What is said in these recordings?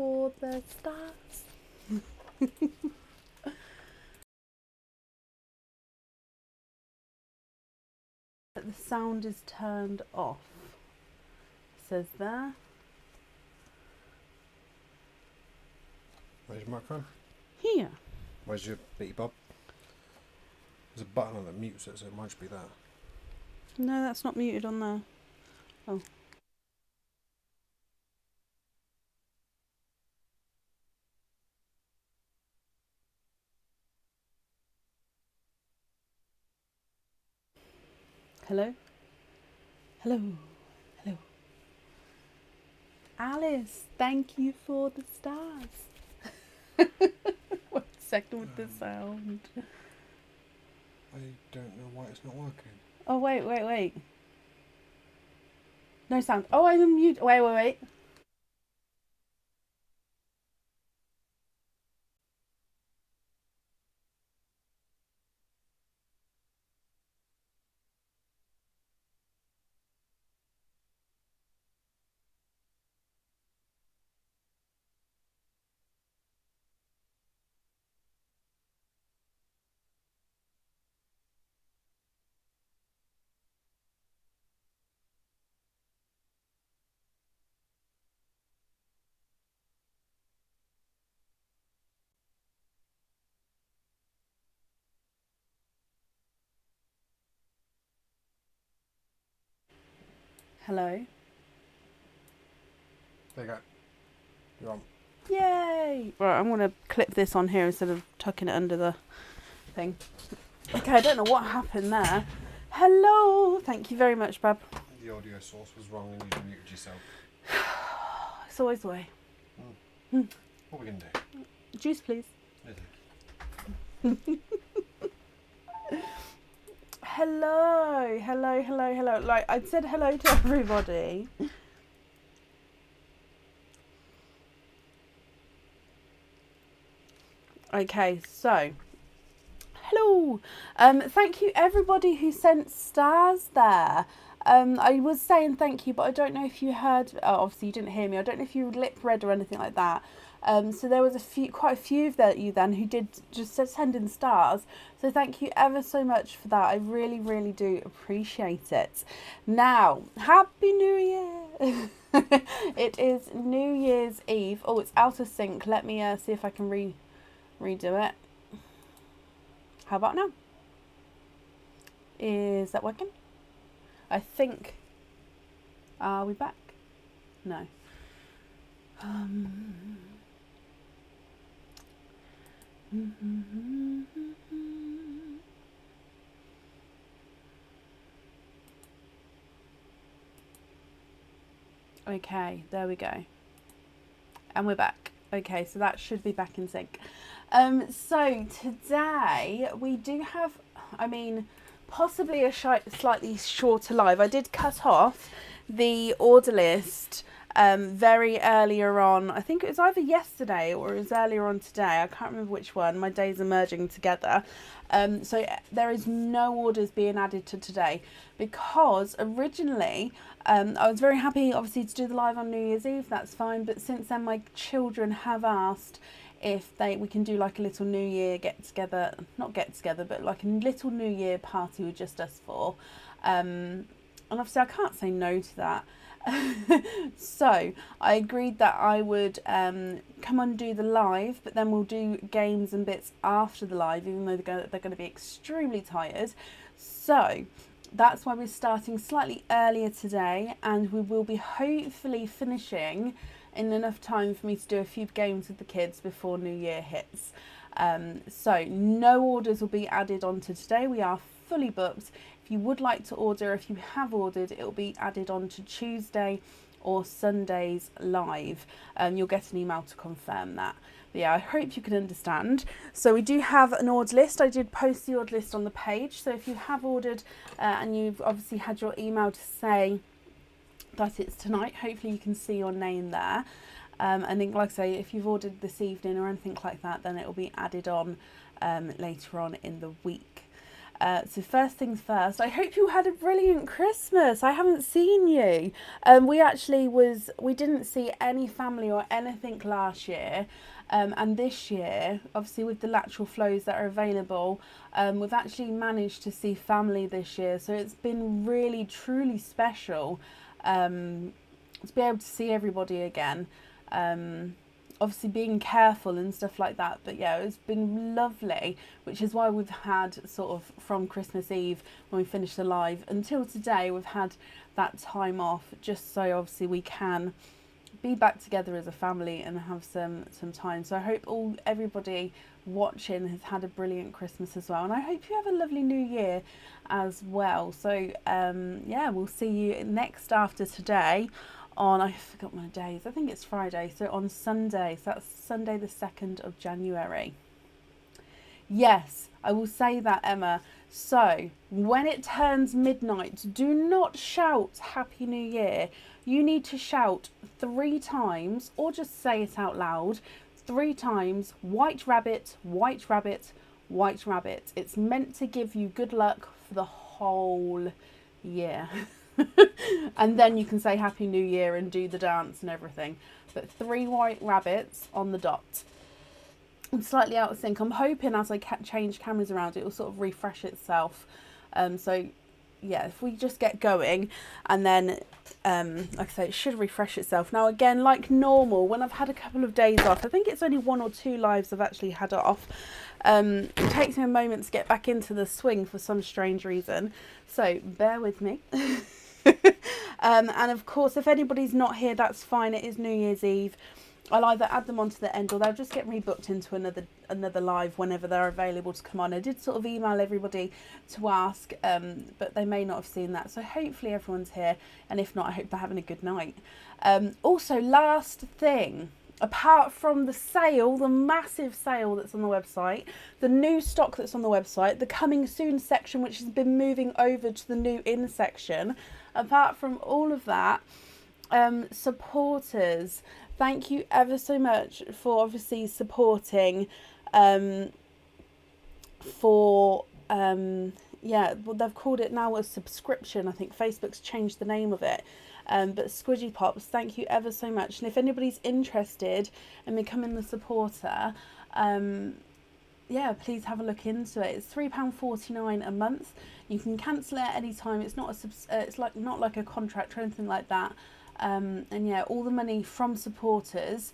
for the stars. The sound is turned off. It says there. Where's your microphone? Here. Where's your bitty bob? There's a button on that mutes it, so it might just be that. No, that's not muted on there. Oh. Hello? Hello? Hello? Alice, thank you for the stars. 1 second with the sound. I don't know why it's not working. Oh, wait. No sound. Oh, I'm on mute. Wait. Hello? There you go. You're on. Yay! Right, I'm going to clip this on here instead of tucking it under the thing. Okay, I don't know what happened there. Hello! Thank you very much, Bab. The audio source was wrong and you muted yourself. It's always the way. What are we going to do? Juice, please. Hello. Like, I said hello to everybody. Okay, so hello. Thank you everybody who sent stars there. I was saying thank you, but I don't know if you heard. Oh, obviously you didn't hear me. I don't know if you lip read or anything like that. So there was quite a few of you then who did just send in stars. So thank you ever so much for that. I really, really do appreciate it. Now, Happy New Year! It is New Year's Eve. Oh, it's out of sync. Let me see if I can redo it. How about now? Is that working? I think. Are we back? No. Okay, there we go. And we're back. Okay, so that should be back in sync. So today we do have, possibly a slightly shorter live. I did cut off the order list very earlier on. I think it was either yesterday or it was earlier on today. I can't remember which one. My days are merging together. So there is no orders being added to today because originally I was very happy obviously to do the live on New Year's Eve. That's fine. But since then my children have asked if we can do like a little New Year not get together, but like a little New Year party with just us four. And obviously I can't say no to that. So I agreed that I would come on and do the live, but then we'll do games and bits after the live, even though they're going to be extremely tired. So that's why we're starting slightly earlier today, and we will be hopefully finishing in enough time for me to do a few games with the kids before New Year hits. So no orders will be added onto today. We are fully booked. If you would like to order, if you have ordered, it will be added on to Tuesday or Sunday's live. You'll get an email to confirm that. But yeah, I hope you can understand. So we do have an order list. I did post the order list on the page. So if you have ordered and you've obviously had your email to say that it's tonight, hopefully you can see your name there. And then, like I say, if you've ordered this evening or anything like that, then it will be added on later on in the week. So first things first, I hope you had a brilliant Christmas. I haven't seen you. We didn't see any family or anything last year. And this year, obviously with the lateral flows that are available, we've actually managed to see family this year. So it's been really, truly special to be able to see everybody again. Obviously being careful and stuff like that, but yeah, it's been lovely, which is why we've had sort of from Christmas Eve when we finished the live until today, we've had that time off just so obviously we can be back together as a family and have some time. So I hope everybody watching has had a brilliant Christmas as well, and I hope you have a lovely new year as well. So yeah, we'll see you next after today on, I forgot my days, I think it's Friday, so on Sunday, so that's Sunday the 2nd of January. Yes, I will say that, Emma. So when it turns midnight, do not shout Happy New Year. You need to shout 3 times, or just say it out loud 3 times, white rabbit, white rabbit, white rabbit. It's meant to give you good luck for the whole year. And then you can say Happy New Year and do the dance and everything. But 3 white rabbits on the dot. I'm slightly out of sync. I'm hoping as I change cameras around it will sort of refresh itself. So yeah, if we just get going and then like I say, it should refresh itself. Now again, like normal, when I've had a couple of days off, I think it's only 1 or 2 lives I've actually had off. It takes me a moment to get back into the swing for some strange reason. So bear with me. And of course, if anybody's not here, that's fine. It is New Year's Eve. I'll either add them onto the end or they'll just get rebooked into another live whenever they're available to come on. I did sort of email everybody to ask, but they may not have seen that. So hopefully everyone's here. And if not, I hope they're having a good night. Also, last thing, apart from the sale, the massive sale that's on the website, the new stock that's on the website, the coming soon section, which has been moving over to the new in section, apart from all of that, supporters, thank you ever so much for obviously supporting, yeah, well, they've called it now a subscription. I think Facebook's changed the name of it. But Squidgy Pops, thank you ever so much. And if anybody's interested in becoming the supporter, yeah, please have a look into it. It's £3.49 a month. You can cancel it at any time. It's not not like a contract or anything like that. And yeah, all the money from supporters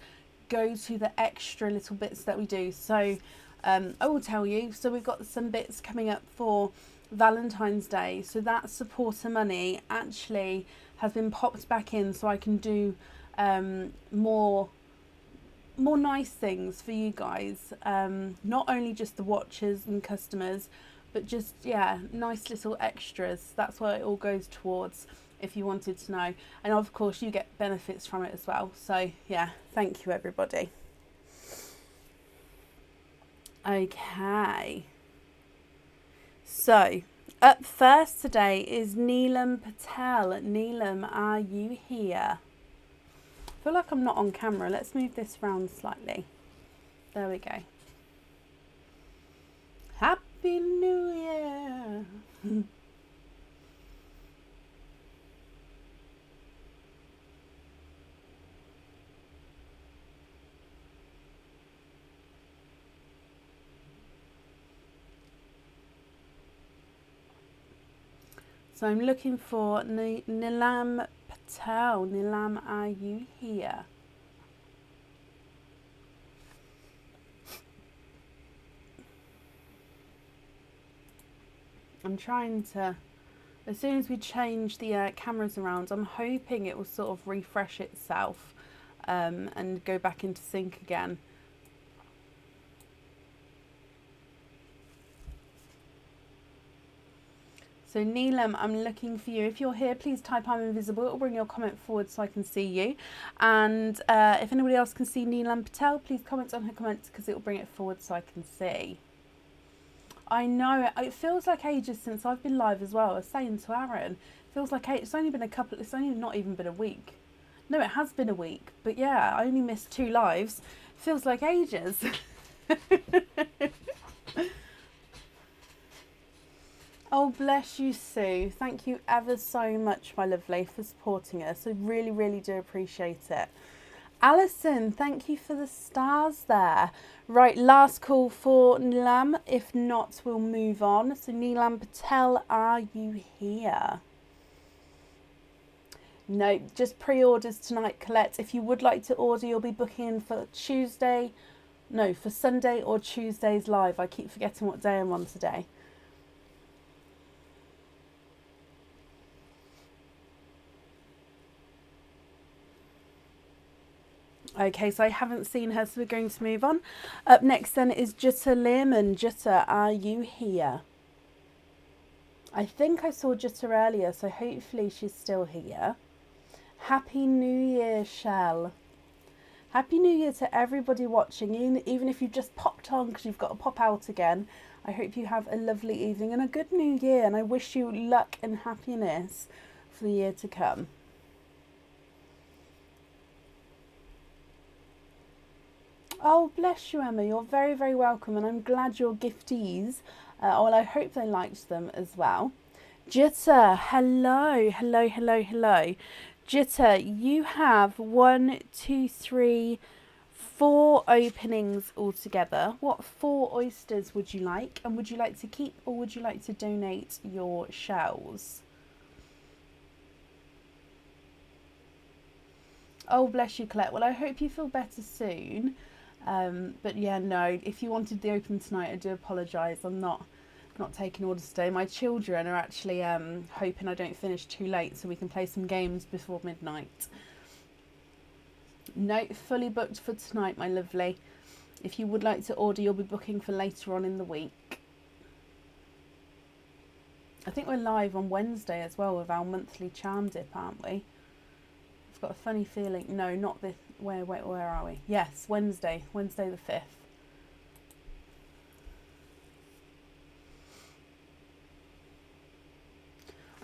go to the extra little bits that we do. So I will tell you. So we've got some bits coming up for Valentine's Day. So that supporter money actually has been popped back in, so I can do more nice things for you guys. Not only just the watchers and customers, but just, yeah, nice little extras. That's what it all goes towards, if you wanted to know. And of course you get benefits from it as well. So yeah, thank you everybody. Okay, so up first today is Neelam Patel. Neelam, are you here? I feel like I'm not on camera. Let's move this round slightly. There we go. Happy New Year. So I'm looking for Neelam Patel. Neelam, are you here? I'm trying to, as soon as we change the cameras around, I'm hoping it will sort of refresh itself and go back into sync again. So Neelam, I'm looking for you. If you're here, please type I'm invisible. It will bring your comment forward so I can see you. And if anybody else can see Neelam Patel, please comment on her comments because it will bring it forward so I can see. I know, it feels like ages since I've been live as well. I was saying to Aaron, it feels like it's only been it's only not even been a week. No, it has been a week. But yeah, I only missed 2 lives. It feels like ages. Oh, bless you, Sue. Thank you ever so much, my lovely, for supporting us. I really, really do appreciate it. Alison, thank you for the stars there. Right, last call for Neelam. If not, we'll move on. So, Neelam Patel, are you here? No, just pre-orders tonight, Colette. If you would like to order, you'll be booking in for for Sunday or Tuesday's live. I keep forgetting what day I'm on today. Okay, so I haven't seen her, so we're going to move on. Up next then is Jutta Lehrman. Jutta, are you here? I think I saw Jutta earlier, so hopefully she's still here. Happy New Year, Shell. Happy New Year to everybody watching, even if you've just popped on because you've got to pop out again. I hope you have a lovely evening and a good New Year, and I wish you luck and happiness for the year to come. Oh, bless you, Emma. You're very, very welcome, and I'm glad your giftees, well, I hope they liked them as well. Jitta, hello, hello, hello, hello. Jitta, you have 1, 2, 3, 4 openings altogether. What 4 oysters would you like? And would you like to keep or would you like to donate your shells? Oh, bless you, Colette. Well, I hope you feel better soon. But yeah, no, if you wanted the open tonight, I do apologise. I'm not taking orders today. My children are actually hoping I don't finish too late so we can play some games before midnight. No, fully booked for tonight, my lovely. If you would like to order, you'll be booking for later on in the week. I think we're live on Wednesday as well with our monthly charm dip, aren't we? I've got a funny feeling. No, not this. Where are we? Yes, Wednesday the 5th.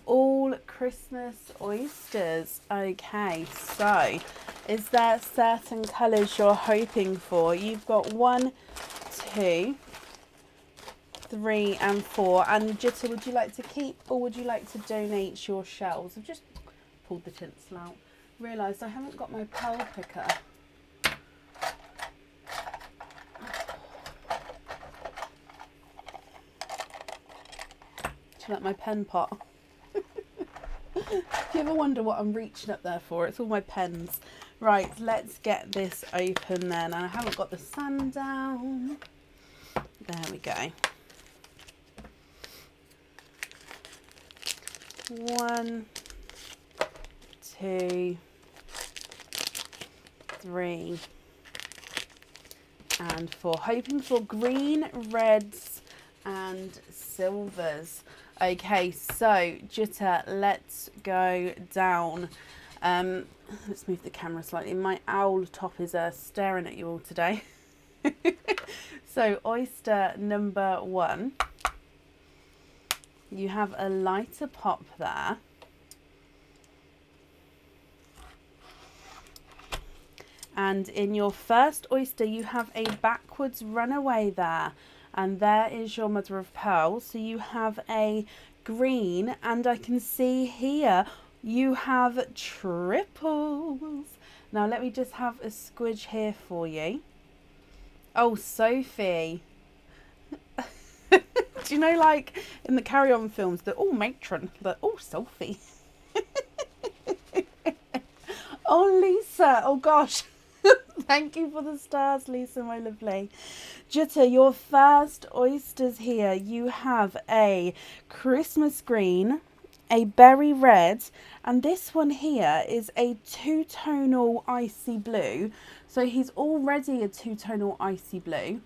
All Christmas oysters. Okay, so is there certain colours you're hoping for? You've got 1, 2, 3 and 4. And Jitta, would you like to keep or would you like to donate your shells? I've just pulled the tinsel out. Realised I haven't got my pearl picker. Do you like my pen pot? Do you ever wonder what I'm reaching up there for? It's all my pens. Right, let's get this open then. And I haven't got the sun down. There we go. 1, 2, 3 and 4. Hoping for green, reds and silvers. Okay, so Jitta, let's go down. Let's move the camera slightly. My owl top is staring at you all today. So oyster number 1. You have a lighter pop there. And in your first oyster, you have a backwards runaway there. And there is your mother of pearl. So you have a green, and I can see here you have triples. Now let me just have a squidge here for you. Oh, Sophie. Do you know, like in the Carry On films, the matron, the Sophie. Oh, Lisa. Oh gosh. Thank you for the stars, Lisa, my lovely. Jitta, your first oysters here. You have a Christmas green, a berry red, and this one here is a two-tonal icy blue. So he's already a two-tonal icy blue.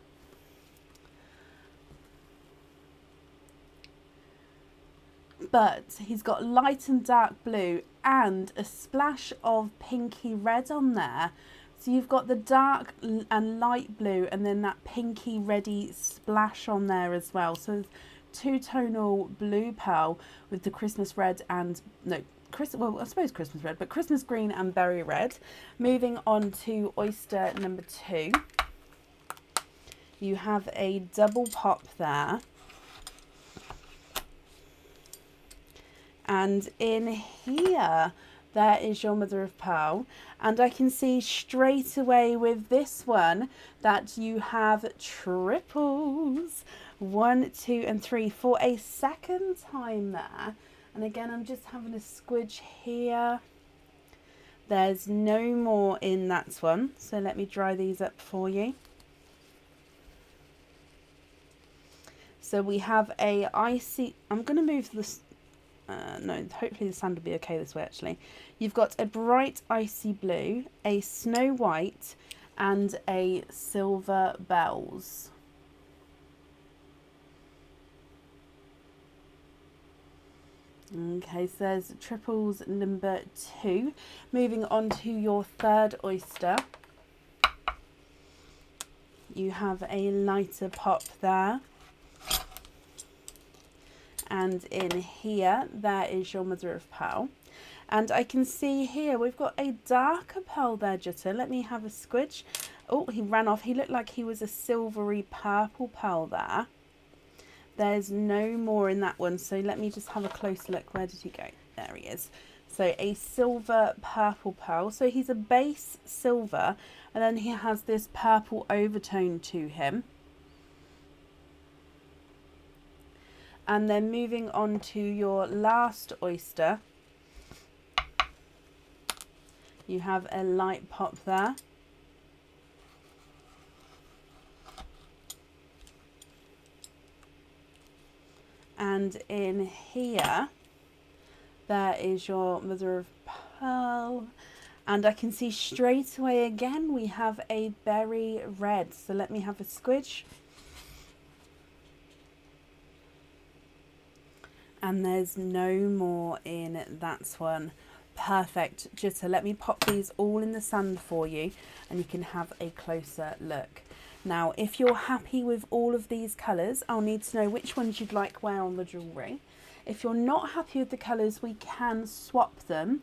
But he's got light and dark blue and a splash of pinky red on there. So you've got the dark and light blue and then that pinky reddy splash on there as well. So two-tonal blue pearl with the Christmas red and, well, I suppose Christmas red, but Christmas green and berry red. Moving on to oyster number 2. You have a double pop there. And in here, there is your mother of pearl. And I can see straight away with this one that you have triples. 1, 2, and 3 for a second time there. And again, I'm just having a squidge here. There's no more in that one. So let me dry these up for you. So we have a icy, I'm going to move this, no, hopefully the sand will be okay this way actually. You've got a bright icy blue, a snow white, and a silver bells. Okay, so there's triples number 2. Moving on to your third oyster. You have a lighter pop there. And in here, there is your mother of pearl. And I can see here, we've got a darker pearl there, Jitter. Let me have a squidge. Oh, he ran off. He looked like he was a silvery purple pearl there. There's no more in that one. So let me just have a close look. Where did he go? There he is. So a silver purple pearl. So he's a base silver. And then he has this purple overtone to him. And then moving on to your last oyster, you have a light pop there. And in here, there is your mother of pearl. And I can see straight away again, we have a berry red. So let me have a squidge. And there's no more in that one. Perfect. Jitter, let me pop these all in the sand for you and you can have a closer look. Now, if you're happy with all of these colours, I'll need to know which ones you'd like wear on the jewellery. If you're not happy with the colours, we can swap them.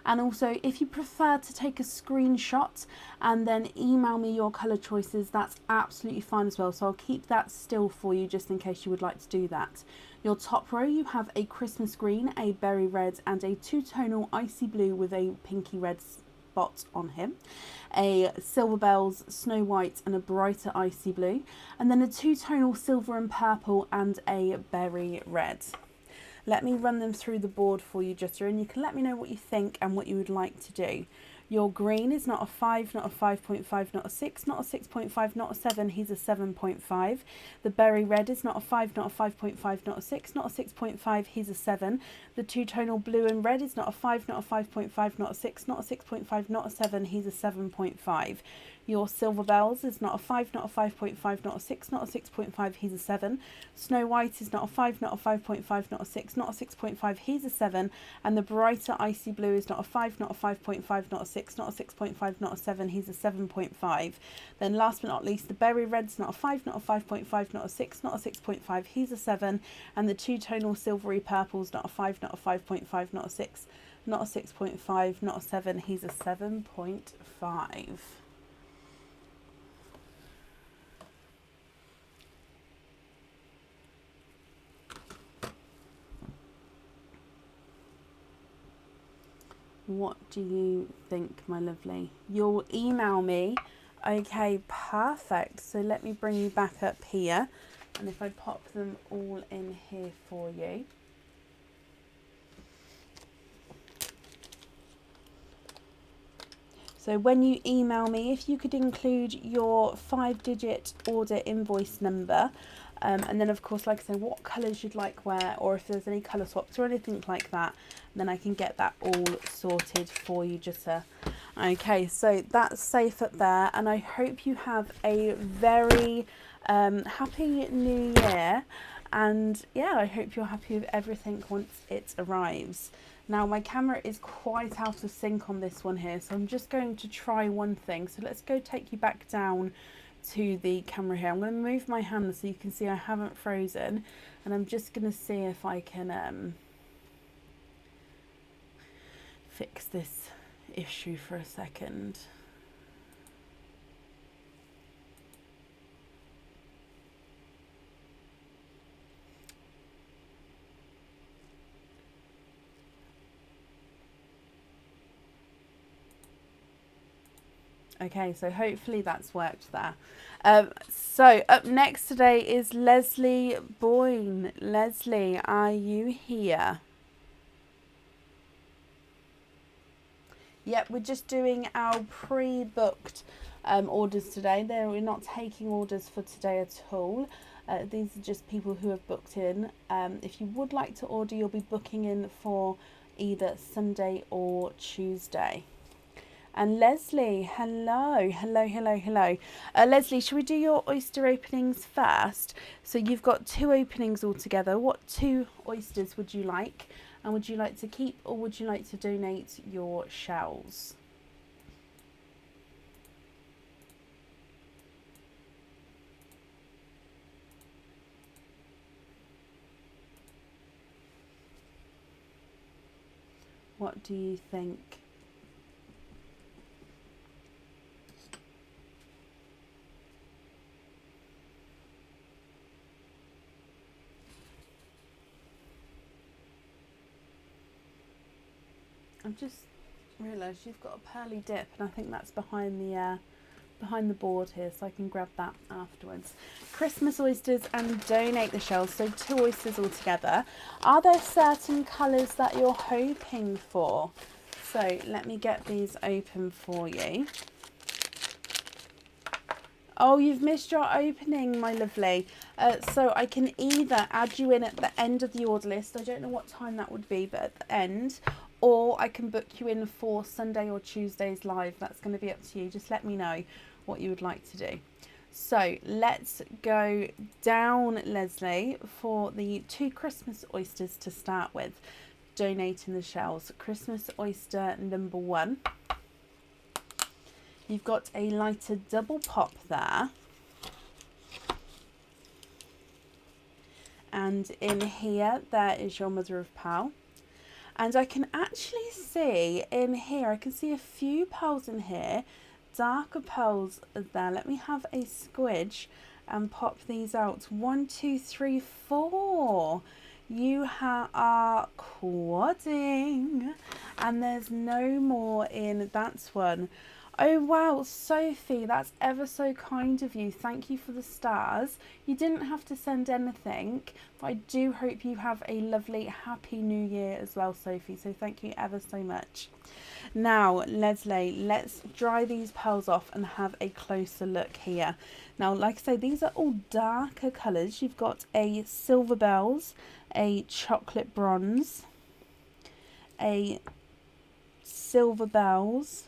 And also, if you prefer to take a screenshot and then email me your colour choices, that's absolutely fine as well. So I'll keep that still for you just in case you would like to do that. Your top row, you have a Christmas green, a berry red, and a two-tonal icy blue with a pinky red spot on him. A silver bells, snow white, and a brighter icy blue. And then a two-tonal silver and purple and a berry red. Let me run them through the board for you, Jitter, and you can let me know what you think and what you would like to do. Your green is not a 5, not a 5.5, not a 6, not a 6.5, not a 7, he's a 7.5. The berry red is not a 5, not a 5.5, not a 6, not a 6.5, he's a 7. The two-tonal blue and red is not a 5, not a 5.5, not a 6, not a 6.5, not a 7, he's a 7.5. Your silver bells is not a 5, not a 5.5, not a 6, not a 6.5, he's a 7. Snow white is not a 5, not a 5.5, not a 6, not a 6.5, he's a 7. And the brighter icy blue is not a 5, not a 5.5, not a 6, not a 6.5, not a 7, he's a 7.5. Then last but not least, the berry red's not a 5, not a 5.5, not a 6, not a 6.5, he's a 7. And the two-tonal silvery purple's not a 5, not a 5.5, not a 6, not a 6.5, not a 7, he's a 7.5. What do you think, my lovely? You'll email me. Okay, perfect. So let me bring you back up here. And if I pop them all in here for you. So when you email me, if you could include your 5-digit order invoice number, and then of course, like I say, what colours you'd like wear, or if there's any colour swaps or anything like that, then I can get that all sorted for you, Jitter. Okay, so that's safe up there, and I hope you have a very happy new year, and yeah, I hope you're happy with everything once it arrives. Now my camera is quite out of sync on this one here, so I'm just going to try one thing. So let's go take you back down to the camera here. I'm going to move my hand so you can see I haven't frozen, and I'm just going to see if I can fix this issue for a second. Okay, so hopefully that's worked there. So up next today is Leslie Boyne. Leslie, are you here? Yep, we're just doing our pre-booked orders today. We're not taking orders for today at all. These are just people who have booked in. If you would like to order, you'll be booking in for either Sunday or Tuesday. And Leslie, hello. Leslie, should we do your oyster openings first? So you've got 2 openings altogether. What 2 oysters would you like? And would you like to keep or would you like to donate your shells? What do you think? I've just realised you've got a pearly dip, and I think that's behind the board here, so I can grab that afterwards. Christmas oysters and donate the shells, so 2 oysters altogether. Are there certain colours that you're hoping for? So let me get these open for you. Oh, you've missed your opening, my lovely. So I can either add you in at the end of the order list. I don't know what time that would be, but at the end. Or I can book you in for Sunday or Tuesday's live. That's going to be up to you. Just let me know what you would like to do. So let's go down, Leslie, for the 2 Christmas oysters to start with. Donating the shells. Christmas oyster number 1. You've got a lighter double pop there. And in here, there is your mother of pearl. And I can actually see in here, I can see a few pearls in here, darker pearls there. Let me have a squidge and pop these out. 1, 2, 3, 4. You are quadding. And there's no more in that one. Oh wow, Sophie, that's ever so kind of you. Thank you for the stars. You didn't have to send anything, but I do hope you have a lovely, happy new year as well, Sophie. So thank you ever so much. Now, Leslie, let's dry these pearls off and have a closer look here. Now, like I say, these are all darker colours. You've got a silver bells, a chocolate bronze, a silver bells,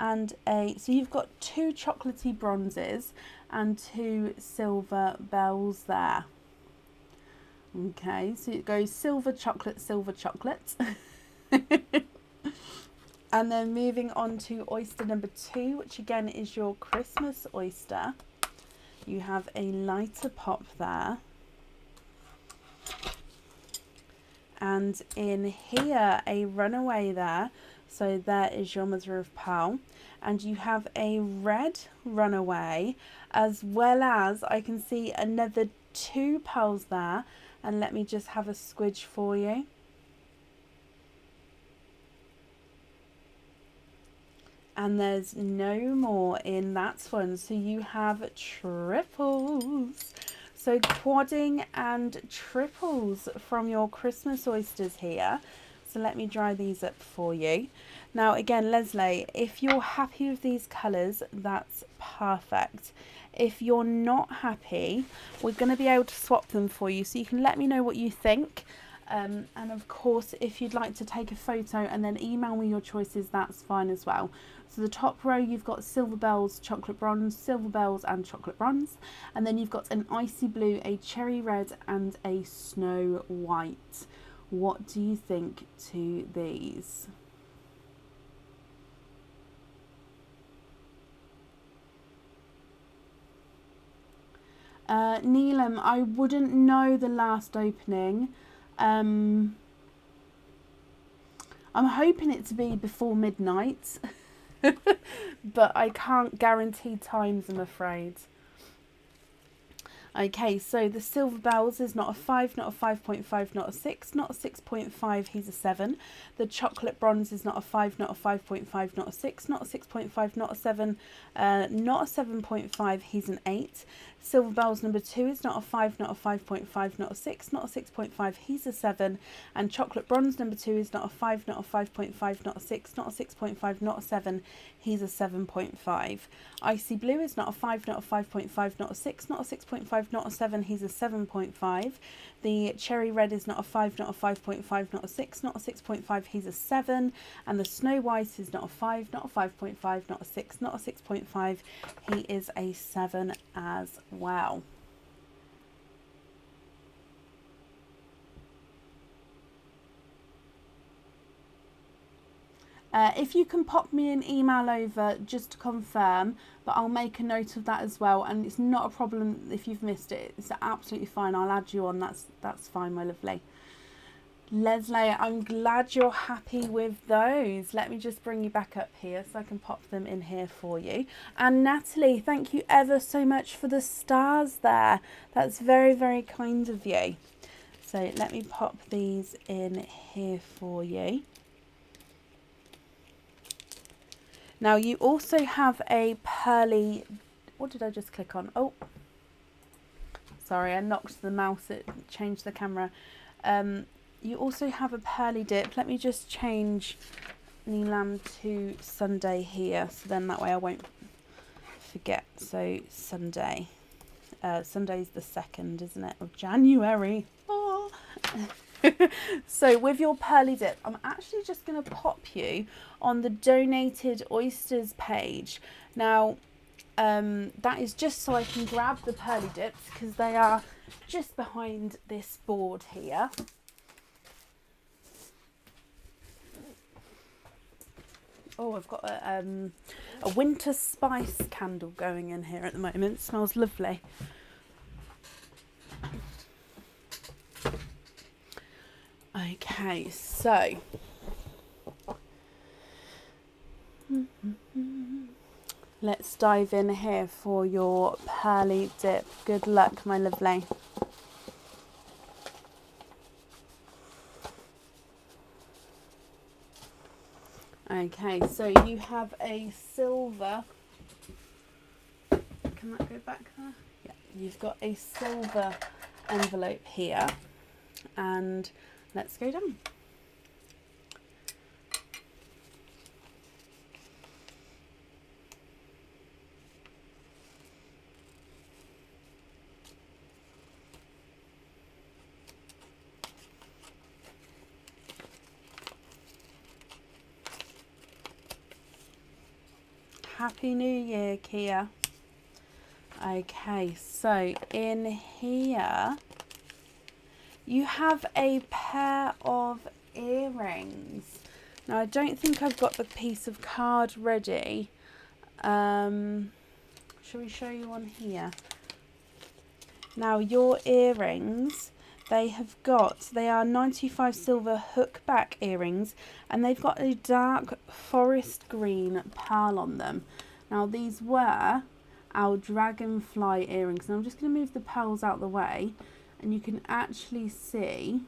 and so you've got 2 chocolatey bronzes and 2 silver bells there. Okay, so it goes silver chocolate. And then moving on to oyster number 2, which again is your Christmas oyster. You have a lighter pop there. And in here, a runaway there. So there is your mother of pearl. And you have a red runaway, as well as I can see another 2 pearls there. And let me just have a squidge for you. And there's no more in that one. So you have triples. So quadding and triples from your Christmas oysters here. So let me dry these up for you. Now again, Leslie, if you're happy with these colours, that's perfect. If you're not happy, we're going to be able to swap them for you. So you can let me know what you think. And of course, if you'd like to take a photo and then email me your choices, that's fine as well. So the top row, you've got silver bells, chocolate bronze, silver bells and chocolate bronze. And then you've got an icy blue, a cherry red and a snow white. What do you think to these? Neelam, I wouldn't know the last opening. I'm hoping it to be before midnight, but I can't guarantee times, I'm afraid. Okay, so the Silver Bells is not a 5, not a 5.5, not a 6, not a 6.5, he's a 7. The Chocolate Bronze is not a 5, not a 5.5, not a 6, not a 6.5, not a 7, not a 7.5, he's an 8. Silver Bells number 2 is not a 5, not a 5.5, not a 6, not a 6.5, he's a 7. And Chocolate Bronze number 2 is not a 5, not a 5.5, not a 6, not a 6.5, not a 7, he's a 7.5. Icy Blue is not a 5, not a 5.5, not a 6, not a 6.5, not a 7, he's a 7.5. The Cherry Red is not a 5, not a 5.5, not a 6, not a 6.5, he's a 7. And the Snow White is not a 5, not a 5.5, not a 6, not a 6.5, he is a 7 as well. If you can pop me an email over just to confirm, but I'll make a note of that as well, and it's not a problem if you've missed it. It's absolutely fine. I'll add you on. That's fine, my lovely. Leslie, I'm glad you're happy with those. Let me just bring you back up here so I can pop them in here for you. And Natalie, thank you ever so much for the stars there. That's very, very kind of you. So let me pop these in here for you. Now you also have a pearly, what did I just click on? Oh, sorry, I knocked the mouse, it changed the camera. You also have a pearly dip. Let me just change Neelam to Sunday here, so then that way I won't forget. So Sunday, Sunday's the 2nd, isn't it, of January? Oh. So with your pearly dip, I'm actually just going to pop you on the donated oysters page. Now that is just so I can grab the pearly dips, because they are just behind this board here. Oh, I've got a winter spice candle going in here at the moment. It smells lovely. Okay, so let's dive in here for your pearly dip. Good luck, my lovely. Okay, so you have a silver. Can that go back there? Yeah, you've got a silver envelope here, and let's go down. Happy New Year, Kia. Okay, so in here you have a pair of earrings. Now I don't think I've got the piece of card ready. Shall we show you on here? Now your earrings, they are 95 silver hookback earrings, and they've got a dark forest green pearl on them. Now these were our Dragonfly earrings. Now I'm just going to move the pearls out of the way, and you can actually see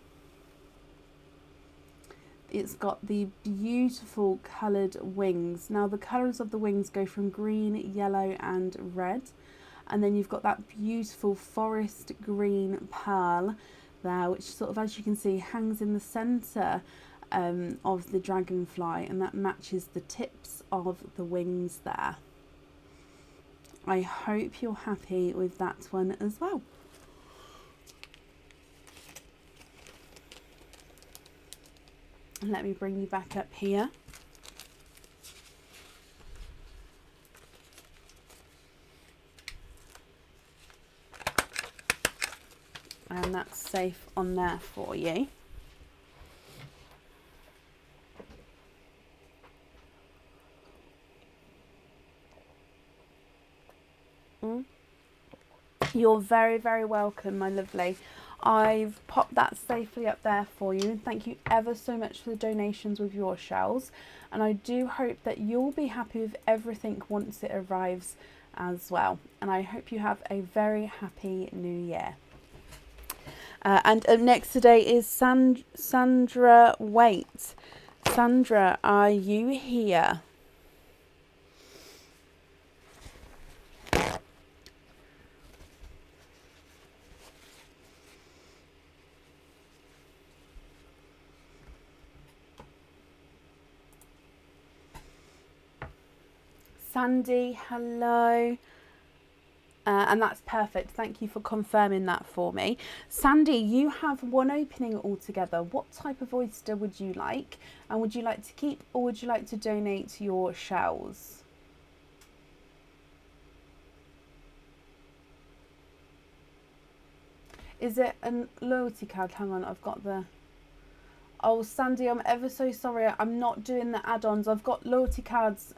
it's got the beautiful coloured wings. Now the colours of the wings go from green, yellow and red, and then you've got that beautiful forest green pearl there, which sort of, as you can see, hangs in the centre of the dragonfly, and that matches the tips of the wings there. I hope you're happy with that one as well. And let me bring you back up here. And that's safe on there for you. You're very, very welcome, my lovely. I've popped that safely up there for you, and thank you ever so much for the donations with your shells, and I do hope that you'll be happy with everything once it arrives as well. And I hope you have a very happy new year. And up next today is Sandra Waite. Sandra, are you here? Sandy, hello. And that's perfect. Thank you for confirming that for me. Sandy, you have one opening altogether. What type of oyster would you like? And would you like to keep or would you like to donate your shells? Is it a loyalty card? Hang on, I've got the... Oh, Sandy, I'm ever so sorry. I'm not doing the add-ons. I've got loyalty cards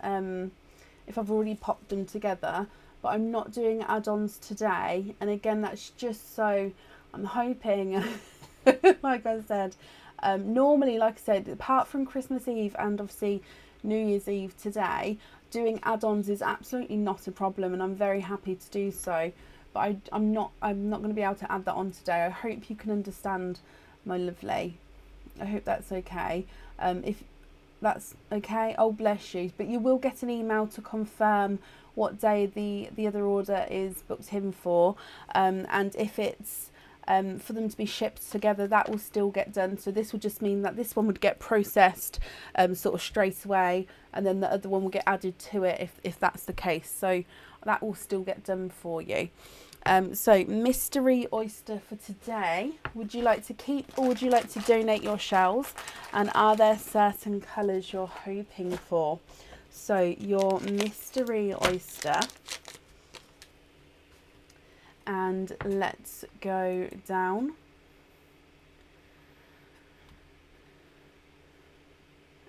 if I've already popped them together, but I'm not doing add-ons today. And again, that's just so I'm hoping, like I said, normally, like I said, apart from Christmas Eve and obviously New Year's Eve today, doing add-ons is absolutely not a problem, and I'm very happy to do so. But I'm not going to be able to add that on today. I hope you can understand, my lovely. I hope that's okay. If that's okay, oh bless you. But you will get an email to confirm what day the other order is booked in for, and if it's for them to be shipped together, that will still get done. So this would just mean that this one would get processed sort of straight away, and then the other one will get added to it if that's the case. So that will still get done for you. So mystery oyster for today, would you like to keep or would you like to donate your shells? And are there certain colours you're hoping for? So your mystery oyster, and let's go down.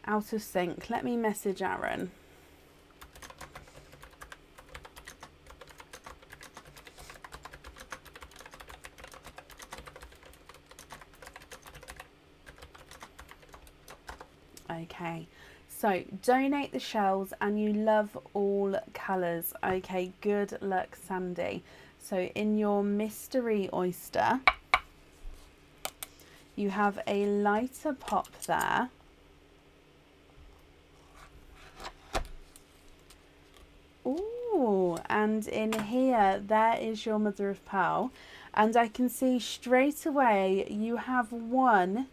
Out of sync. Let me message Aaron. Okay, so donate the shells and you love all colours. Okay, good luck, Sandy. So in your mystery oyster, you have a lighter pop there. Ooh, and in here, there is your mother of pearl. And I can see straight away you have 1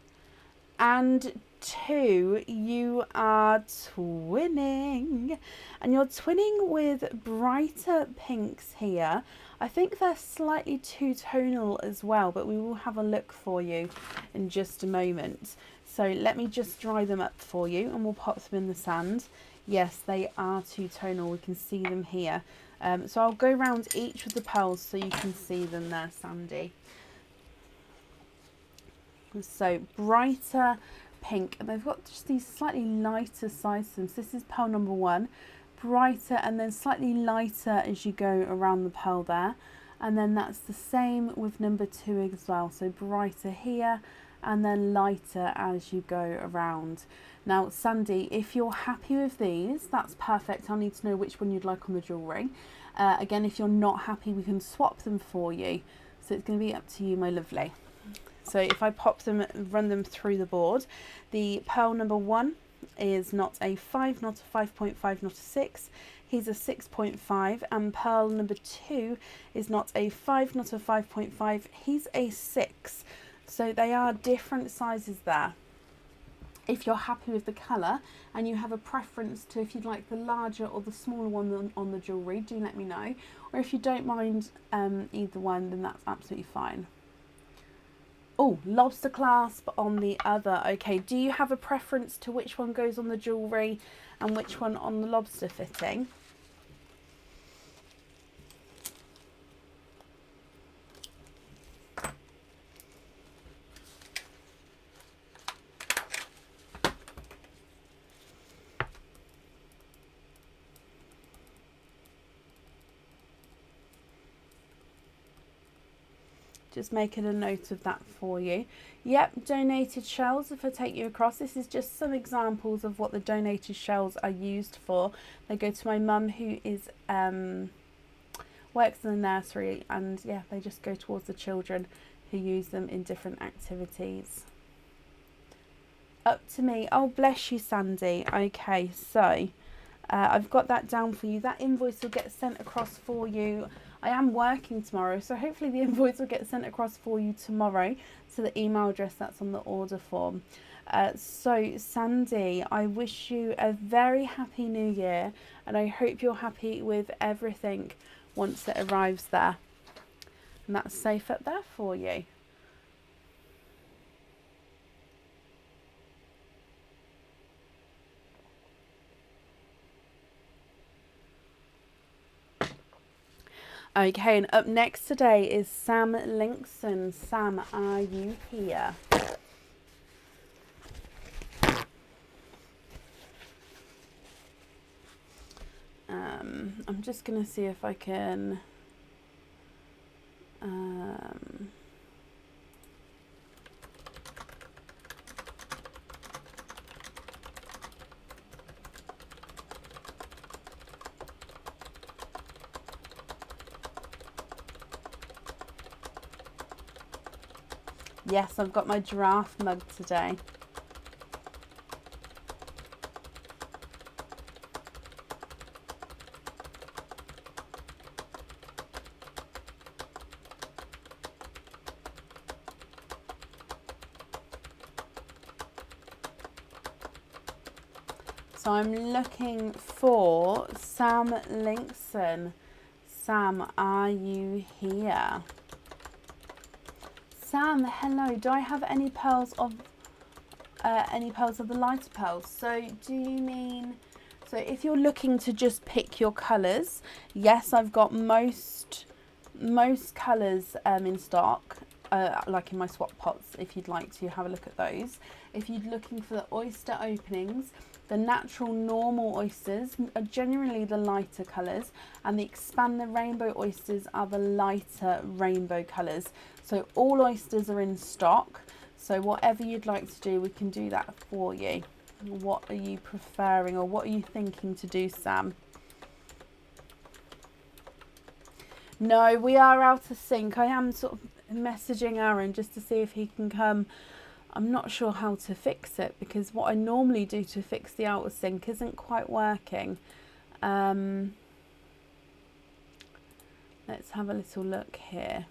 and 2, you are twinning, and you're twinning with brighter pinks here. I think they're slightly two-tonal as well, but we will have a look for you in just a moment. So let me just dry them up for you and we'll pop them in the sand. Yes, they are two-tonal, we can see them here. So I'll go around each of the pearls so you can see them there, Sandy. So brighter pink, and they've got just these slightly lighter sizes. This is pearl number 1, brighter and then slightly lighter as you go around the pearl there, and then that's the same with number 2 as well. So brighter here and then lighter as you go around. Now Sandy, if you're happy with these, that's perfect. I'll need to know which one you'd like on the jewellery. Again, if you're not happy, we can swap them for you, so it's going to be up to you, my lovely. So if I pop them, run them through the board, the pearl number 1 is not a 5, not a 5.5, not a 6. He's a 6.5. And pearl number 2 is not a 5, not a 5.5. He's a 6. So they are different sizes there. If you're happy with the colour and you have a preference to if you'd like the larger or the smaller one on the jewellery, do let me know. Or if you don't mind either one, then that's absolutely fine. Oh, lobster clasp on the other. Okay, do you have a preference to which one goes on the jewellery and which one on the lobster fitting? Just making a note of that for you. Yep, donated shells, if I take you across, this is just some examples of what the donated shells are used for. They go to my mum, who is works in the nursery, and yeah, they just go towards the children who use them in different activities. Up to me. Oh, bless you, Sandy. Okay, so I've got that down for you. That invoice will get sent across for you. I am working tomorrow, so hopefully the invoice will get sent across for you tomorrow to the email address that's on the order form. So Sandy, I wish you a very happy new year, and I hope you're happy with everything once it arrives there. And that's safe up there for you. Okay, and up next today is Sam Linkson. Sam, are you here? I'm just going to see if I can... Yes, I've got my giraffe mug today. So I'm looking for Sam Linkson. Sam, are you here? Sam, hello. Do I have any pearls of the lighter pearls? So do you mean, so if you're looking to just pick your colours, yes, I've got most colours in stock, like in my swap pots, if you'd like to have a look at those. If you're looking for the oyster openings, the natural normal oysters are generally the lighter colours, and the expand the rainbow oysters are the lighter rainbow colours. So all oysters are in stock, so whatever you'd like to do, we can do that for you. What are you preferring, or what are you thinking to do, Sam? No, we are out of sync. I am sort of messaging Aaron just to see if he can come. I'm not sure how to fix it, because what I normally do to fix the out of sync isn't quite working. Let's have a little look here.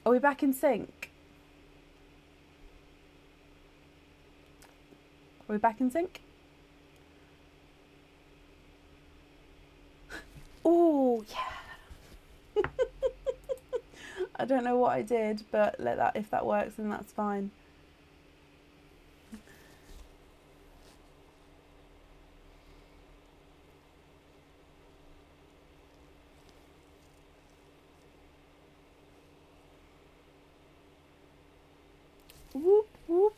Are we back in sync? Are we back in sync? Oh, yeah. I don't know what I did, but if that works, then that's fine. Whoop, whoop.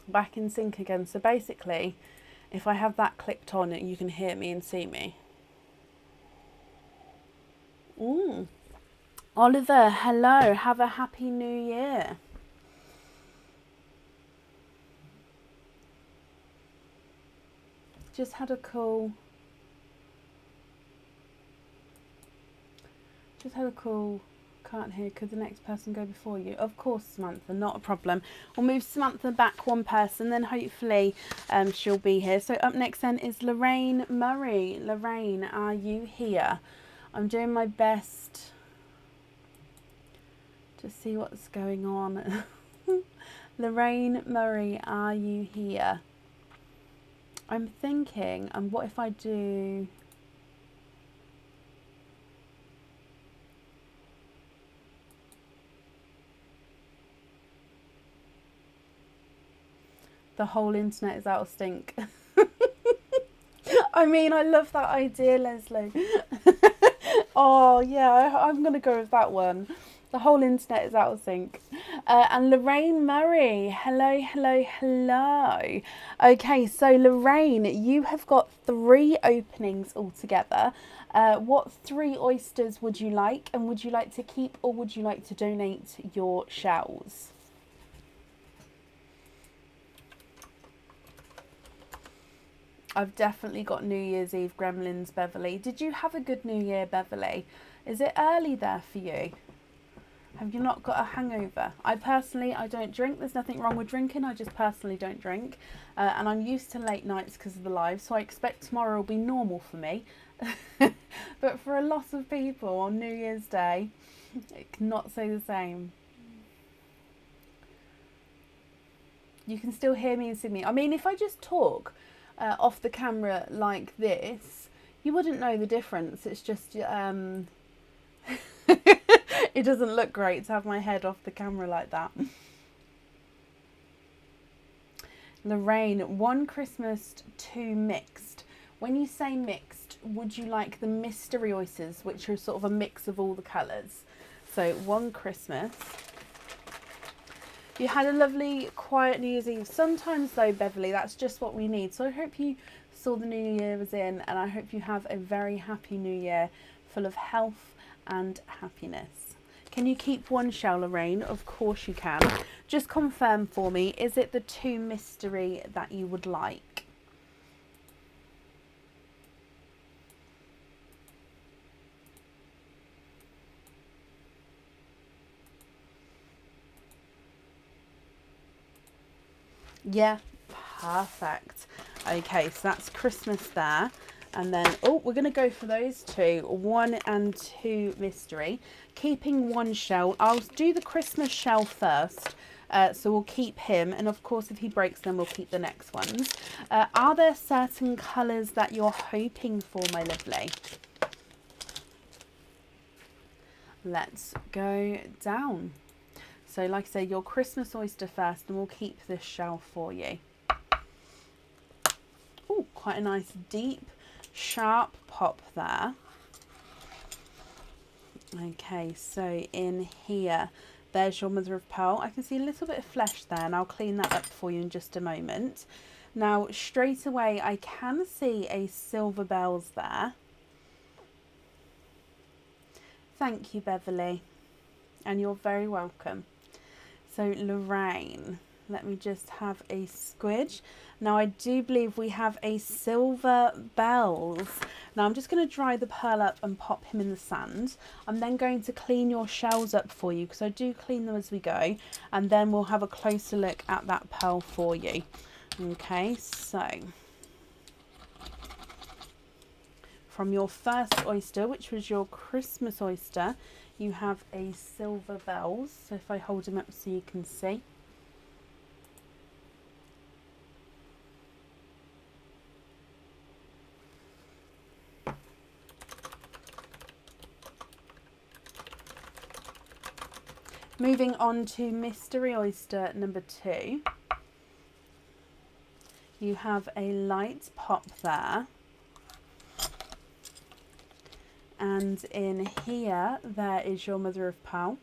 Back in sync again. So basically, if I have that clicked on, you can hear me and see me. Oliver, hello. Have a happy new year. Just had a call. Can't hear. Could the next person go before you? Of course, Samantha, not a problem. We'll move Samantha back one person, then hopefully she'll be here. So up next then is Lorraine Murray. Lorraine, are you here? I'm doing my best to see what's going on. Lorraine Murray, are you here? I'm thinking, and what if I do... The whole internet is out of sync. I mean, I love that idea, Leslie. Oh, yeah, I'm going to go with that one. The whole internet is out of sync. And Lorraine Murray, hello, hello, hello. Okay, so Lorraine, you have got 3 openings altogether. What 3 oysters would you like? And would you like to keep or would you like to donate your shells? I've definitely got New Year's Eve gremlins, Beverly. Did you have a good New Year, Beverly? Is it early there for you? Have you not got a hangover? I don't drink. There's nothing wrong with drinking. I just personally don't drink. And I'm used to late nights because of the live, so I expect tomorrow will be normal for me. But for a lot of people on New Year's Day, it cannot say the same. You can still hear me and see me. I mean, if I just talk off the camera like this, you wouldn't know the difference. It's just it doesn't look great to have my head off the camera like that. Lorraine, 1 Christmas, 2 mixed. When you say mixed, would you like the mystery oysters, which are sort of a mix of all the colours? So 1 Christmas. You had a lovely quiet New Year's Eve. Sometimes though, Beverly, that's just what we need. So I hope you saw the New Year was in, and I hope you have a very happy New Year full of health and happiness. Can you keep 1 shell, Lorraine? Of course you can. Just confirm for me, is it the 2 mystery that you would like? Yeah, perfect. Okay, so that's Christmas there. And then, we're going to go for those 2, 1 and 2 mystery. Keeping 1 shell. I'll do the Christmas shell first. So we'll keep him. And of course, if he breaks them, we'll keep the next ones. Are there certain colours that you're hoping for, my lovely? Let's go down. So like I say, your Christmas oyster first, and we'll keep this shell for you. Oh, quite a nice deep, sharp pop there. Okay, so in here, there's your mother of pearl. I can see a little bit of flesh there, and I'll clean that up for you in just a moment. Now, straight away, I can see a silver bells there. Thank you, Beverly, and you're very welcome. So Lorraine, let me just have a squidge. Now I do believe we have a silver bells. Now I'm just going to dry the pearl up and pop him in the sand. I'm then going to clean your shells up for you, because I do clean them as we go, and then we'll have a closer look at that pearl for you. Okay, so from your first oyster, which was your Christmas oyster, you have a silver bells. So if I hold him up so you can see. Moving on to mystery oyster number 2. You have a light pop there. And in here, there is your mother of pearl.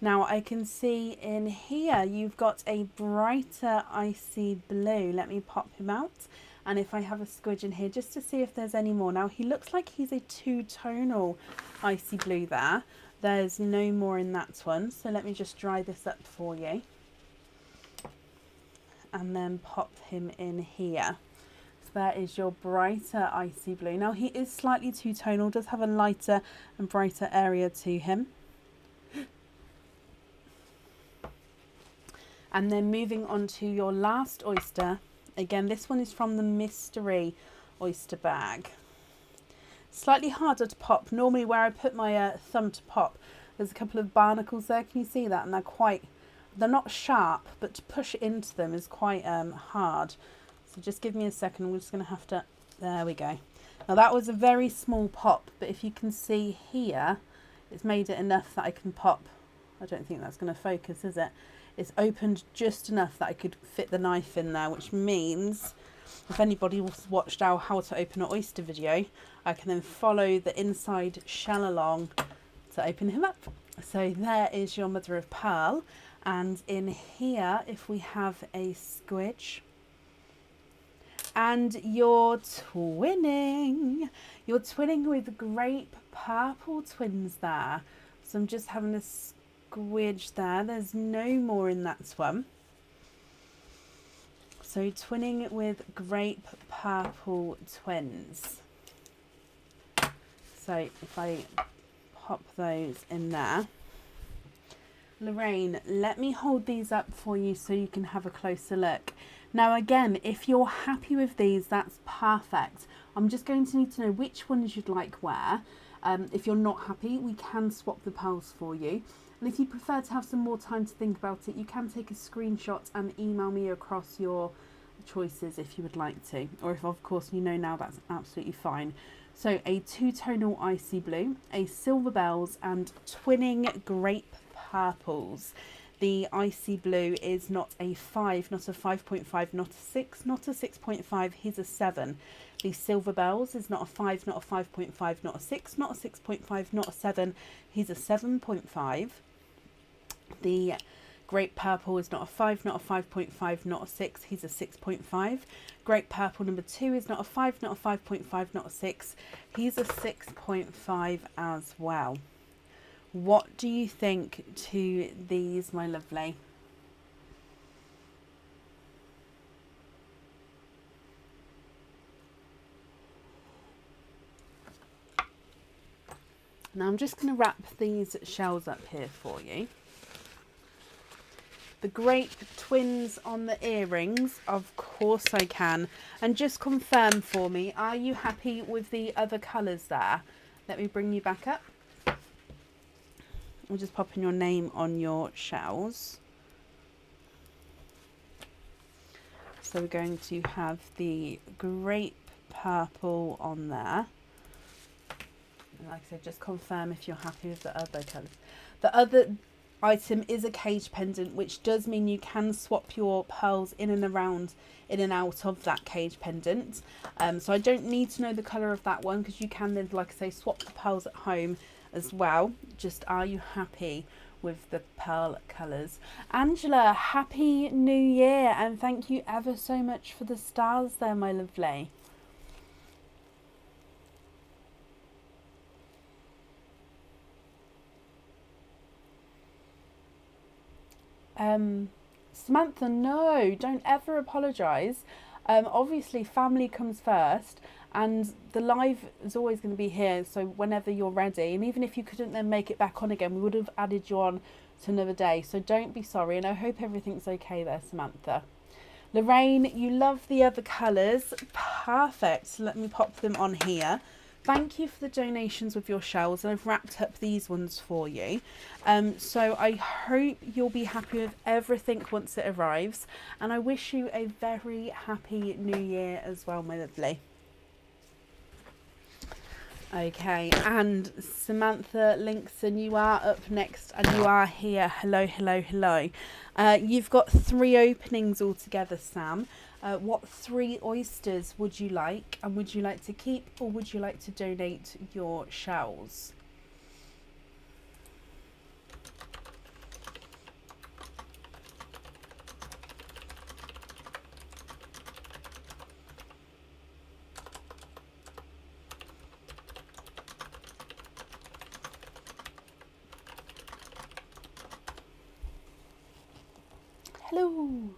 Now I can see in here, you've got a brighter icy blue. Let me pop him out. And if I have a squidge in here, just to see if there's any more. Now he looks like he's a 2-tonal icy blue there. There's no more in that one. So let me just dry this up for you. And then pop him in here. There is your brighter icy blue. Now he is slightly 2-tonal, does have a lighter and brighter area to him. And then moving on to your last oyster. Again, this one is from the mystery oyster bag. Slightly harder to pop. Normally where I put my thumb to pop, there's a couple of barnacles there. Can you see that? And they're not sharp, but to push into them is quite hard. So just give me a second, we're just going to have to, there we go. Now that was a very small pop, but if you can see here, it's made it enough that I can pop. I don't think that's going to focus, is it? It's opened just enough that I could fit the knife in there, which means if anybody watched our how to open an oyster video, I can then follow the inside shell along to open him up. So there is your mother of pearl. And in here, if we have a squidge, and you're twinning with grape purple twins there. So I'm just having a squidge there. There's no more in that one. So twinning with grape purple twins. So if I pop those in there. Lorraine, let me hold these up for you so you can have a closer look. Now again, if you're happy with these, that's perfect. I'm just going to need to know which ones you'd like where. If you're not happy, we can swap the pearls for you. And if you prefer to have some more time to think about it, you can take a screenshot and email me across your choices if you would like to. Or if of course you know now, that's absolutely fine. So a two-tonal icy blue, a silver bells and twinning grape purples. The icy blue is not a 5, not a 5.5, not a 6, not a 6.5, here's a 7. The silver bells is not a 5, not a 5.5, not a 6, not a 6.5, not a 7, here's a 7.5. The grape purple is not a 5, not a 5.5, not a 6, here's a 6.5. Grape purple number 2 is not a 5, not a 5.5, not a 6, here's a 6.5 as well. What do you think to these, my lovely? Now I'm just going to wrap these shells up here for you. The grape twins on the earrings, of course I can. And just confirm for me, are you happy with the other colours there? Let me bring you back up. I'm just popping your name on your shells. So we're going to have the grape purple on there. And like I said, just confirm if you're happy with the other colours. The other item is a cage pendant, which does mean you can swap your pearls in and out of that cage pendant. So I don't need to know the colour of that one, because you can then, like I say, swap the pearls at home as well. Just, are you happy with the pearl colours? Angela, happy new year, and thank you ever so much for the stars there, my lovely. Samantha, no, don't ever apologise. Obviously family comes first, and the live is always going to be here, so whenever you're ready, and even if you couldn't then make it back on again, we would have added you on to another day, so don't be sorry, and I hope everything's okay there, Samantha. Lorraine, you love the other colours, perfect. So let me pop them on here. Thank you for the donations with your shells, and I've wrapped up these ones for you. So I hope you'll be happy with everything once it arrives, and I wish you a very happy new year as well, my lovely. Okay, and Samantha Linkson, you are up next, and you are here. Hello, hello, hello. You've got 3 openings altogether, Sam. What 3 oysters would you like, and would you like to keep, or would you like to donate your shells? Hello.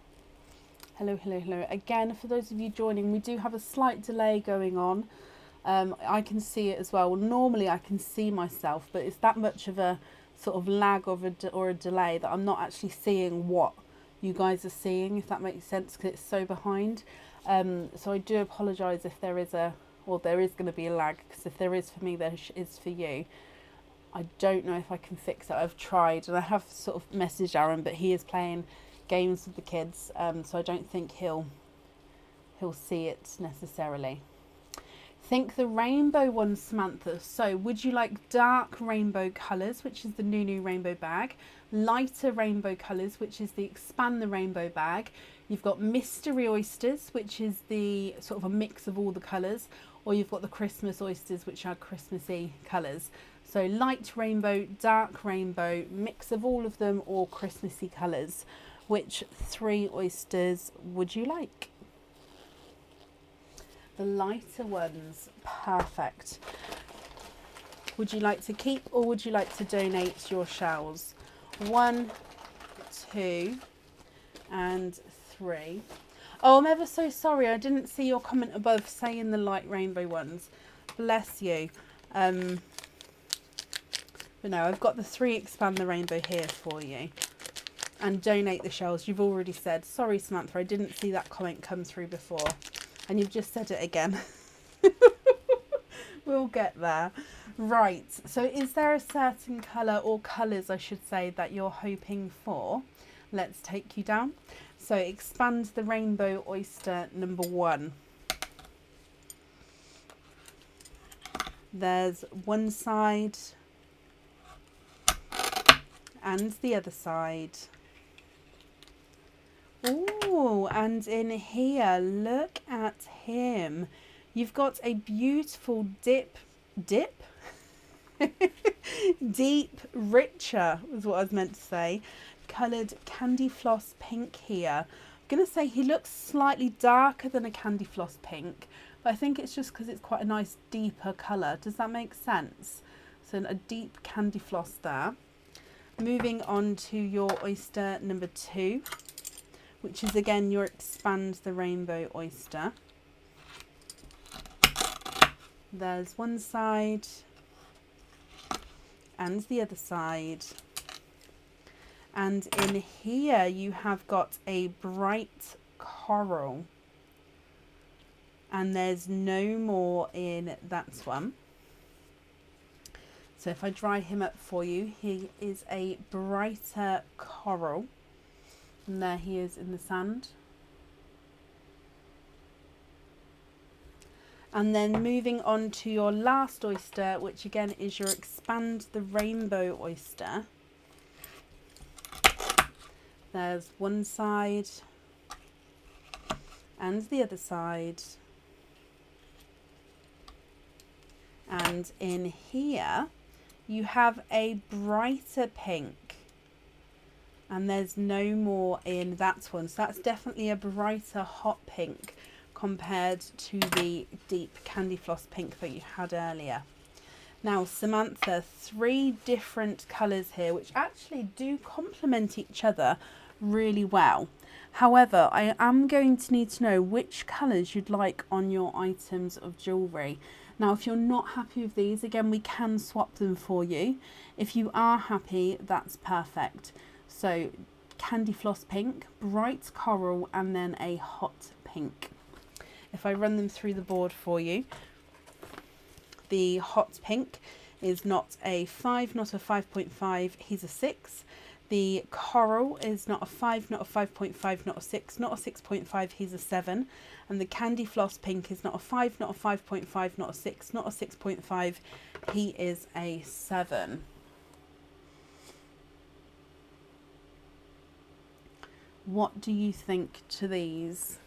Hello, hello, hello. Again, for those of you joining, we do have a slight delay going on. I can see it as well. Normally I can see myself, but it's that much of a sort of lag or a delay that I'm not actually seeing what you guys are seeing, if that makes sense, because it's so behind. So I do apologise if there is there is going to be a lag, because if there is for me, there is for you. I don't know if I can fix it. I've tried, and I have sort of messaged Aaron, but he is playing games with the kids, so I don't think he'll see it necessarily. Think the rainbow one, Samantha. So would you like dark rainbow colours, which is the Nunu rainbow bag, lighter rainbow colours, which is the Expand the Rainbow bag? You've got mystery oysters, which is the sort of a mix of all the colours, or you've got the Christmas oysters, which are Christmassy colours. So light rainbow, dark rainbow, mix of all of them, or Christmassy colours. Which 3 oysters would you like? The lighter ones, perfect. Would you like to keep or would you like to donate your shells? 1, 2, and 3. Oh, I'm ever so sorry. I didn't see your comment above saying the light rainbow ones. Bless you. But no, I've got the 3 Expand the Rainbow here for you. And donate the shells. You've already said. Sorry, Samantha. I didn't see that comment come through before. And you've just said it again. We'll get there. Right. So is there a certain colour or colours, I should say, that you're hoping for? Let's take you down. So Expand the Rainbow Oyster number 1. There's one side and the other side. Oh, and in here, look at him. You've got a beautiful deep, richer is what I was meant to say, coloured candy floss pink here. I'm going to say he looks slightly darker than a candy floss pink, but I think it's just because it's quite a nice deeper colour. Does that make sense? So a deep candy floss there. Moving on to your oyster number 2, which is again your Expand the Rainbow oyster. There's one side and the other side. And in here you have got a bright coral. And there's no more in that one. So if I dry him up for you, he is a brighter coral. And there he is in the sand. And then moving on to your last oyster, which again is your Expand the Rainbow oyster. There's one side and the other side. And in here you have a brighter pink. And there's no more in that one. So that's definitely a brighter hot pink compared to the deep candy floss pink that you had earlier. Now, Samantha, 3 different colours here, which actually do complement each other really well. However, I am going to need to know which colours you'd like on your items of jewellery. Now, if you're not happy with these, again, we can swap them for you. If you are happy, that's perfect. So, candy floss pink, bright coral, and then a hot pink. If I run them through the board for you, the hot pink is not a 5, not a 5.5, he's a 6. The coral is not a 5, not a 5.5, not a 6, not a 6.5, he's a 7. And the candy floss pink is not a 5, not a 5.5, not a 6, not a 6.5, he is a 7. What do you think to these?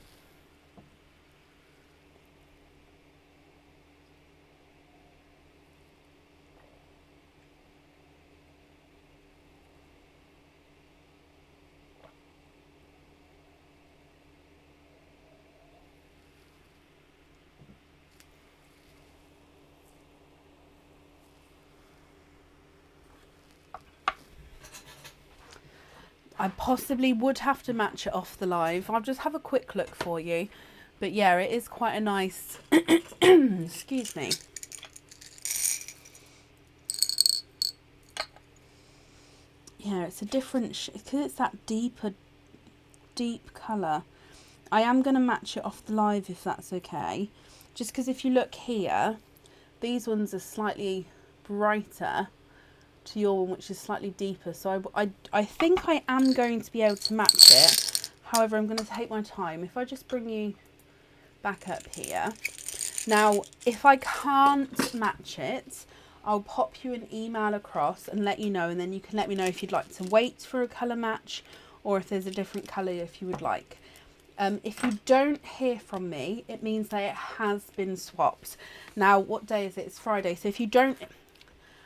I possibly would have to match it off the live. I'll just have a quick look for you. But yeah, it is quite a nice... Excuse me. Yeah, it's a different... because it's that deep colour. I am going to match it off the live if that's okay. Just because if you look here, these ones are slightly brighter to your one, which is slightly deeper. So I think I am going to be able to match it. However, I'm going to take my time. If I just bring you back up here. Now, if I can't match it, I'll pop you an email across and let you know, and then you can let me know if you'd like to wait for a colour match or if there's a different colour if you would like. If you don't hear from me, it means that it has been swapped. Now, what day is it? It's Friday. So if you don't,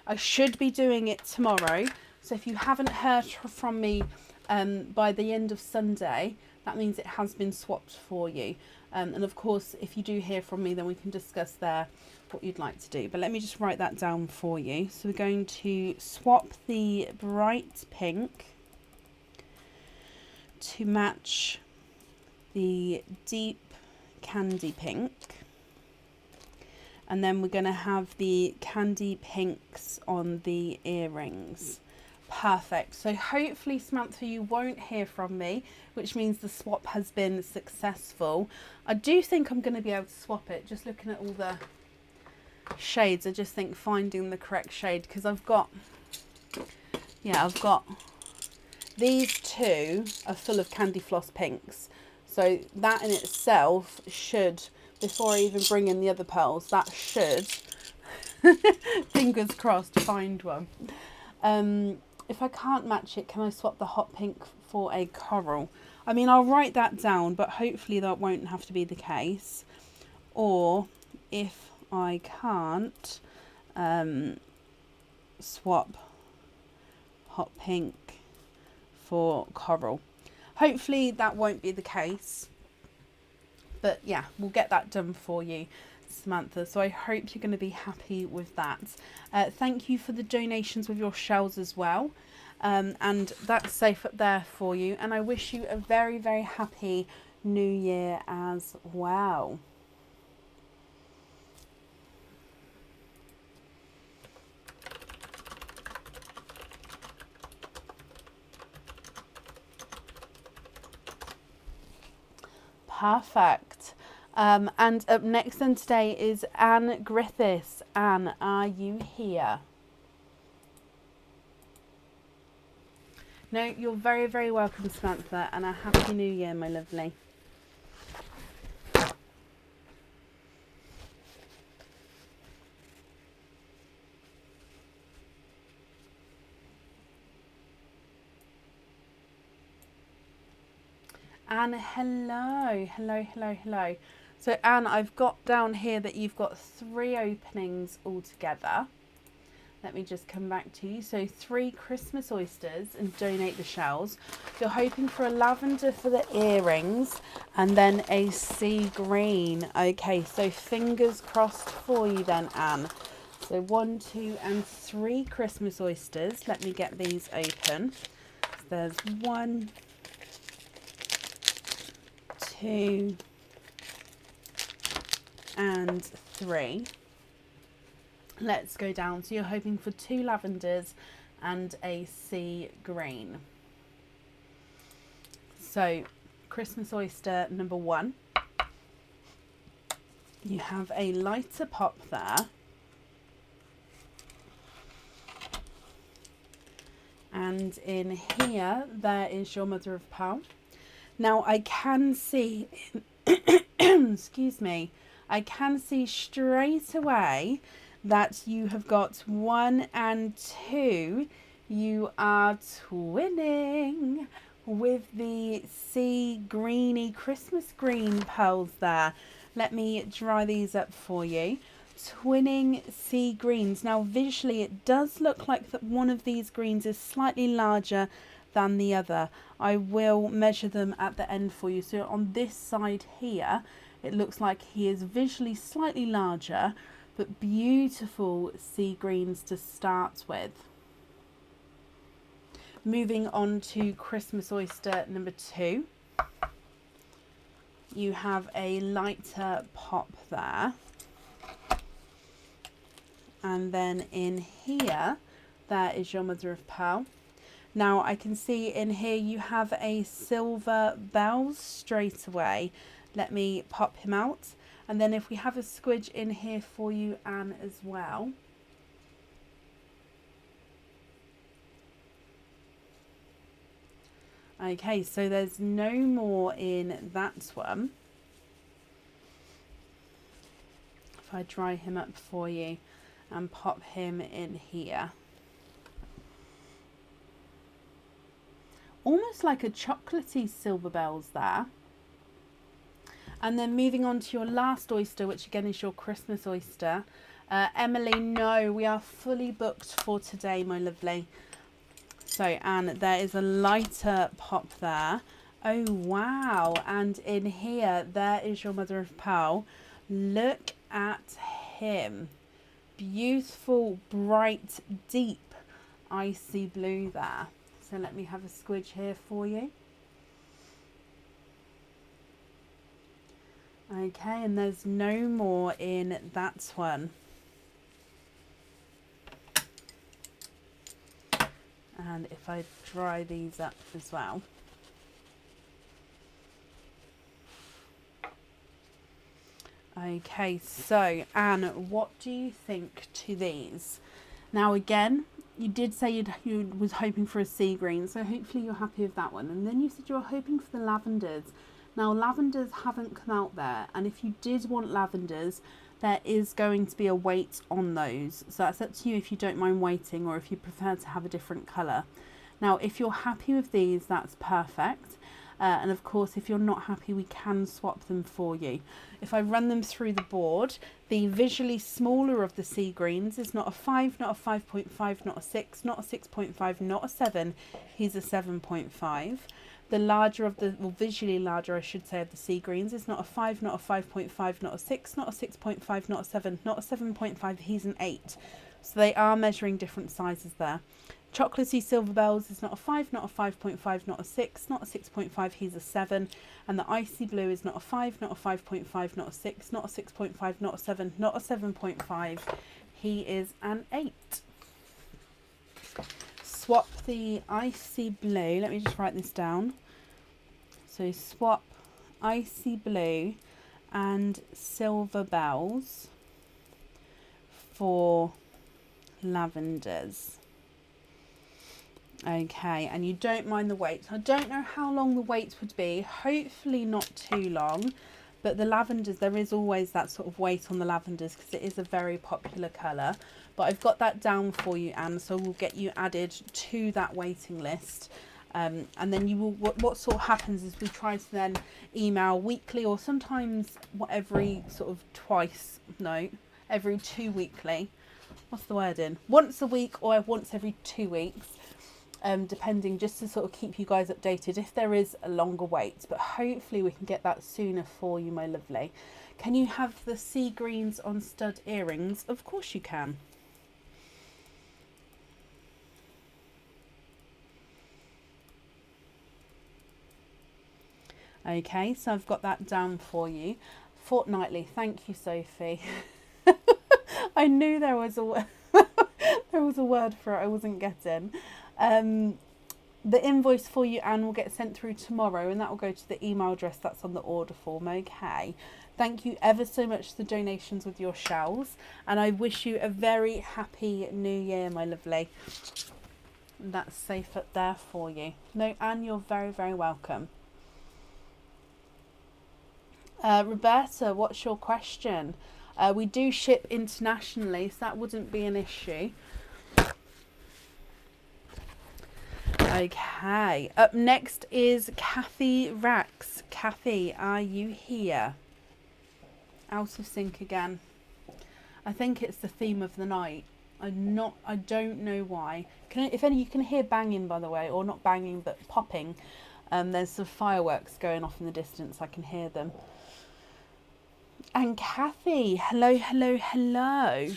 I should be doing it tomorrow. So if you haven't heard from me by the end of Sunday, that means it has been swapped for you. And of course, if you do hear from me, then we can discuss there what you'd like to do. But let me just write that down for you. So we're going to swap the bright pink to match the deep candy pink, and then we're going to have the candy pinks on the earrings. Perfect. So hopefully, Samantha, you won't hear from me, which means the swap has been successful. I do think I'm going to be able to swap it, just looking at all the shades. I just think finding the correct shade, because I've got these two are full of candy floss pinks. So that in itself should, before I even bring in the other pearls, that should, fingers crossed, find one. If I can't match it, can I swap the hot pink for a coral? I mean, I'll write that down, but hopefully that won't have to be the case. Or if I can't, swap hot pink for coral. Hopefully that won't be the case, but yeah, we'll get that done for you, Samantha. So I hope you're going to be happy with that. Thank you for the donations with your shells as well, and that's safe up there for you, and I wish you a very, very happy new year as well. Perfect. And up next then today is Anne Griffis. Anne, are you here? No, you're very, very welcome, Samantha, and a happy new year, my lovely. Anne, hello. So Anne, I've got down here that you've got 3 openings altogether. Let me just come back to you. So 3 Christmas oysters and donate the shells. You're hoping for a lavender for the earrings and then a sea green. Okay, so fingers crossed for you then, Anne. So 1, 2 and 3 Christmas oysters. Let me get these open. So there's 1, 2 and 3. Let's go down. So you're hoping for 2 lavenders and a sea green. So Christmas oyster number 1. You have a lighter pop there. And in here, there is your mother of pearl. Now I can see, excuse me, I can see straight away that you have got 1 and 2. You are twinning with the sea greeny Christmas green pearls there. Let me dry these up for you. Twinning sea greens. Now visually it does look like that one of these greens is slightly larger than the other. I will measure them at the end for you. So on this side here, it looks like he is visually slightly larger, but beautiful sea greens to start with. Moving on to Christmas oyster number 2. You have a lighter pop there. And then in here, there is your mother of pearl. Now I can see in here you have a silver bells straight away. Let me pop him out. And then if we have a squidge in here for you, Anne, as well. Okay, so there's no more in that one. if I dry him up for you and pop him in here. Almost like a chocolatey silver bells there. And then moving on to your last oyster, which again is your Christmas oyster. Emily, no, we are fully booked for today, my lovely. So, Anne, there is a lighter pop there. Oh, wow. And in here, there is your mother of pearl. Look at him. Beautiful, bright, deep, icy blue there. So let me have a squidge here for you. Okay, and there's no more in that one. And if I dry these up as well. Okay, so Anne, what do you think to these? Now again, you did say you was hoping for a sea green, so hopefully you're happy with that one. And then you said you were hoping for the lavenders. Now lavenders haven't come out there, and if you did want lavenders, there is going to be a weight on those. So that's up to you if you don't mind waiting or if you prefer to have a different colour. Now if you're happy with these, that's perfect. And of course, if you're not happy, we can swap them for you. If I run them through the board, the visually smaller of the sea greens is not a 5, not a 5.5, not a 6, not a 6.5, not a 7. He's a 7.5. The larger of the, well, visually larger, I should say, of the sea greens is not a 5, not a 5.5, not a 6, not a 6.5, not a 7, not a 7.5. He's an 8. So they are measuring different sizes there. Chocolatey silver bells is not a 5, not a 5.5, not a 6, not a 6.5, he's a 7. And the icy blue is not a 5, not a 5.5, not a 6, not a 6.5, not a 7, not a 7.5. He is an 8. Swap the icy blue. Let me just write this down. So swap icy blue and silver bells for lavenders. Okay, and you don't mind the wait. I don't know how long the wait would be. Hopefully not too long. But the lavenders, there is always that sort of wait on the lavenders because it is a very popular colour. But I've got that down for you, Anne, so we'll get you added to that waiting list. And then you will. What sort of happens is we try to then email weekly, or sometimes every sort of every 2 weekly. What's the word in? Once a week or once every 2 weeks. Depending, just to sort of keep you guys updated if there is a longer wait, but hopefully we can get that sooner for you, my lovely. Can you have the sea greens on stud earrings? Of course you can. Okay, so I've got that down for you. Fortnightly, thank you, Sophie. I knew there was a there was a word for it I wasn't getting. The invoice for you, Anne, will get sent through tomorrow, and that will go to the email address that's on the order form. Okay, thank you ever so much for the donations with your shells, and I wish you a very happy new year, my lovely. That's safe up there for you. No, Anne, you're very, very welcome. Roberta, what's your question? We do ship internationally, so that wouldn't be an issue. Okay, up next is Kathy Rax. Kathy, are you here? Out of sync again. I think it's the theme of the night. I don't know why. If any, you can hear banging, by the way, or not banging, but popping. There's some fireworks going off in the distance. I can hear them. And Kathy, hello, hello, hello.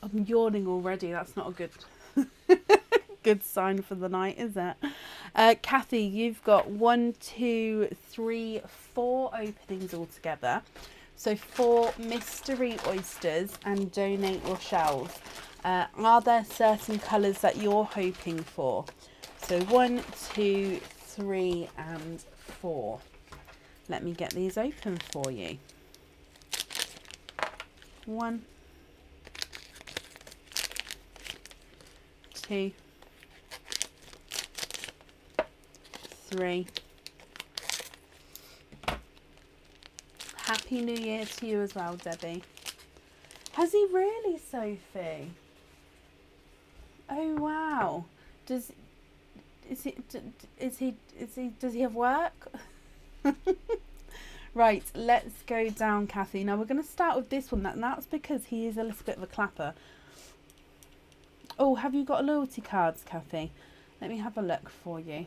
I'm yawning already. That's not a good sign for the night, is it? Kathy, you've got 1, 2, 3, 4 openings altogether. So 4 mystery oysters and donate your shells. Are there certain colours that you're hoping for? So 1, 2, 3 and 4. Let me get these open for you. 1, 2, 3 Happy New Year to you as well, Debbie. Has he really, Sophie? Oh wow. Does he have work? Right, let's go down, Kathy. Now we're going to start with this one, and that's because he is a little bit of a clapper. Oh, have you got loyalty cards, Kathy? Let me have a look for you.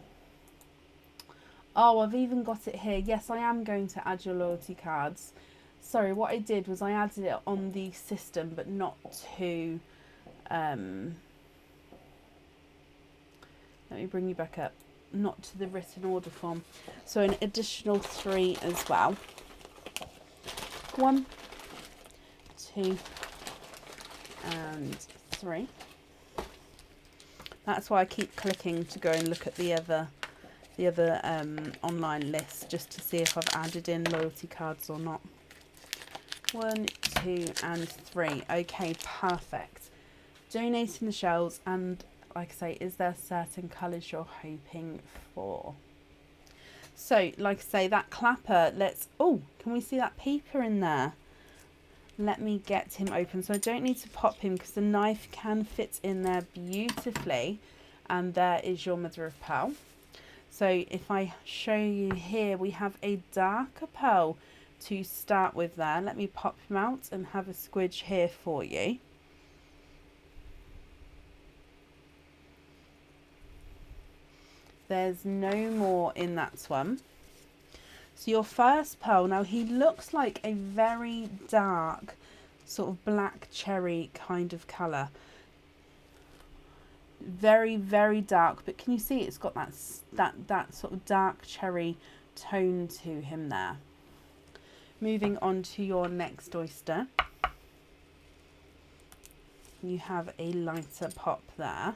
Oh, I've even got it here. Yes, I am going to add your loyalty cards. Sorry, what I did was I added it on the system, but not to... let me bring you back up. Not to the written order form. So an additional 3 as well. 1, 2, and 3. That's why I keep clicking to go and look at the other online list, just to see if I've added in loyalty cards or not. 1, 2, and 3. Okay, perfect. Donating the shells, and like I say, is there certain colours you're hoping for? So, like I say, that clapper, oh, can we see that peeper in there? Let me get him open. So I don't need to pop him because the knife can fit in there beautifully. And there is your mother of pearl. So if I show you here, we have a darker pearl to start with there. Let me pop him out and have a squidge here for you. There's no more in that one. So your first pearl, now he looks like a very dark sort of black cherry kind of colour. Very, very dark, but can you see it's got that sort of dark cherry tone to him there. Moving on to your next oyster. You have a lighter pop there.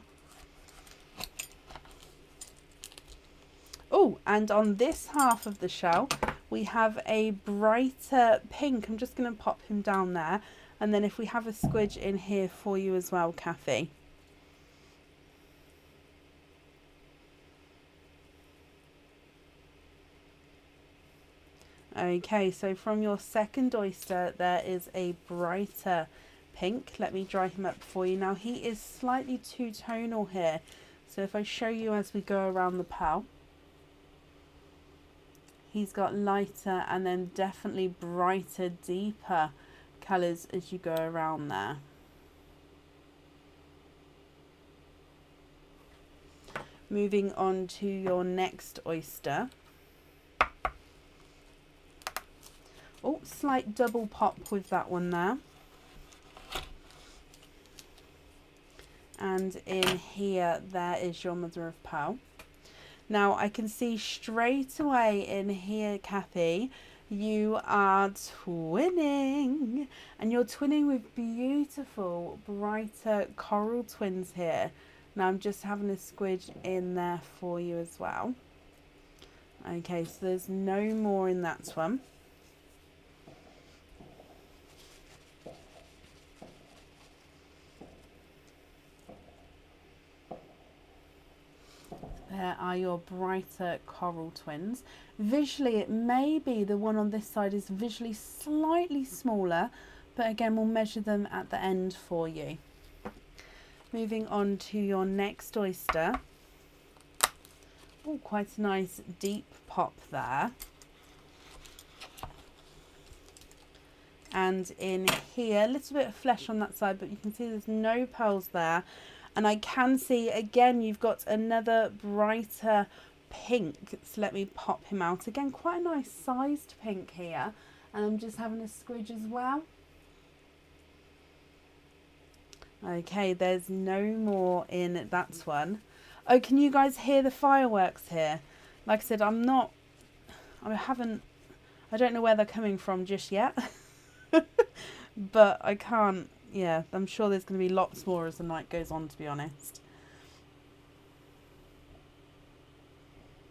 Oh, and on this half of the shell, we have a brighter pink. I'm just going to pop him down there. And then if we have a squidge in here for you as well, Kathy. Okay, so from your second oyster, there is a brighter pink. Let me dry him up for you. Now, he is slightly two-tonal here. So if I show you as we go around the pearl. He's got lighter and then definitely brighter, deeper colours as you go around there. Moving on to your next oyster. Oh, slight double pop with that one there. And in here, there is your mother of pearl. Now, I can see straight away in here, Kathy, you are twinning. And you're twinning with beautiful, brighter coral twins here. Now, I'm just having a squidge in there for you as well. Okay, so there's no more in that one. There are your brighter coral twins. Visually, it may be the one on this side is visually slightly smaller, but again, we'll measure them at the end for you. Moving on to your next oyster. Oh, quite a nice deep pop there. And in here, a little bit of flesh on that side, but you can see there's no pearls there. And I can see, again, you've got another brighter pink. So let me pop him out. Again, quite a nice sized pink here. And I'm just having a squidge as well. Okay, there's no more in that one. Oh, can you guys hear the fireworks here? Like I said, I don't know where they're coming from just yet. But I can't. Yeah, I'm sure there's going to be lots more as the night goes on, to be honest.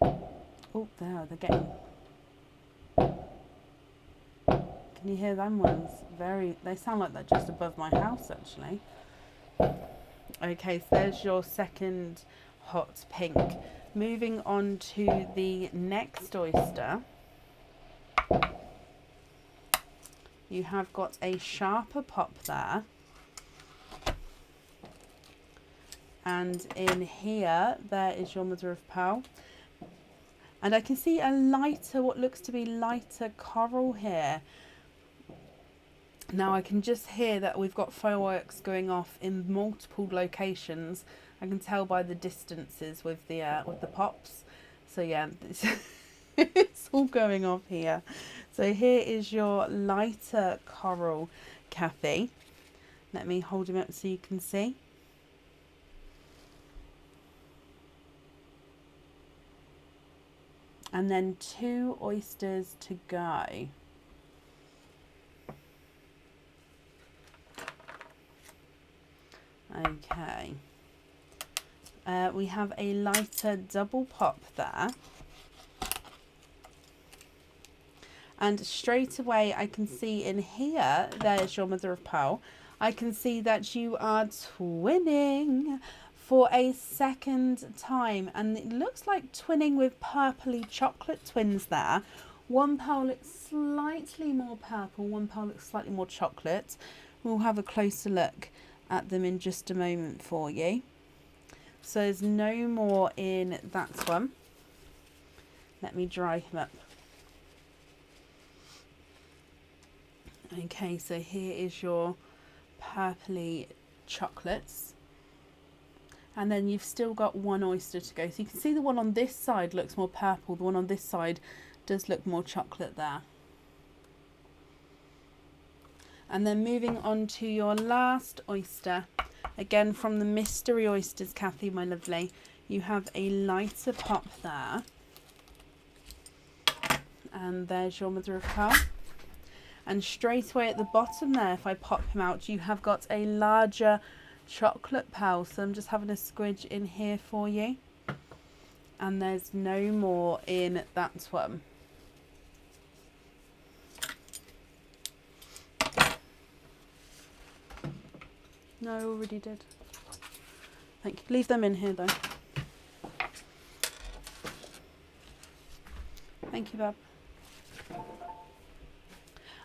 Oh, there, they're getting... Can you hear them ones? They sound like they're just above my house, actually. Okay, so there's your second hot pink. Moving on to the next oyster. You have got a sharper pop there. And in here, there is your mother of pearl. And I can see a lighter, what looks to be lighter coral here. Now I can just hear that we've got fireworks going off in multiple locations. I can tell by the distances with the pops. So yeah, it's all going off here. So here is your lighter coral, Kathy. Let me hold him up so you can see. And then 2 oysters to go. Okay. We have a lighter double pop there. And straight away I can see in here, there's your mother of pearl. I can see that you are twinning for a second time. And it looks like twinning with purpley chocolate twins there. One pearl looks slightly more purple, one pearl looks slightly more chocolate. We'll have a closer look at them in just a moment for you. So there's no more in that one. Let me dry him up. Okay, so here is your purpley chocolates. And then you've still got 1 oyster to go. So you can see the one on this side looks more purple. The one on this side does look more chocolate there. And then moving on to your last oyster. Again, from the Mystery Oysters, Kathy, my lovely. You have a lighter pop there. And there's your mother of pearl. And straight away at the bottom there, if I pop him out, you have got a larger chocolate pearl. So I'm just having a squidge in here for you. And there's no more in that one. No, I already did. Thank you. Leave them in here though. Thank you, Bob.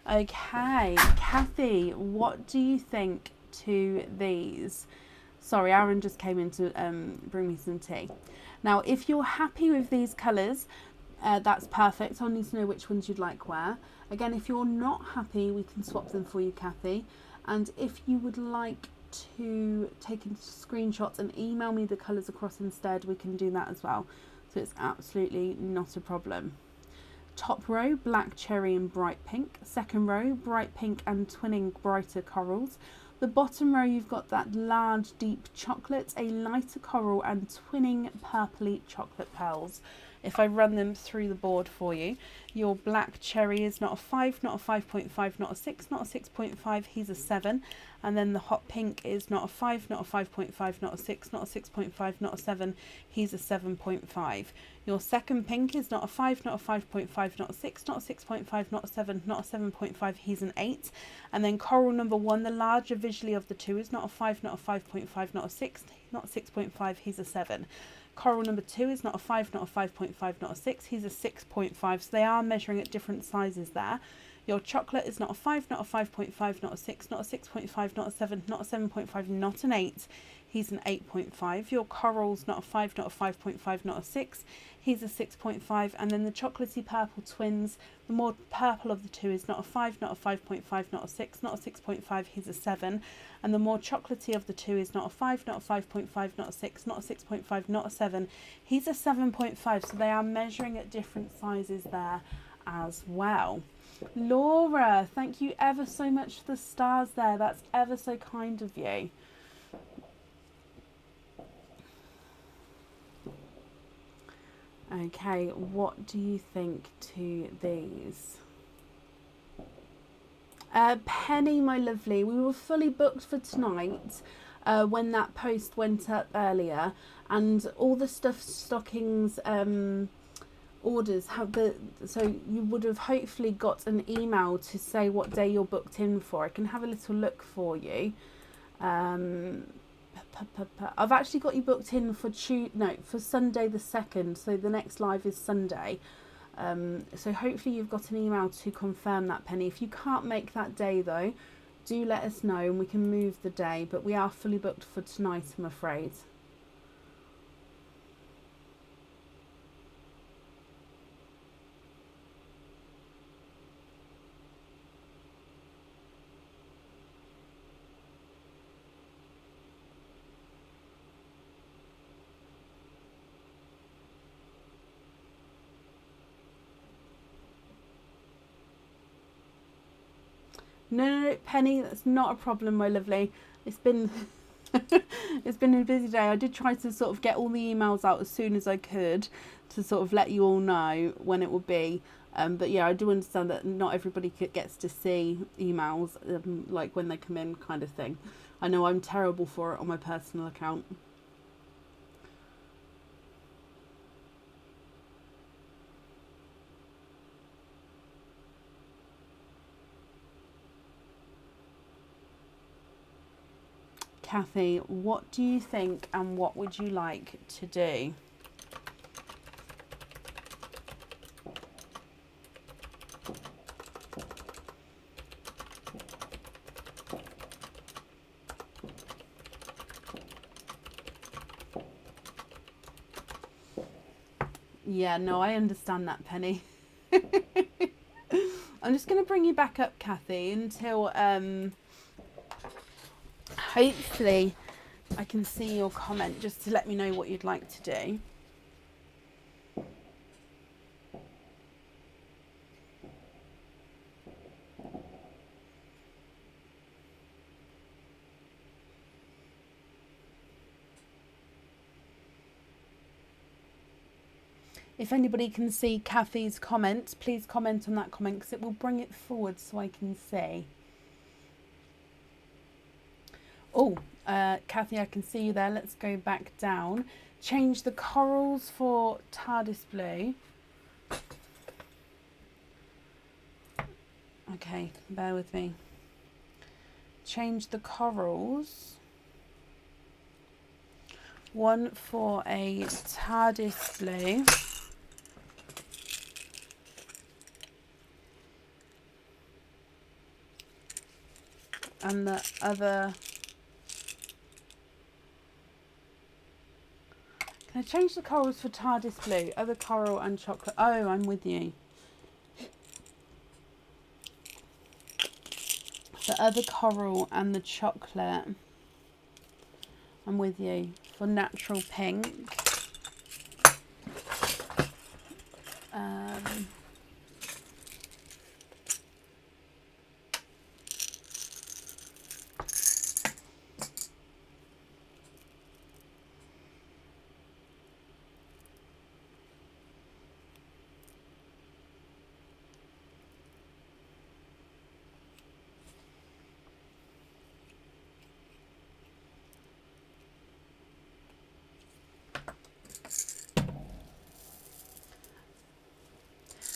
Okay, Kathy, what do you think to these? Sorry, Aaron just came in to bring me some tea. Now, if you're happy with these colours, that's perfect. I'll need to know which ones you'd like where. Again, if you're not happy, we can swap them for you, Kathy. And if you would like to take screenshots and email me the colours across instead, we can do that as well. So it's absolutely not a problem. Top row, black cherry and bright pink. Second row, bright pink and twinning brighter corals. The bottom row, you've got that large deep chocolate, a lighter coral and twinning purpley chocolate pearls. If I run them through the board for you, your black cherry is not a 5, not a 5.5, not a 6, not a 6.5, he's a 7. And then the hot pink is not a 5, not a 5.5, not a 6, not a 6.5, not a 7, he's a 7.5. Your second pink is not a 5, not a 5.5, not a 6, not a 6.5, not a 7, not a 7.5, he's an 8. And then coral number 1, the larger visually of the two, is not a 5, not a 5.5, not a 6, not a 6.5, he's a 7. Coral number 2 is not a 5, not a 5.5, not a 6, he's a 6.5. So they are measuring at different sizes there. Your chocolate is not a 5, not a 5.5, not a 6, not a 6.5, not a 7, not a 7.5, not an 8. He's an 8.5. Your coral's not a 5, not a 5.5, not a 6. He's a 6.5. And then the chocolatey purple twins, the more purple of the two, is not a 5, not a 5.5, not a 6, not a 6.5. He's a 7. And the more chocolatey of the two is not a 5, not a 5.5, not a 6, not a 6.5, not a 7. He's a 7.5. So they are measuring at different sizes there as well. Laura, thank you ever so much for the stars there. That's ever so kind of you. Okay, what do you think to these? Penny, my lovely, we were fully booked for tonight when that post went up earlier, and all the stuffed stockings orders have so you would have hopefully got an email to say what day you're booked in for. I can have a little look for you. I've actually got you booked in for for Sunday the 2nd, so the next live is Sunday. So hopefully you've got an email to confirm that, Penny. If you can't make that day though, do let us know and we can move the day, but we are fully booked for tonight, I'm afraid. No, Penny, that's not a problem, my lovely. It's been it's been a busy day. I did try to sort of get all the emails out as soon as I could to sort of let you all know when it would be. But yeah, I do understand that not everybody gets to see emails like when they come in, kind of thing. I know I'm terrible for it on my personal account. Kathy, what do you think and what would you like to do? Yeah, no, I understand that, Penny. I'm just going to bring you back up, Kathy, until hopefully I can see your comment just to let me know what you'd like to do. If anybody can see Kathy's comment, please comment on that comment because it will bring it forward so I can see. Oh, Kathy, I can see you there. Let's go back down. Change the corals for TARDIS blue. Okay, bear with me. Change the corals. One for a TARDIS blue. And the other... Can I change the corals for TARDIS blue? Other coral and chocolate. Oh, I'm with you. The other coral and the chocolate. I'm with you. For natural pink.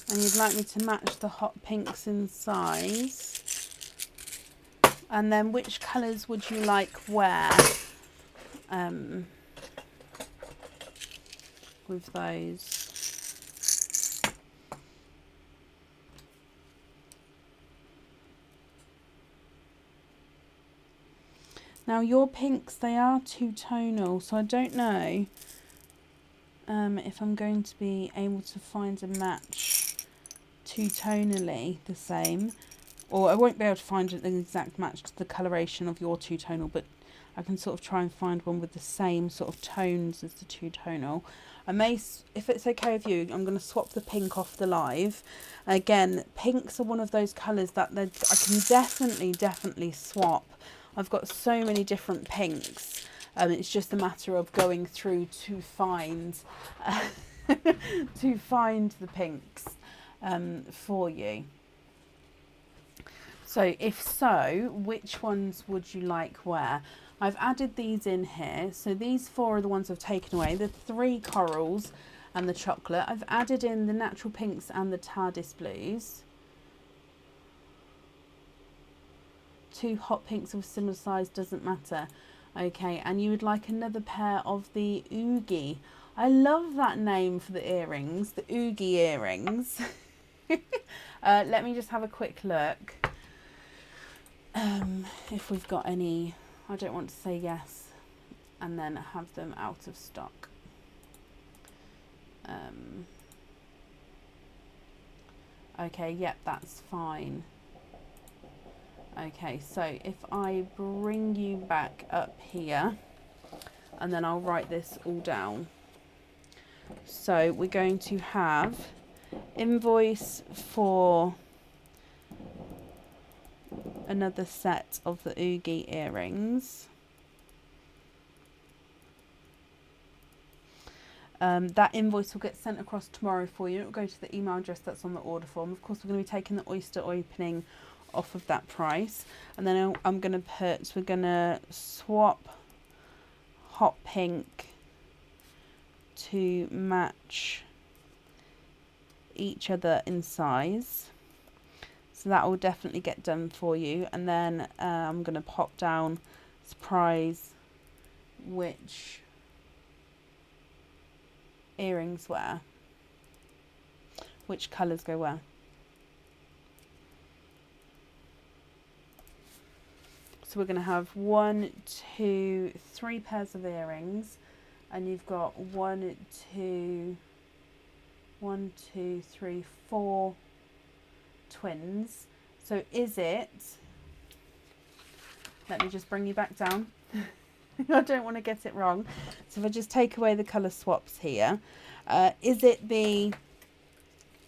And you'd like me to match the hot pinks in size. And then which colours would you like where? With those. Now your pinks, they are two-tonal, so I don't know if I'm going to be able to find a match two-tonally the same, or I won't be able to find an exact match to the coloration of your two-tonal, but I can sort of try and find one with the same sort of tones as the two-tonal. I may, if it's okay with you, I'm going to swap the pink off the live. Again, pinks are one of those colours that I can definitely swap. I've got so many different pinks. It's just a matter of going through to find to find the pinks for you. So if so, which ones would you like where? I've added these in here. So these four are the ones I've taken away. The 3 corals and the chocolate. I've added in the natural pinks and the TARDIS blues. 2 hot pinks of similar size, doesn't matter. Okay, and you would like another pair of the Oogie. I love that name for the earrings, the Oogie earrings. Let me just have a quick look. If we've got any, I don't want to say yes and then have them out of stock. Okay, yep, that's fine. Okay, so if I bring you back up here, and then I'll write this all down. So we're going to have invoice for another set of the Oogie earrings. That invoice will get sent across tomorrow for you. It will go to the email address that's on the order form. Of course, we're going to be taking the Oyster opening off of that price. And then I'm going to put, we're going to swap hot pink to match each other in size. So that will definitely get done for you. And then I'm going to pop down surprise which earrings where, which colours go where. So we're going to have 1, 2, 3 pairs of earrings, and you've got 1, 2, 3, 4 twins. So is it, let me just bring you back down. I don't want to get it wrong. So if I just take away the colour swaps here, is it the,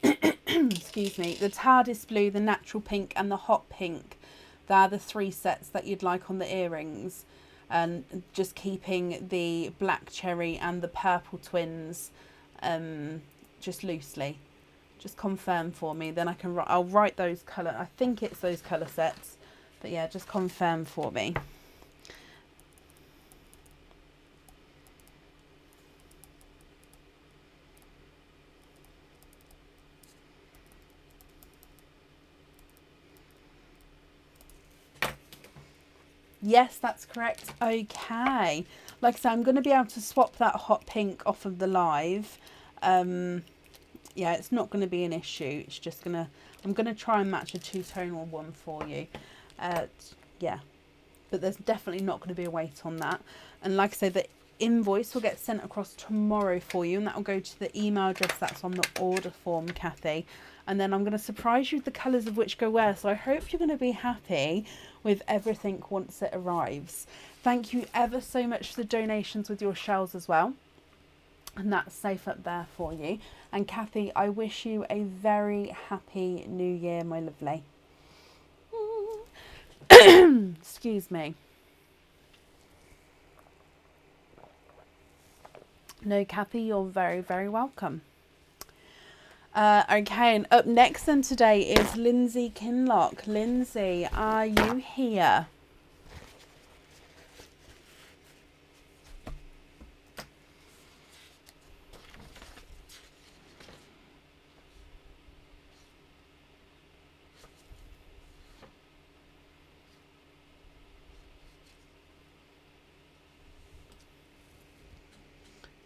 excuse me, the TARDIS blue, the natural pink and the hot pink? They're the 3 sets that you'd like on the earrings, and just keeping the black cherry and the purple twins just loosely. Just confirm for me, then I'll write those colour, I think it's those colour sets, but yeah, just confirm for me. Yes, that's correct. Okay. Like I said, I'm going to be able to swap that hot pink off of the live. Yeah, it's not going to be an issue. It's just going to, I'm going to try and match a 2-tonal one for you. Yeah, but there's definitely not going to be a wait on that. And like I say, the invoice will get sent across tomorrow for you, and that will go to the email address that's on the order form, Kathy. And then I'm going to surprise you with the colours of which go where. So I hope you're going to be happy with everything once it arrives. Thank you ever so much for the donations with your shells as well. And that's safe up there for you. And Kathy, I wish you a very happy new year, my lovely. Excuse me. No, Kathy, you're very, very welcome. Okay, and up next then today is Lindsay Kinlock. Lindsay, are you here?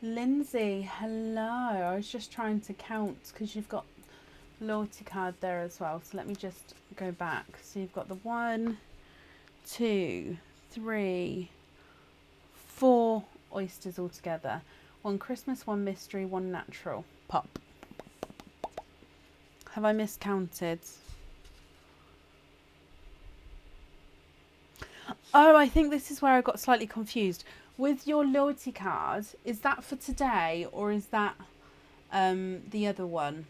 Lindsay, hello. I was just trying to count because you've got loyalty card there as well. So let me just go back. So you've got the 1, 2, 3, 4 oysters altogether. 1 Christmas, 1 mystery, 1 natural. Pop. Have I miscounted? Oh, I think this is where I got slightly confused. With your loyalty card, is that for today or is that the other one?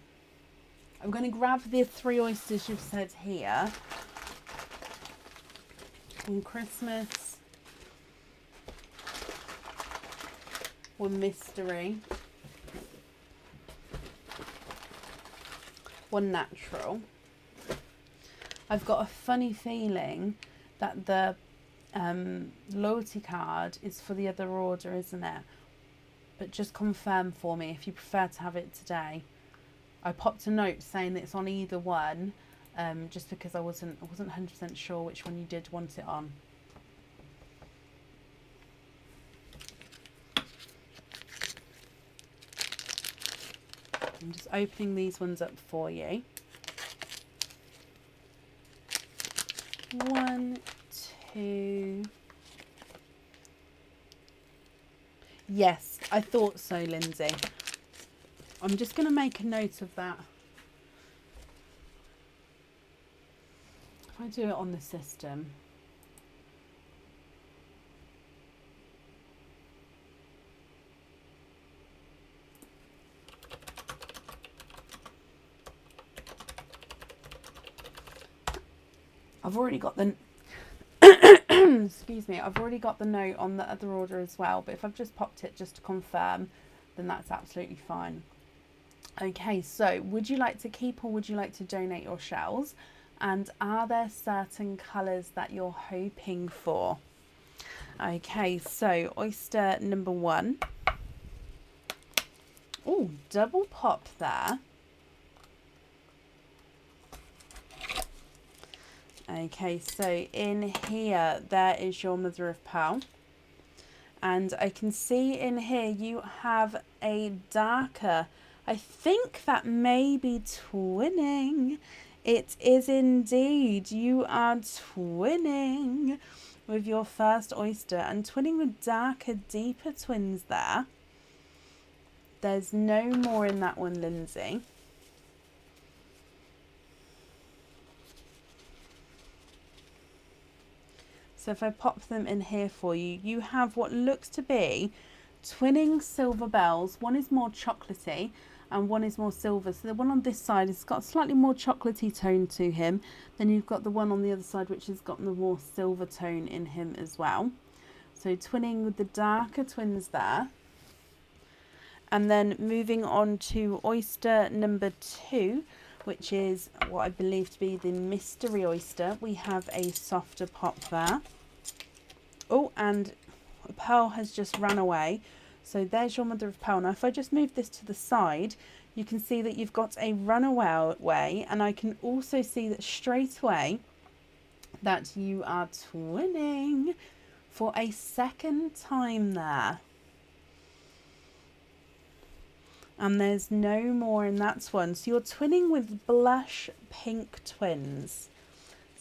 I'm going to grab the 3 oysters you've said here. 1 Christmas, 1 mystery, 1 natural. I've got a funny feeling that the loyalty card is for the other order, isn't it? But just confirm for me if you prefer to have it today. I popped a note saying that it's on either one, just because I wasn't 100% sure which one you did want it on. I'm just opening these ones up for you. 1, 2. Yes, I thought so, Lindsay. I'm just going to make a note of that. If I do it on the system. I've already got the excuse me, I've already got the note on the other order as well, but if I've just popped it just to confirm, then that's absolutely fine. Okay, so would you like to keep or would you like to donate your shells? And are there certain colours that you're hoping for? Okay, so oyster number 1. Oh, double pop there. Okay, so in here, there is your mother of pearl. And I can see in here you have a darker, I think that may be twinning. It is indeed. You are twinning with your first oyster and twinning with darker, deeper twins there. There's no more in that one, Lindsay. So if I pop them in here for you, you have what looks to be twinning silver bells. One is more chocolatey and one is more silver. So the one on this side has got a slightly more chocolatey tone to him. Then you've got the one on the other side which has got the more silver tone in him as well. So twinning with the darker twins there. And then moving on to oyster number 2, which is what I believe to be the mystery oyster. We have a softer pop there. Oh, and a pearl has just run away. So there's your mother of pearl. Now, if I just move this to the side, you can see that you've got a runaway, and I can also see that straight away that you are twinning for a second time there. And there's no more in that one. So you're twinning with blush pink twins.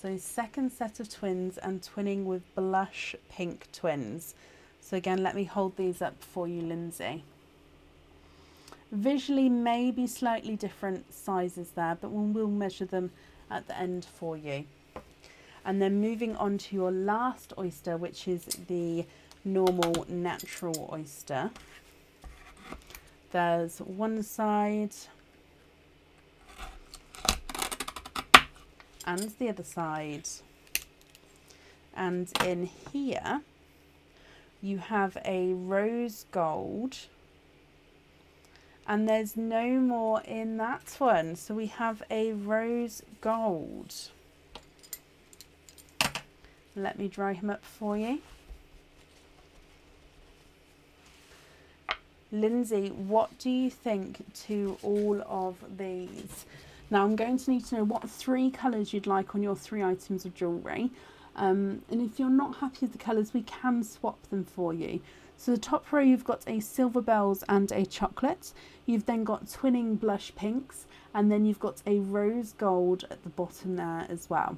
So second set of twins and twinning with blush pink twins. So again, let me hold these up for you, Lindsay. Visually maybe slightly different sizes there, but we'll measure them at the end for you. And then moving on to your last oyster, which is the normal natural oyster. There's one side and the other side. And in here, you have a rose gold. And there's no more in that one. So we have a rose gold. Let me dry him up for you. Lindsay, what do you think to all of these? Now I'm going to need to know what 3 colours you'd like on your 3 items of jewellery. And if you're not happy with the colours, we can swap them for you. So the top row, you've got a silver bells and a chocolate. You've then got twinning blush pinks, and then you've got a rose gold at the bottom there as well.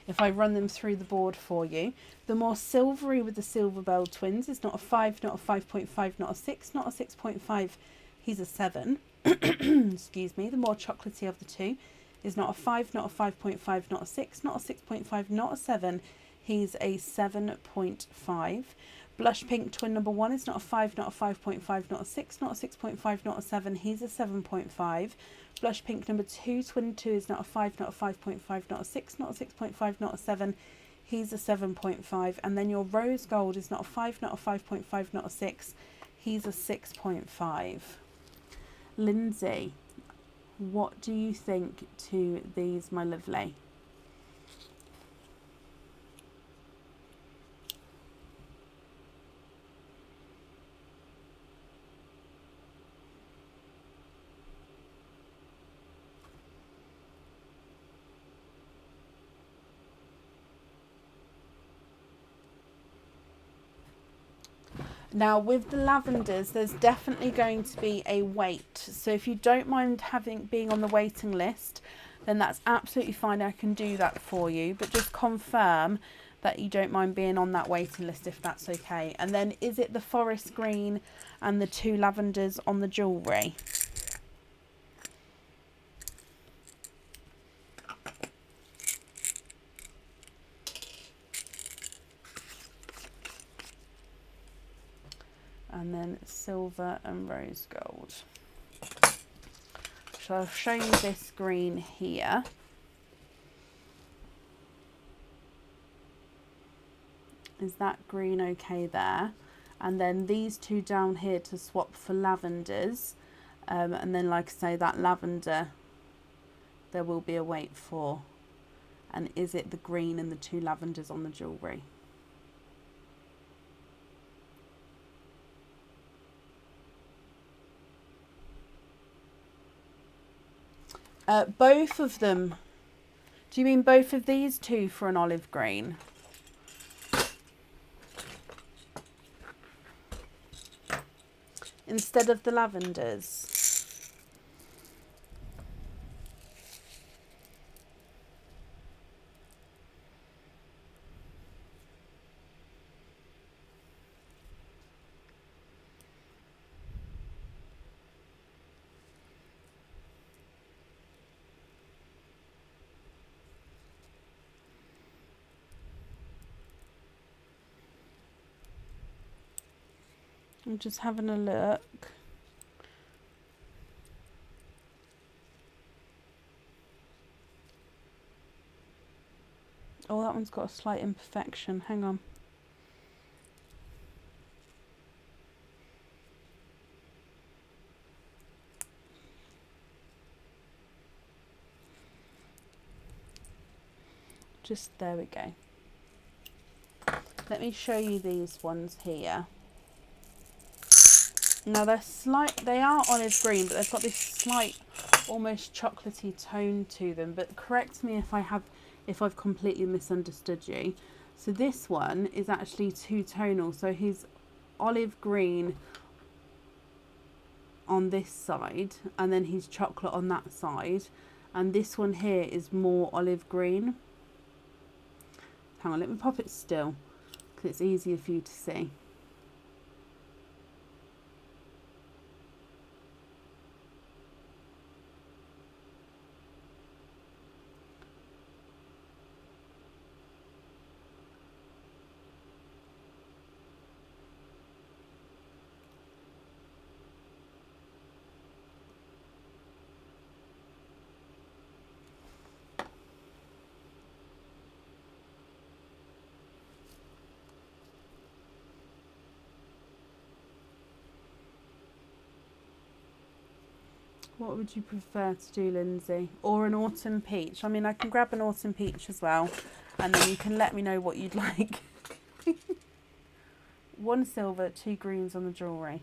If I run them through the board for you, the more silvery with the silver bell twins is not a 5, not a 5.5, not a 6, not a 6.5. He's a 7. Excuse me. The more chocolatey of the two is not a 5, not a 5.5, not a 6, not a 6.5, not a 7. He's a 7.5. Blush pink twin number 1 is not a 5, not a 5.5, not a 6, not a 6.5, not a 7. He's a 7.5. Blush pink number 2, twin 2 is not a 5, not a 5.5, not a 6, not a 6.5, not a 7. He's a 7.5. And then your rose gold is not a 5, not a 5.5, not a 6. He's a 6.5. Lindsay, what do you think to these, my lovely? Now with the lavenders, there's definitely going to be a wait. So if you don't mind being on the waiting list, then that's absolutely fine. I can do that for you, but just confirm that you don't mind being on that waiting list if that's okay. And then is it the forest green and the 2 lavenders on the jewellery? And then silver and rose gold. So I'll show you this green here. Is that green okay there? And then these 2 down here to swap for lavenders. And then like I say, that lavender there will be a wait for. And is it the green and the 2 lavenders on the jewellery? Both of them. Do you mean both of these 2 for an olive green? Instead of the lavenders? I'm just having a look. Oh, that one's got a slight imperfection. Hang on. Just there we go. Let me show you these ones here. Now they are olive green, but they've got this slight, almost chocolatey tone to them. But correct me if I've completely misunderstood you. So this one is actually 2-tonal. So he's olive green on this side, and then he's chocolate on that side. And this one here is more olive green. Hang on, let me pop it still, because it's easier for you to see. What would you prefer to do, Lindsay? Or an autumn peach? I mean, I can grab an autumn peach as well, and then you can let me know what you'd like. 1 silver, 2 greens on the jewellery.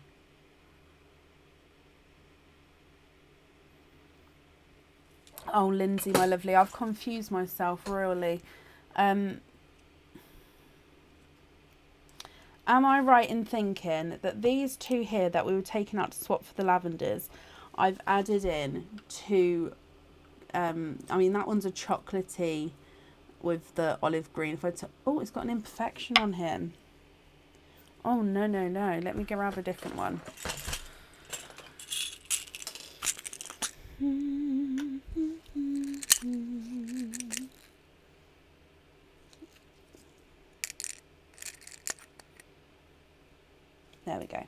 Oh, Lindsay, my lovely, I've confused myself really. Am I right in thinking that these 2 here that we were taking out to swap for the lavenders, I've added in 2, I mean, that one's a chocolatey with the olive green. Oh, it's got an imperfection on him. Oh, no. Let me grab a different one. There we go.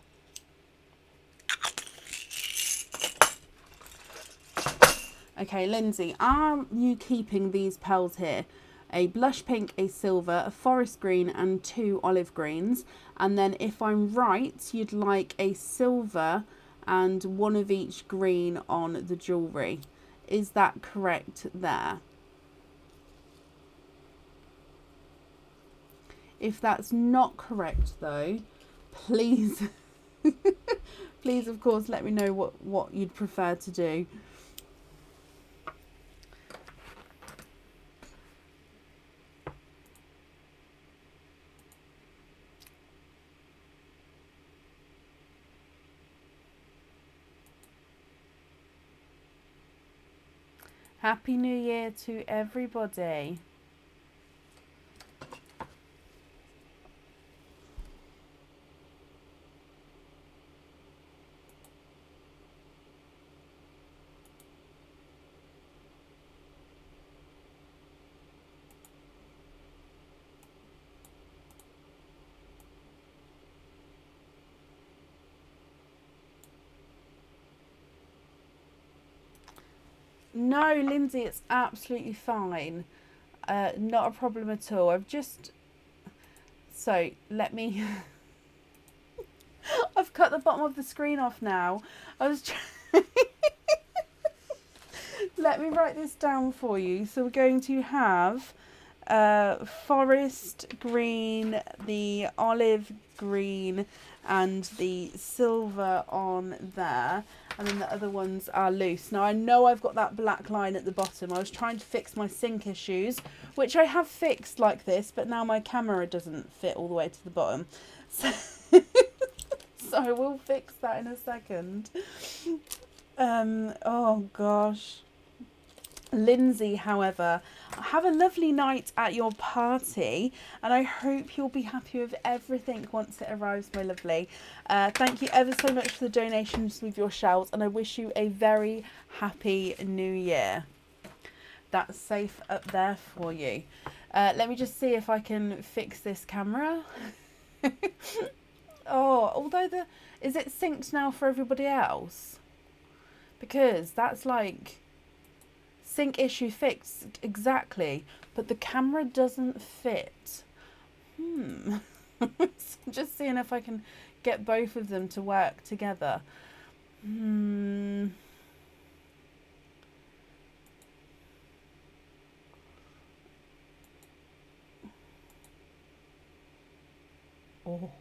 Okay, Lindsay, are you keeping these pearls here? A blush pink, a silver, a forest green and 2 olive greens. And then if I'm right, you'd like a silver and 1 of each green on the jewellery. Is that correct there? If that's not correct though, please, please of course let me know what you'd prefer to do. Happy New Year to everybody. No, Lindsay, it's absolutely fine. Not a problem at all. So let me. I've cut the bottom of the screen off now. I was trying. Let me write this down for you. So we're going to have forest green, the olive green, and the silver on there. And then the other ones are loose. Now, I know I've got that black line at the bottom. I was trying to fix my sync issues, which I have fixed like this, but now my camera doesn't fit all the way to the bottom. So, so I will fix that in a second. Oh, gosh. Lindsay, however, have a lovely night at your party, and I hope you'll be happy with everything once it arrives, my lovely. Thank you ever so much for the donations with your shells, and I wish you a very happy new year. That's safe up there for you. Let me just see if I can fix this camera. Oh, although is it synced now for everybody else? Because that's like sync issue fixed, exactly, but the camera doesn't fit. Just seeing if I can get both of them to work together. Oh.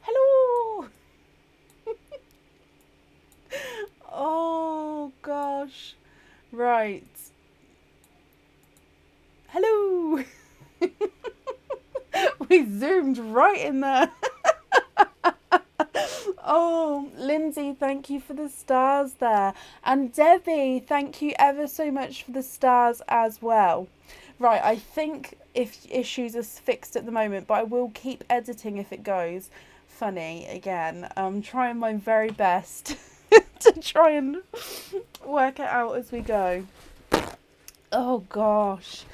Hello. Oh gosh. Right. Hello. We zoomed right in there. Oh, Lindsay, thank you for the stars there. And Debbie, thank you ever so much for the stars as well. Right, I think if issues are fixed at the moment, but I will keep editing if it goes funny again. I'm trying my very best to try and work it out as we go. Oh gosh.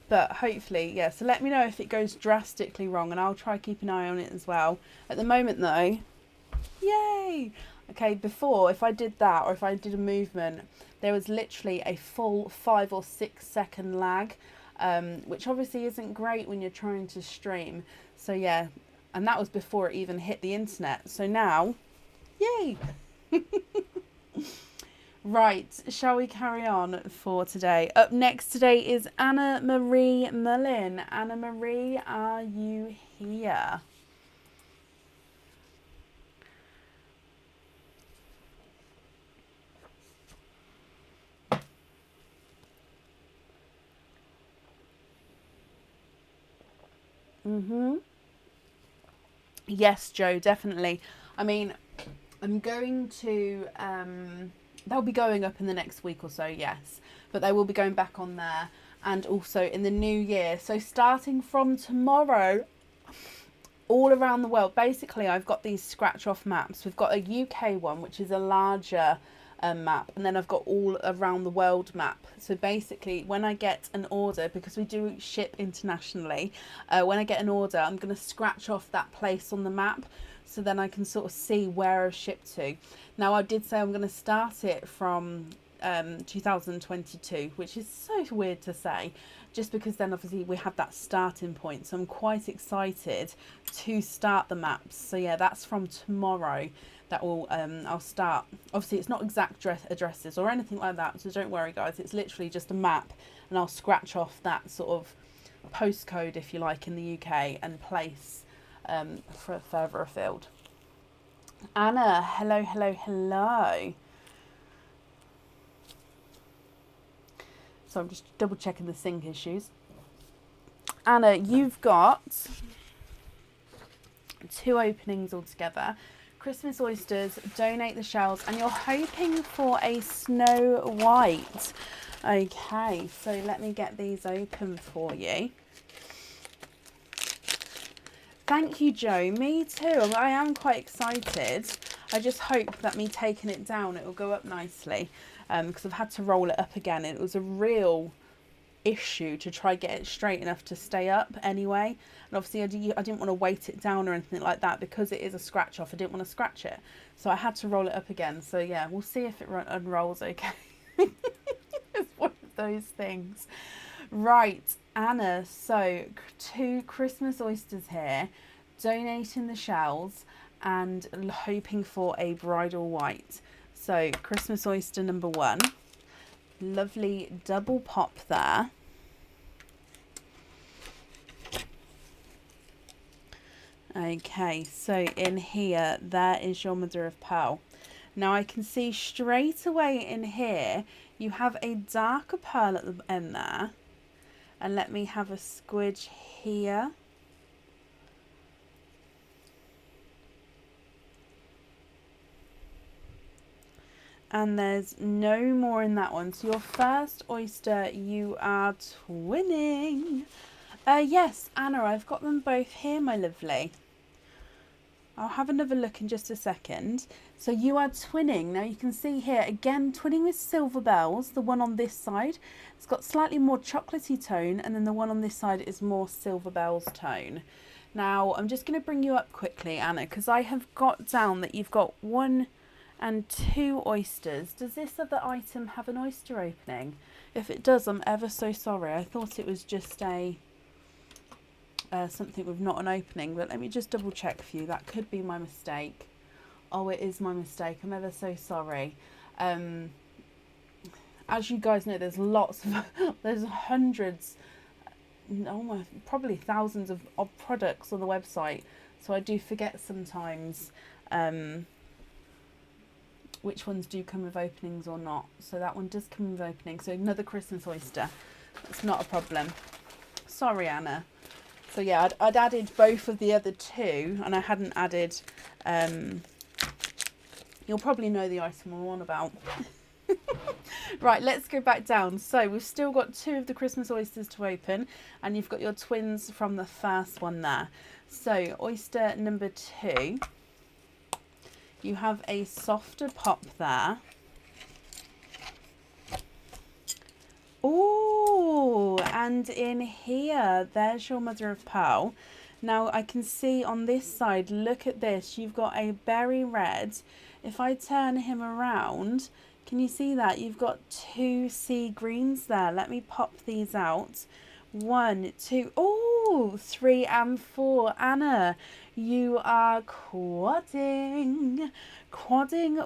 But hopefully, yeah, so let me know if it goes drastically wrong and I'll try keep an eye on it as well. At the moment though, yay! Okay, before, if I did that or if I did a movement, there was literally a full 5 or 6 second lag, which obviously isn't great when you're trying to stream. So yeah, and that was before it even hit the internet. So now, yay! Right, shall we carry on for today? Up next today is Anna Marie Mullin. Anna Marie, are you here? Yes, Joe, definitely. I mean, I'm going to... they'll be going up in the next week or so, yes. But they will be going back on there. And also in the new year. So starting from tomorrow, all around the world. Basically, I've got these scratch-off maps. We've got a UK one, which is a larger map. And then I've got all around the world map. So basically, when I get an order, because we do ship internationally, when I get an order, I'm going to scratch off that place on the map. So then I can sort of see where I've shipped to. Now, I did say I'm going to start it from 2022, which is so weird to say, just because then obviously we have that starting point. So I'm quite excited to start the maps. So yeah, that's from tomorrow. That will I'll start. Obviously, it's not exact addresses or anything like that. So don't worry, guys. It's literally just a map, and I'll scratch off that sort of postcode, if you like, in the UK and place for further afield. Anna, hello, hello, hello. So I'm just double checking the sync issues. Anna, you've got 2 openings altogether. Christmas oysters, donate the shells, and you're hoping for a Snow White. Okay, so let me get these open for you. Thank you, Joe. Me too. I am quite excited. I just hope that me taking it down, it will go up nicely, because I've had to roll it up again. It was a real issue to try get it straight enough to stay up anyway, and obviously I didn't want to weight it down or anything like that, because it is a scratch off. I didn't want to scratch it, so I had to roll it up again. So yeah, we'll see if it unrolls okay. It's one of those things. Right, Anna, so 2 Christmas oysters here, donating the shells and hoping for a bridal white. So Christmas oyster number 1, lovely double pop there. Okay, so in here, there is your mother of pearl. Now I can see straight away in here, you have a darker pearl at the end there. And let me have a squidge here. And there's no more in that one. So your first oyster, you are twinning. Yes, Anna, I've got them both here, my lovely. I'll have another look in just a second. So you are twinning. Now you can see here, again, twinning with silver bells. The one on this side, it's got slightly more chocolatey tone, and then the one on this side is more silver bells tone. Now, I'm just going to bring you up quickly, Anna, because I have got down that you've got 1 and 2 oysters. Does this other item have an oyster opening? If it does, I'm ever so sorry. I thought it was just a something with not an opening, but let me just double check for you. That could be my mistake. Oh, it is my mistake. I'm ever so sorry. As you guys know, there's lots of there's hundreds, almost probably thousands of products on the website, so I do forget sometimes which ones do come with openings or not. So that one does come with openings. So another Christmas oyster. That's not a problem. Sorry, Anna. So yeah, I'd added both of the other 2, and I hadn't added, you'll probably know the item I'm on about. Right, let's go back down. So we've still got 2 of the Christmas oysters to open, and you've got your twins from the first one there. So oyster number 2, you have a softer pop there. Oh, and in here, there's your mother of pearl. Now I can see on this side, look at this, you've got a berry red. If I turn him around, can you see that? You've got 2 sea greens there. Let me pop these out. 1, 2, oh, 3 and 4. Anna, you are quadding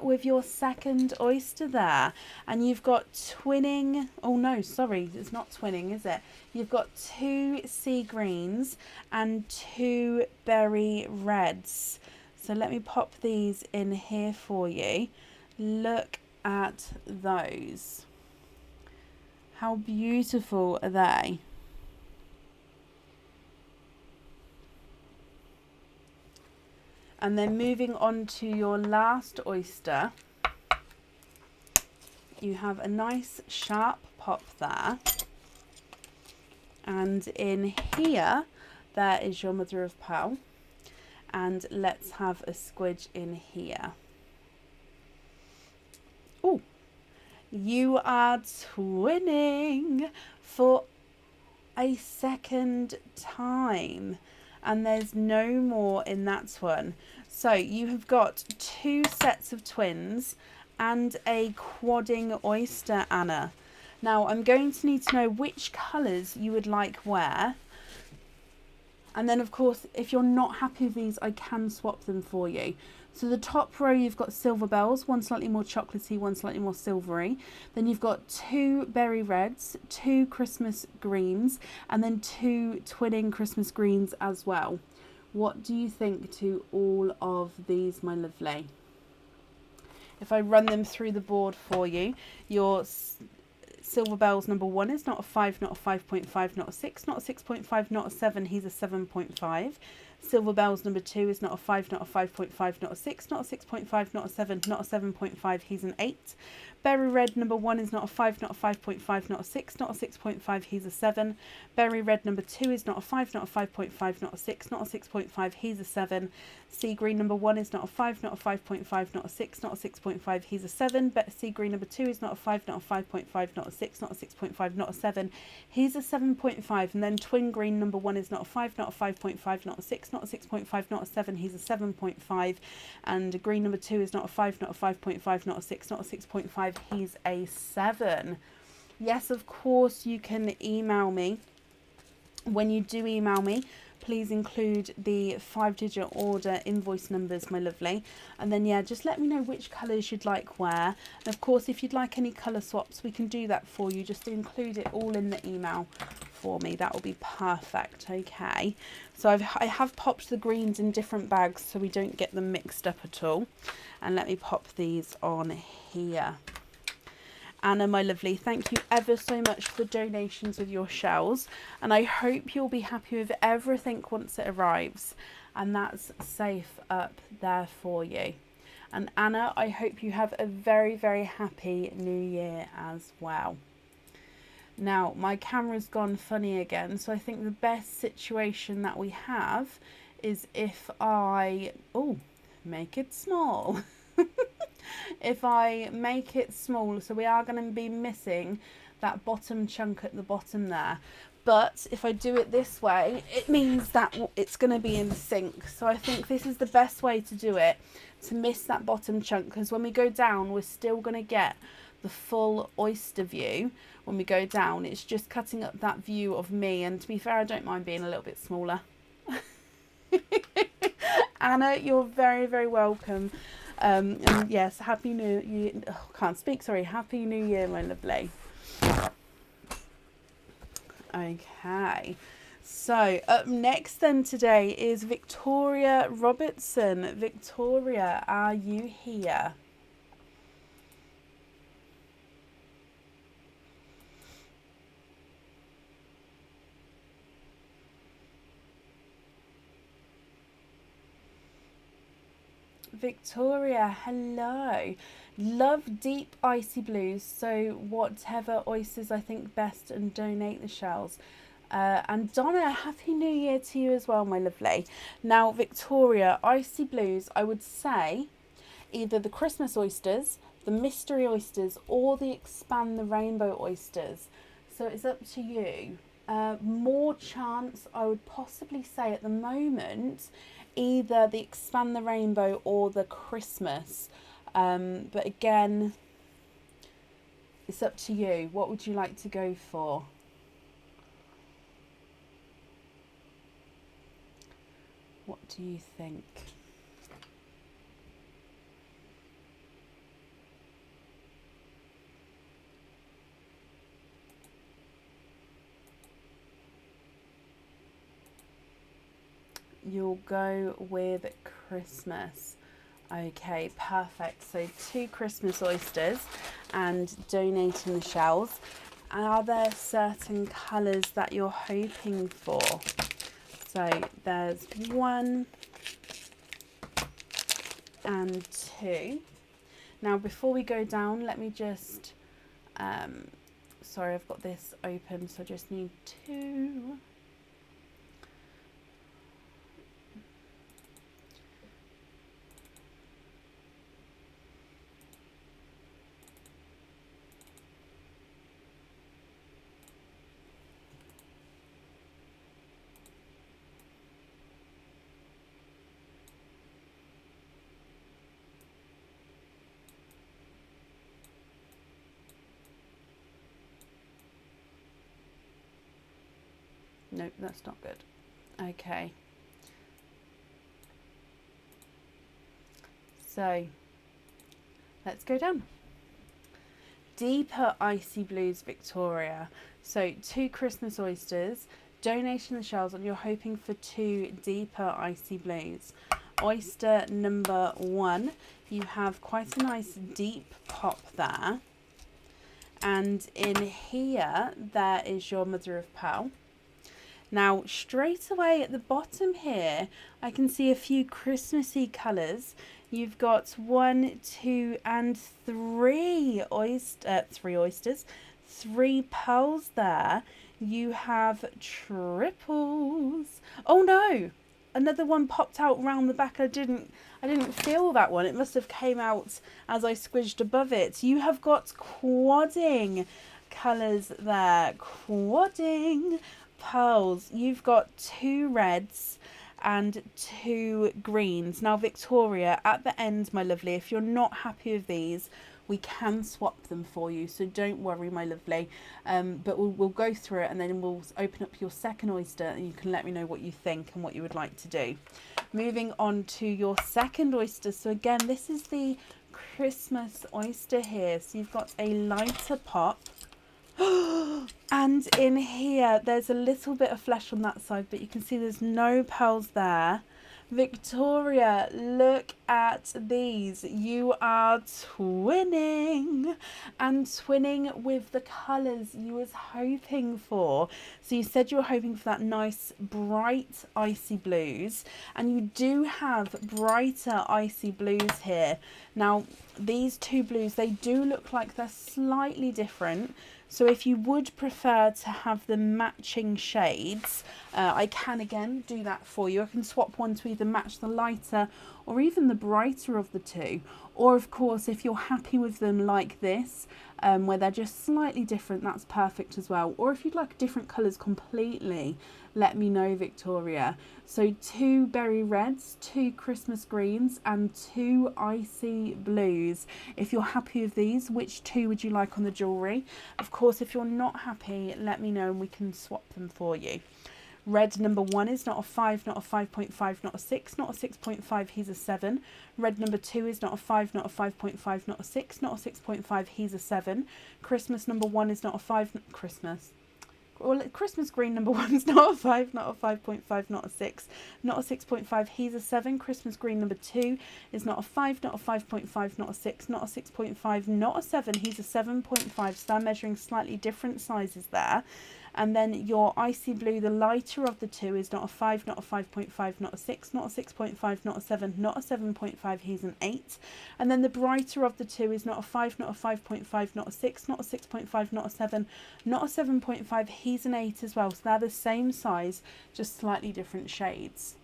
with your second oyster there, and you've got twinning. Oh no, sorry, it's not twinning, is it? You've got 2 sea greens and 2 berry reds. So let me pop these in here for you. Look at those. How beautiful are they? And then moving on to your last oyster, you have a nice sharp pop there. And in here, there is your mother of pearl. And let's have a squidge in here. Oh, you are twinning for a second time. And there's no more in that one. So you have got 2 sets of twins and a quadding oyster, Anna. Now I'm going to need to know which colours you would like where. And then of course, if you're not happy with these, I can swap them for you. So the top row, you've got silver bells, one slightly more chocolatey, one slightly more silvery. Then you've got 2 berry reds, 2 Christmas greens, and then 2 twinning Christmas greens as well. What do you think to all of these, my lovely? If I run them through the board for you, your silver bells number 1 is not a 5, not a 5.5, not a 6, not a 6.5, not a 7. He's a 7.5. Silver Bells number 2 is not a 5, not a 5.5, not a 6, not a 6.5, not a 7, not a 7.5, he's an 8. Berry Red number 1 is not a 5, not a 5.5, not a 6, not a 6.5, he's a 7. Berry Red number 2 is not a 5, not a 5.5, not a 6, not a 6.5, he's a 7. Sea Green number 1 is not a 5, not a 5.5, not a 6, not a 6.5, he's a 7. Sea Green number 2 is not a 5, not a 5.5, not a 6, not a 6.5, not a 7, he's a 7.5. And then Twin Green number 1 is not a 5, not a 5.5, not a 6, not a 6.5, not a 7, he's a 7.5. And Green number 2 is not a 5, not a 5.5, not a 6, not a 6.5, he's a 7. Yes, of course, you can email me. When you do email me, please include the 5-digit order invoice numbers, my lovely. And then, yeah, just let me know which colours you'd like where. And of course, if you'd like any colour swaps, we can do that for you. Just include it all in the email for me. That will be perfect. Okay. So I have popped the greens in different bags so we don't get them mixed up at all. And let me pop these on here. Anna, my lovely, thank you ever so much for the donations of your shells, and I hope you'll be happy with everything once it arrives, and that's safe up there for you. And Anna, I hope you have a very, very happy new year as well. Now, my camera's gone funny again, so I think the best situation that we have is if I make it small. If I make it small, so we are going to be missing that bottom chunk at the bottom there. But if I do it this way, it means that it's going to be in sync. So I think this is the best way to do it, to miss that bottom chunk, because when we go down, we're still going to get the full oyster view. When we go down, it's just cutting up that view of me. And to be fair, I don't mind being a little bit smaller. Anna, you're very, very welcome. And yes, Happy New Year. Oh, can't speak, sorry. Happy New Year, my lovely. Okay. So, up next then today is Victoria Robertson. Victoria, are you here? Victoria, hello. Love deep icy blues, so whatever oysters I think best, and donate the shells. And Donna, Happy New Year to you as well, my lovely. Now, Victoria, icy blues, I would say either the Christmas oysters, the mystery oysters, or the expand the rainbow oysters. So it's up to you. More chance, I would possibly say at the moment, either the expand the rainbow or the Christmas. But again, it's up to you. What would you like to go for? What do you think? You'll go with Christmas. Okay, perfect. So 2 Christmas oysters and donating the shells. Are there certain colours that you're hoping for? So there's 1 and 2. Now before we go down, let me just, sorry, I've got this open, so I just need 2. Nope, that's not good. Okay. So, let's go down. Deeper icy blues, Victoria. So 2 Christmas oysters, donation the shells, and you're hoping for 2 deeper icy blues. Oyster number 1, you have quite a nice deep pop there. And in here, there is your mother of pearl. Now, straight away at the bottom here, I can see a few Christmassy colours. You've got 1, 2, and 3 oysters, 3 pearls there. You have triples. Oh no! Another one popped out round the back. I didn't feel that one. It must have came out as I squished above it. You have got quadding colours there. Quadding pearls. You've got 2 reds and 2 greens. Now, Victoria, at the end, my lovely, if you're not happy with these, we can swap them for you, so don't worry, my lovely. But we'll go through it, and then we'll open up your second oyster, and you can let me know what you think and what you would like to do. Moving on to your second oyster. So again, this is the Christmas oyster here. So you've got a lighter pop. And in here, there's a little bit of flesh on that side, but you can see there's no pearls there. Victoria, look at these. You are twinning, and twinning with the colours you was hoping for. So you said you were hoping for that nice bright icy blues, and you do have brighter icy blues here. Now, these 2 blues, they do look like they're slightly different. So if you would prefer to have the matching shades, I can again do that for you. I can swap one to either match the lighter or even the brighter of the 2. Or of course, if you're happy with them like this, where they're just slightly different, that's perfect as well. Or if you'd like different colours completely, let me know, Victoria. So 2 berry reds, 2 Christmas greens, and 2 icy blues. If you're happy with these, which 2 would you like on the jewellery? Of course, if you're not happy, let me know and we can swap them for you. Red number 1 is not a 5, not a 5.5, not a 6, not a 6.5, he's a 7. Red number 2 is not a 5, not a 5.5, not a 6, not a 6.5, he's a 7. Christmas number 1 is not a 5, Christmas green number 1 is not a 5, not a 5.5, not a 6, not a 6.5, he's a 7. Christmas green number 2 is not a 5, not a 5.5, not a 6, not a 6.5, not a 7, he's a 7.5. So they're measuring slightly different sizes there. And then your icy blue, the lighter of the 2, is not a 5, not a 5.5, not a 6, not a 6.5, not a 7, not a 7.5, he's an 8. And then the brighter of the 2 is not a 5, not a 5.5, not a 6, not a 6.5, not a 7, not a 7.5, he's an 8 as well. So they're the same size, just slightly different shades.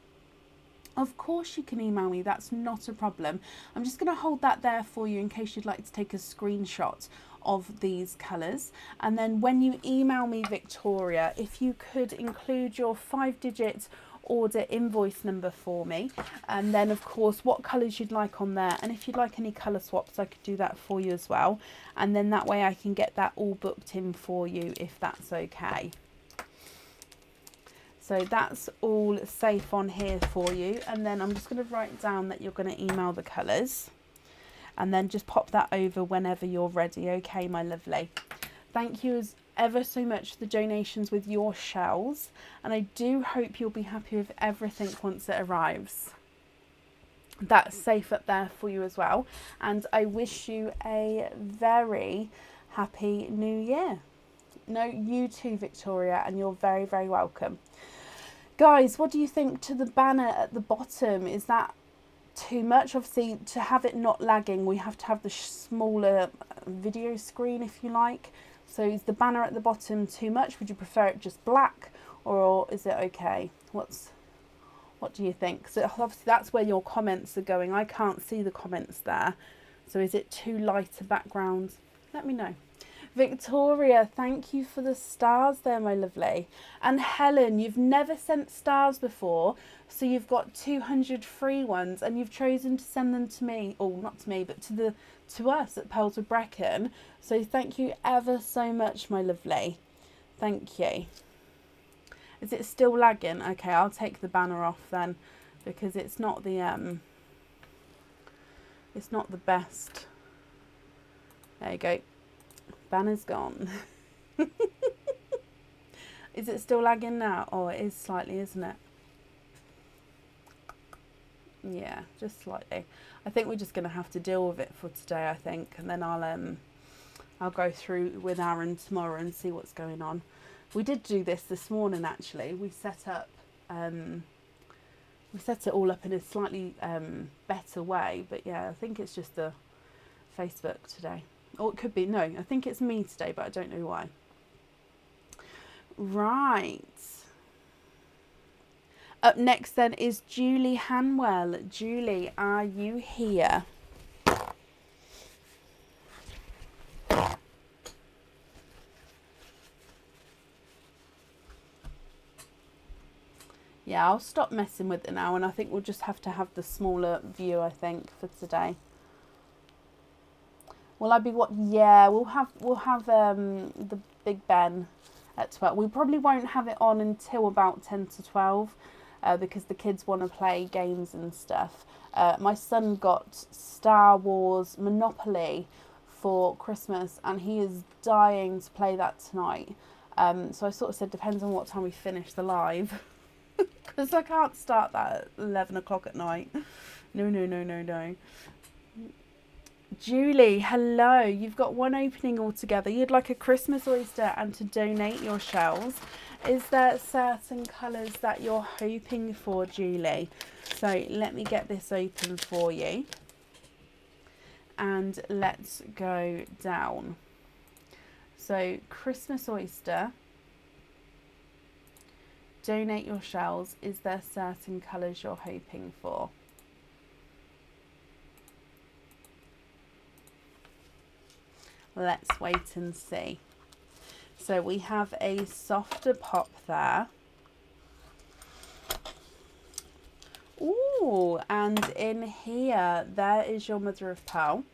Of course you can email me, that's not a problem. I'm just going to hold that there for you in case you'd like to take a screenshot of these colours. And then when you email me, Victoria, if you could include your 5-digit order invoice number for me, and then of course what colours you'd like on there, and if you'd like any colour swaps, I could do that for you as well. And then that way I can get that all booked in for you, if that's okay. So that's all safe on here for you. And then I'm just going to write down that you're going to email the colours, and then just pop that over whenever you're ready. Okay, my lovely. Thank you ever so much for the donations with your shells, and I do hope you'll be happy with everything once it arrives. That's safe up there for you as well, and I wish you a very happy new year. No, you too, Victoria, and you're very, very welcome. Guys, what do you think to the banner at the bottom? Is that too much? Obviously, to have it not lagging, we have to have the smaller video screen, if you like. So is the banner at the bottom too much? Would you prefer it just black, or is it okay? What do you think? So obviously that's where your comments are going. I can't see the comments there. So is it too light a background? Let me know. Victoria, thank you for the stars there, my lovely. And Helen, you've never sent stars before, so you've got 200 free ones, and you've chosen to send them to me, or not to me, but to us at Pearls with Brecon. So thank you ever so much, my lovely. Thank you. Is it still lagging? Okay, I'll take the banner off then, because it's not the best. There you go. Banner's gone. Is it still lagging now? Oh, it is slightly, isn't it? Yeah, just slightly. I think we're just going to have to deal with it for today, I think, and then I'll go through with Aaron tomorrow and see what's going on. We did do this morning actually. We set it all up in a slightly better way, but yeah, I think it's just the Facebook today. Or it could be, no, I think it's me today, but I don't know why. Right. Up next then is Julie Hanwell. Julie, are you here? Yeah, I'll stop messing with it now, and I think we'll just have to have the smaller view, I think, for today. Will I be what? Yeah, we'll have the Big Ben at 12. We probably won't have it on until about 10 to 12 because the kids want to play games and stuff. My son got Star Wars Monopoly for Christmas, and he is dying to play that tonight. So I sort of said, depends on what time we finish the live. Because I can't start that at 11 o'clock at night. No. Julie, hello. You've got one opening altogether. You'd like a Christmas oyster and to donate your shells. Is there certain colours that you're hoping for, Julie? So let me get this open for you. And let's go down. So Christmas oyster. Donate your shells. Is there certain colours you're hoping for? Let's wait and see. So we have a softer pop there. Ooh, and in here, there is your mother of pearl.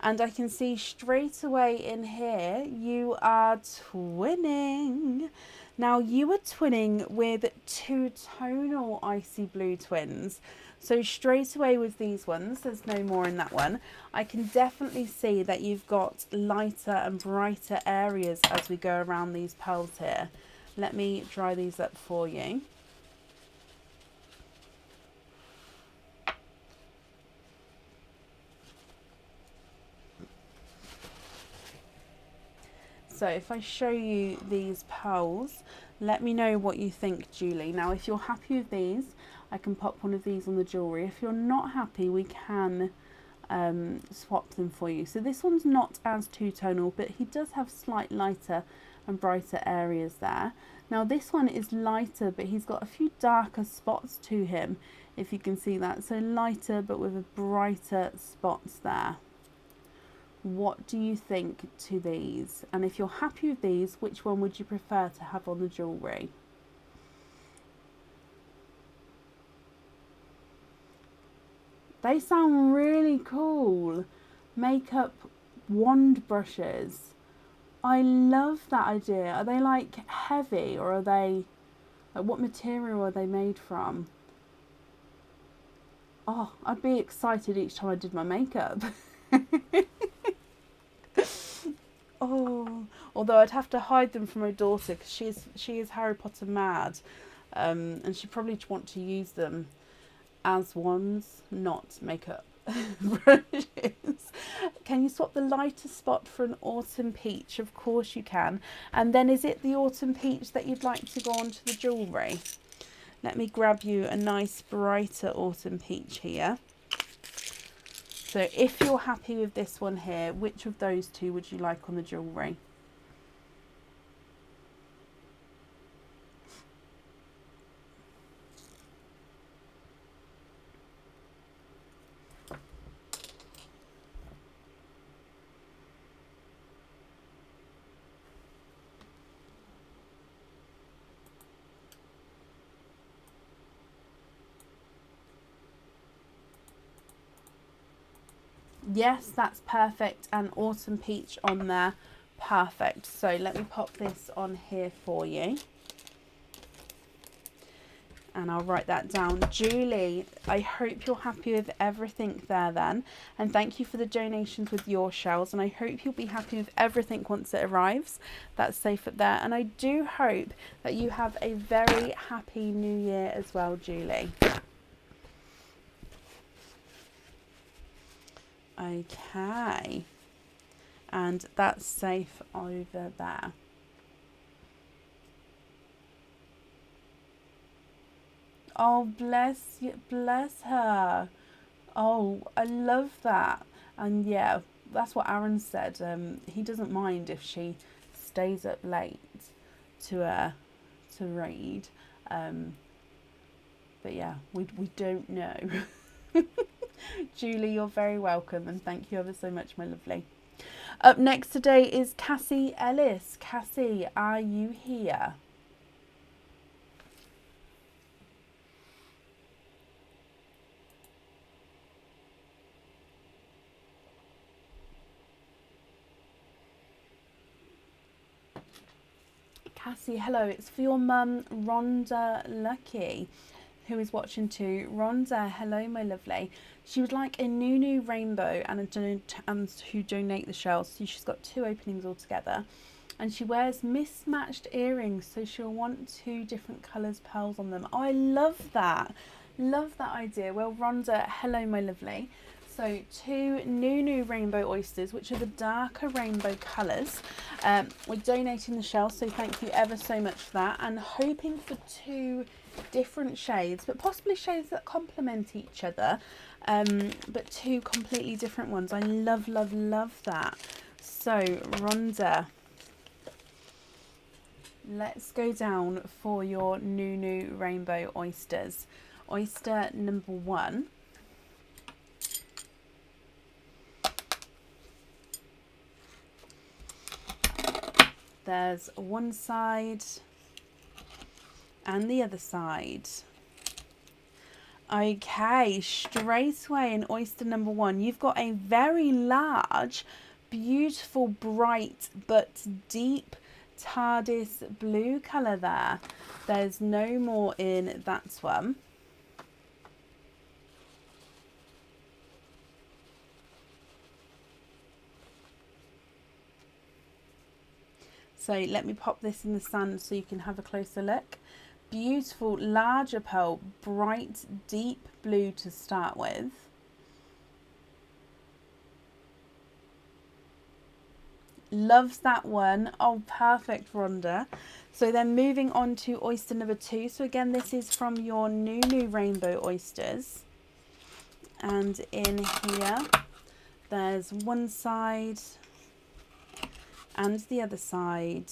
And I can see straight away in here, you are twinning. Now you are twinning with two-tonal icy blue twins. So straight away with these ones, there's no more in that one. I can definitely see that you've got lighter and brighter areas as we go around these pearls here. Let me dry these up for you. So if I show you these pearls, let me know what you think, Julie. Now, if you're happy with these, I can pop one of these on the jewellery. If you're not happy, we can swap them for you. So this one's not as two-tonal, but he does have slight lighter and brighter areas there. Now this one is lighter, but he's got a few darker spots to him, if you can see that. So lighter, but with a brighter spots there. What do you think to these? And if you're happy with these, which one would you prefer to have on the jewellery? They sound really cool. Makeup wand brushes. I love that idea. Are they like heavy, or are they, like, what material are they made from? Oh, I'd be excited each time I did my makeup. Oh, although I'd have to hide them from my daughter because she is Harry Potter mad, and she'd probably want to use them as wands, not makeup brushes. Can you swap the lighter spot for an autumn peach? Of course you can. And then is it the autumn peach that you'd like to go onto the jewellery? Let me grab you a nice brighter autumn peach here. So if you're happy with this one here, which of those two would you like on the jewellery? Yes, that's perfect. And autumn peach on there. Perfect. So let me pop this on here for you. And I'll write that down. Julie, I hope you're happy with everything there then. And thank you for the donations with your shells. And I hope you'll be happy with everything once it arrives. That's safe up there. And I do hope that you have a very happy new year as well, Julie. Okay, and that's safe over there. Oh, bless you, bless her. Oh, I love that. And yeah, that's what Aaron said. He doesn't mind if she stays up late to read. But yeah, we don't know. Julie, you're very welcome, and thank you ever so much, my lovely. Up next today is Cassie Ellis. Cassie, are you here? Cassie, hello. It's for your mum, Rhonda Lucky, who is watching too. Rhonda, hello, my lovely. She would like a Nunu rainbow and to donate the shells. So she's got 2 openings altogether. And she wears mismatched earrings, so she'll want 2 different colours pearls on them. Oh, I love that. Love that idea. Well, Rhonda, hello, my lovely. So 2 Nunu rainbow oysters, which are the darker rainbow colours. We're donating the shells, so thank you ever so much for that. And hoping for 2 different shades, but possibly shades that complement each other. But 2 completely different ones. I love, love, love that. So Rhonda, let's go down for your Nunu rainbow oysters. Oyster number 1. There's one side and the other side. Okay, straight away in oyster number 1, you've got a very large, beautiful, bright but deep TARDIS blue colour there. There's no more in that one. So let me pop this in the sun so you can have a closer look. Beautiful, larger pearl, bright, deep blue to start with. Loves that one. Oh, perfect, Rhonda. So then moving on to oyster number 2. So again, this is from your Nunu rainbow oysters. And in here, there's one side and the other side.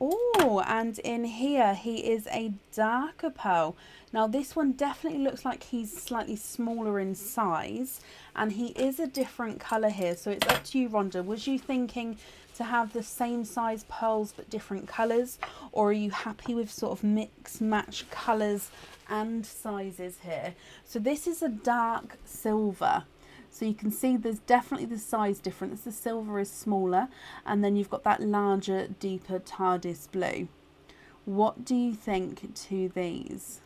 Oh, and in here he is a darker pearl. Now this one definitely looks like he's slightly smaller in size, and he is a different colour here, so it's up to you, Rhonda. Was you thinking to have the same size pearls but different colours, or are you happy with sort of mix match colours and sizes here? So this is a dark silver. So you can see there's definitely the size difference. The silver is smaller, and then you've got that larger, deeper TARDIS blue. What do you think to these?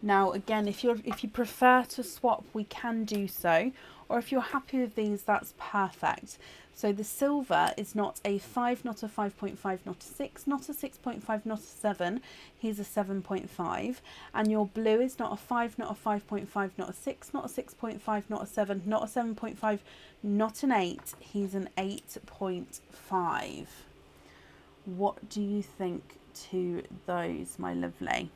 Now again, if you prefer to swap, we can do so, or if you're happy with these, that's perfect. So the silver is not a 5, not a 5.5, not a 6, not a 6.5, not a 7. He's a 7.5. And your blue is not a 5, not a 5.5, not a 6, not a 6.5, not a 7, not a 7.5, not an 8. He's an 8.5. What do you think to those, my lovely?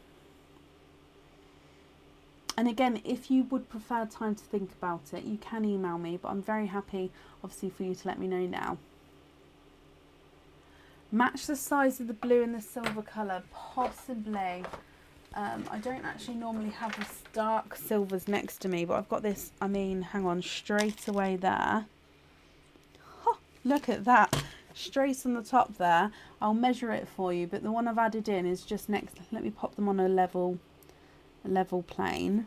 And again, if you would prefer time to think about it, you can email me, but I'm very happy, obviously, for you to let me know now. Match the size of the blue and the silver colour, possibly. I don't actually normally have this dark silvers next to me, but I've got this, I mean, hang on, straight away there. Oh, look at that. Straight on the top there. I'll measure it for you, but the one I've added in is just next. Let me pop them on a level plane.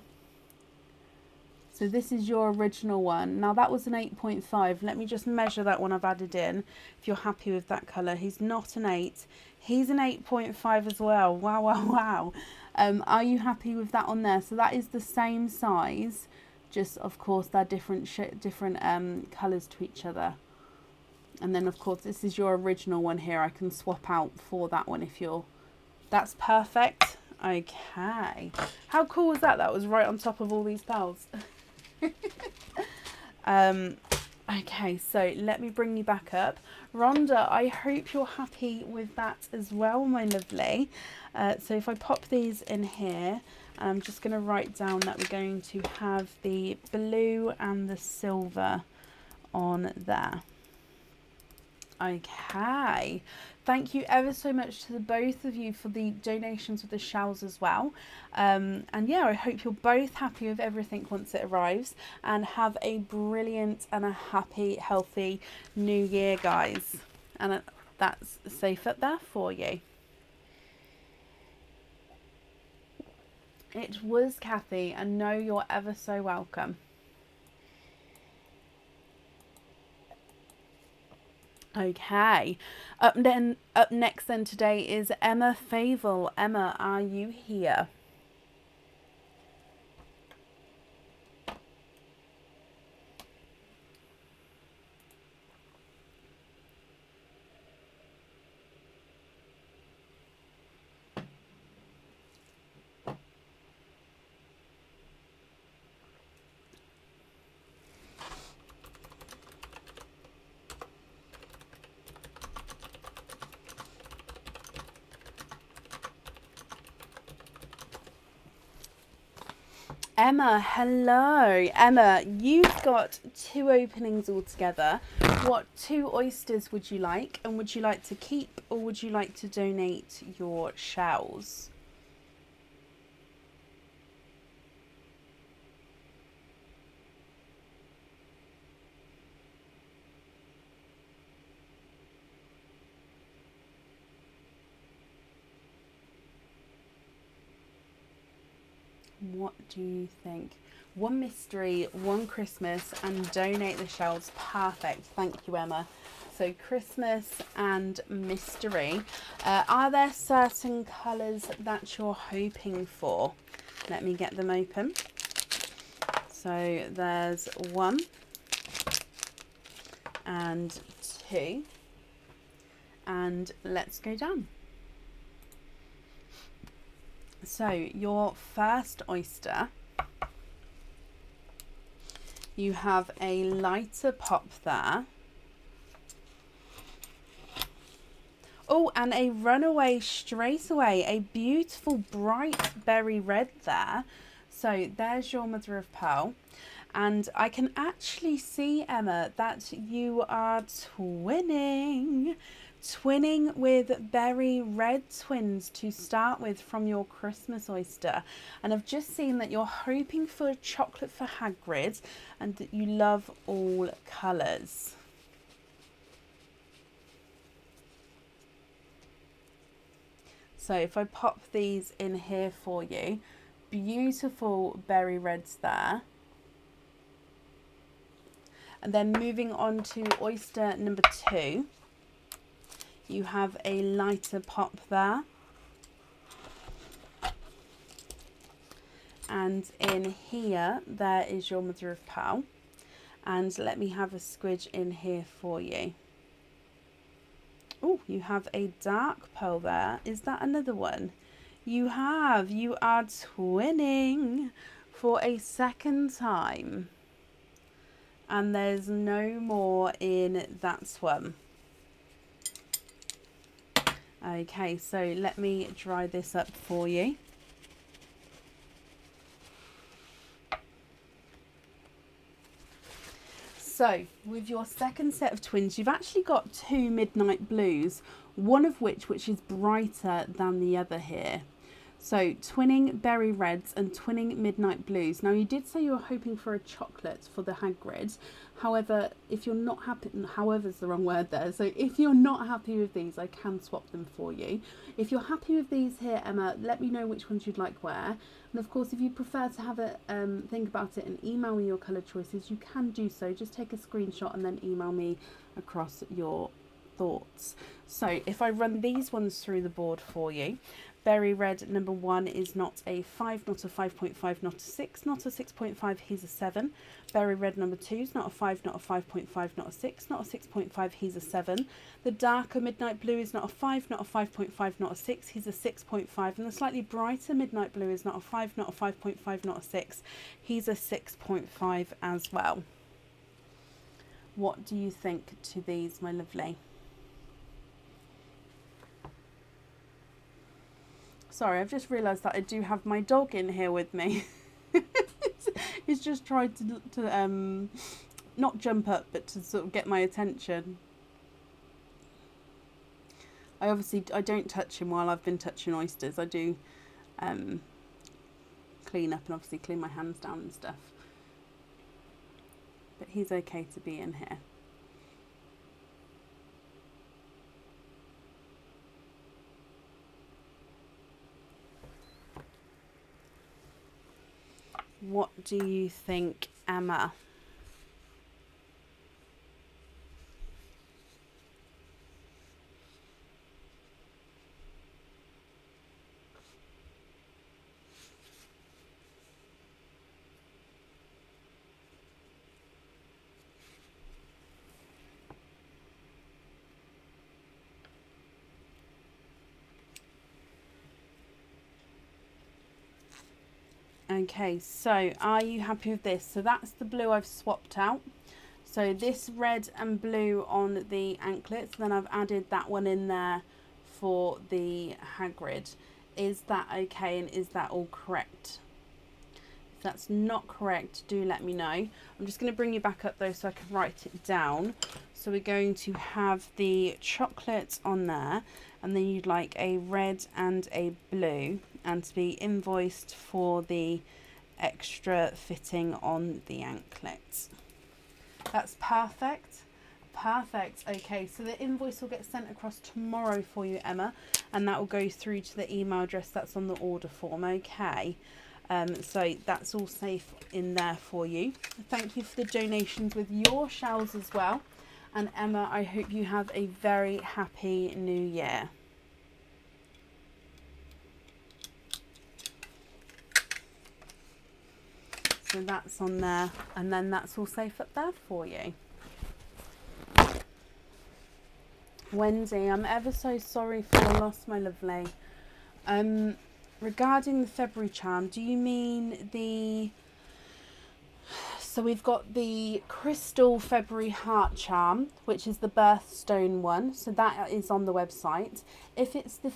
So this is your original one. Now that was an 8.5. Let me just measure that one I've added in, if you're happy with that colour. He's not an 8. He's an 8.5 as well. Wow, wow, wow. Are you happy with that on there? So that is the same size, just of course they're different colours to each other. And then of course this is your original one here. I can swap out for that one if you're... That's perfect. Okay. How cool was that? That was right on top of all these pearls. Okay, so let me bring you back up. Rhonda, I hope you're happy with that as well, my lovely. So if I pop these in here, I'm just going to write down that we're going to have the blue and the silver on there. Okay, thank you ever so much to the both of you for the donations of the shells as well. And yeah, I hope you're both happy with everything once it arrives, and have a brilliant and a happy, healthy new year, guys. And that's safe up there for you. It was Kathy, and no, you're ever so welcome. Okay, up next then today is Emma Favell. Emma, are you here? Emma, hello. Emma, you've got 2 openings altogether. What 2 oysters would you like? And would you like to keep, or would you like to donate your shells? What do you think? 1 mystery, 1 Christmas, and donate the shells. Perfect. Thank you, Emma. So Christmas and mystery. Are there certain colours that you're hoping for? Let me get them open. So there's 1 and 2. And let's go down. So your first oyster, you have a lighter pop there. Oh, and a runaway straight away, a beautiful bright berry red there. So there's your mother of pearl. And I can actually see, Emma, that you are twinning with berry red twins to start with from your Christmas oyster. And I've just seen that you're hoping for chocolate for Hagrid and that you love all colours. So if I pop these in here for you, beautiful berry reds there. And then moving on to oyster number 2. You have a lighter pop there. And in here, there is your mother of pearl. And let me have a squidge in here for you. Oh, you have a dark pearl there. Is that another one? You are twinning for a second time. And there's no more in that one. Okay, so let me dry this up for you. So with your second set of twins, you've actually got 2 midnight blues, one of which is brighter than the other here. So twinning berry reds and twinning midnight blues. Now you did say you were hoping for a chocolate for the Hagrid. However, if you're not happy, however's the wrong word there. So if you're not happy with these, I can swap them for you. If you're happy with these here, Emma, let me know which ones you'd like where. And of course, if you prefer to have a think about it and email me your colour choices, you can do so. Just take a screenshot and then email me across your thoughts. So if I run these ones through the board for you, berry red number 1 is not a 5, not a 5.5, not a 6, not a 6.5, he's a 7. Berry red number 2 is not a 5, not a 5.5, not a 6, not a 6.5, he's a 7. The darker midnight blue is not a 5, not a 5.5, not a 6, he's a 6.5. And the slightly brighter midnight blue is not a 5, not a 5.5, not a 6, he's a 6.5 as well. What do you think to these, my lovely? Sorry, I've just realised that I do have my dog in here with me. He's just tried to not jump up, but to sort of get my attention. I don't touch him while I've been touching oysters. I do clean up and obviously clean my hands down and stuff. But he's okay to be in here. What do you think, Emma? Okay, so are you happy with this? So that's the blue I've swapped out. So this red and blue on the anklets, then I've added that one in there for the Hagrid. Is that okay, and is that all correct? If that's not correct, do let me know. I'm just going to bring you back up though so I can write it down. So we're going to have the chocolate on there, and then you'd like a red and a blue, and to be invoiced for the extra fitting on the anklets. That's perfect. Perfect. Okay, so the invoice will get sent across tomorrow for you, Emma, and that will go through to the email address that's on the order form. Okay, so that's all safe in there for you. Thank you for the donations with your shells as well. And Emma, I hope you have a very happy new year. So that's on there, and then that's all safe up there for you. Wendy, I'm ever so sorry for your loss, my lovely. Regarding the February charm, do you mean the... So we've got the Crystal February Heart Charm, which is the birthstone one. So that is on the website. If it's the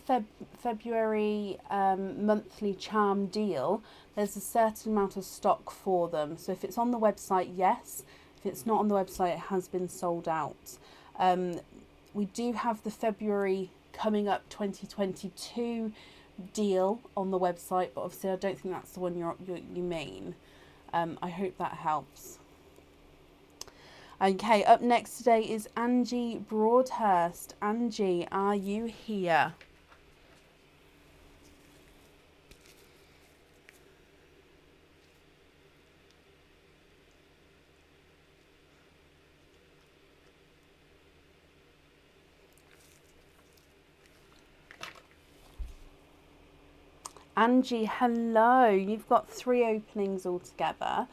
February monthly charm deal, there's a certain amount of stock for them. So if it's on the website, yes. If it's not on the website, it has been sold out. We do have the February coming up 2022 deal on the website, but obviously I don't think that's the one you mean. I hope that helps. Okay, up next today is Angie Broadhurst. Angie, are you here? Angie, hello. You've got 3 openings altogether.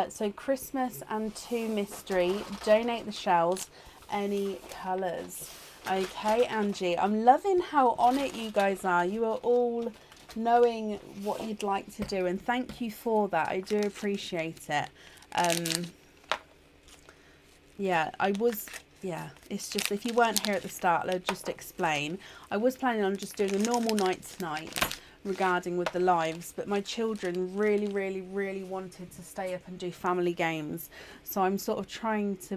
So Christmas and 2 mystery. Donate the shells, any colours. Okay, Angie. I'm loving how on it you guys are. You are all knowing what you'd like to do, and thank you for that. I do appreciate it. Yeah, it's just, if you weren't here at the start, I'll just explain. I was planning on just doing a normal night tonight regarding with the lives, but my children really wanted to stay up and do family games, so I'm sort of trying to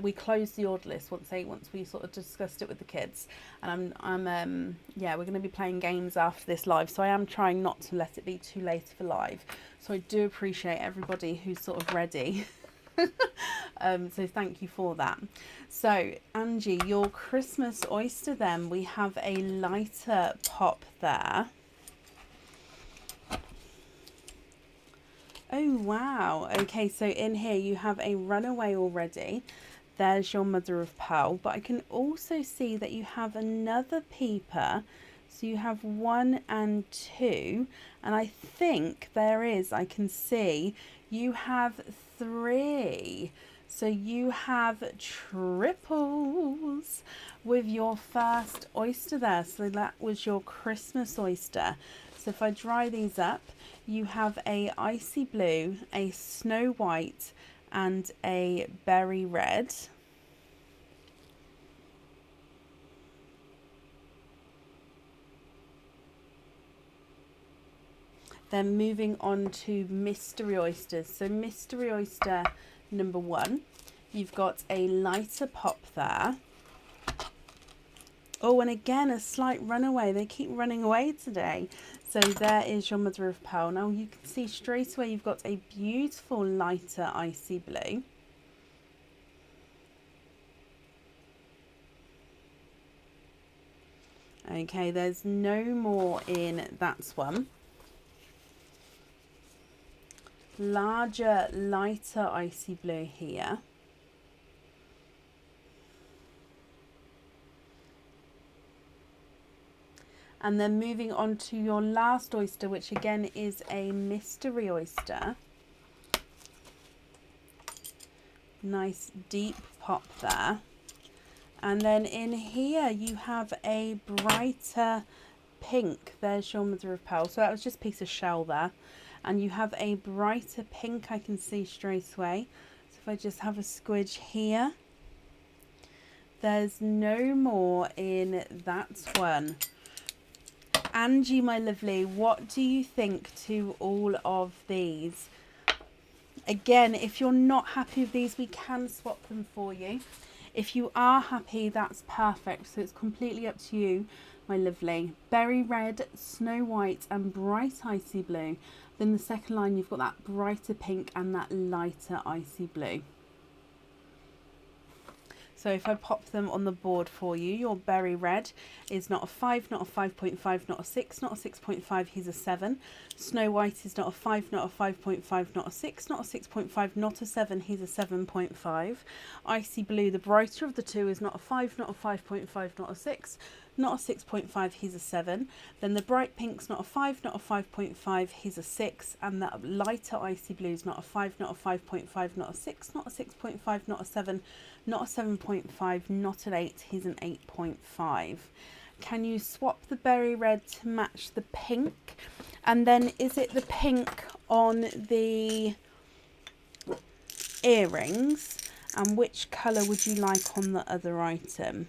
we closed the order list once we sort of discussed it with the kids, and I'm yeah, we're going to be playing games after this live, so I am trying not to let it be too late for live. So I do appreciate everybody who's sort of ready. So thank you for that. So Angie, your Christmas oyster, then we have a lighter pop there. Oh wow, okay, so in here you have a runaway already. There's your mother of pearl, but I can also see that you have another peeper. So you have 1 and 2, and I think I can see you have 3. So you have triples with your first oyster there. So that was your Christmas oyster. So if I dry these up, you have a icy blue, a snow white, and a berry red. Then moving on to mystery oysters. So mystery oyster number 1, you've got a lighter pop there. Oh, and again, a slight runaway. They keep running away today. So there is your mother of pearl. Now you can see straight away you've got a beautiful lighter icy blue. Okay, there's no more in that one. Larger, lighter icy blue here. And then moving on to your last oyster, which again is a mystery oyster. Nice deep pop there. And then in here you have a brighter pink. There's your mother of pearl. So that was just a piece of shell there. And you have a brighter pink I can see straight away. So if I just have a squidge here. There's no more in that one. Angie, my lovely, what do you think to all of these? Again, if you're not happy with these, we can swap them for you. If you are happy, that's perfect. So it's completely up to you, my lovely. Berry red, snow white and bright icy blue. Then the second line, you've got that brighter pink and that lighter icy blue. So if I pop them on the board for you, your berry red is not a 5, not a 5.5, not a 6, not a 6.5, he's a 7. Snow white is not a 5, not a 5.5, not a 6, not a 6.5, not a 7, he's a 7.5. Icy blue, the brighter of the two, is not a 5, not a 5.5, not a 6, not a 6.5, he's a 7. Then the bright pink's not a 5, not a 5.5, he's a 6. And that lighter icy blue's not a 5, not a 5.5, not a 6, not a 6.5, not a 7, not a 7.5, not an 8, he's an 8.5. Can you swap the berry red to match the pink? And then is it the pink on the earrings? And which colour would you like on the other item?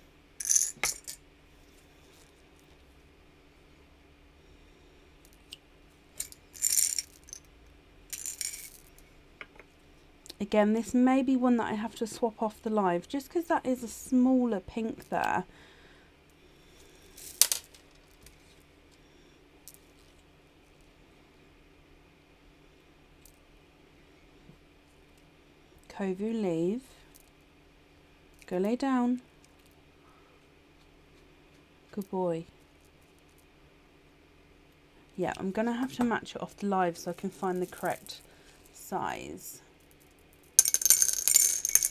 Again, this may be one that I have to swap off the live, just because that is a smaller pink there. Kovu, leave. Go lay down. Good boy. Yeah, I'm going to have to match it off the live so I can find the correct size,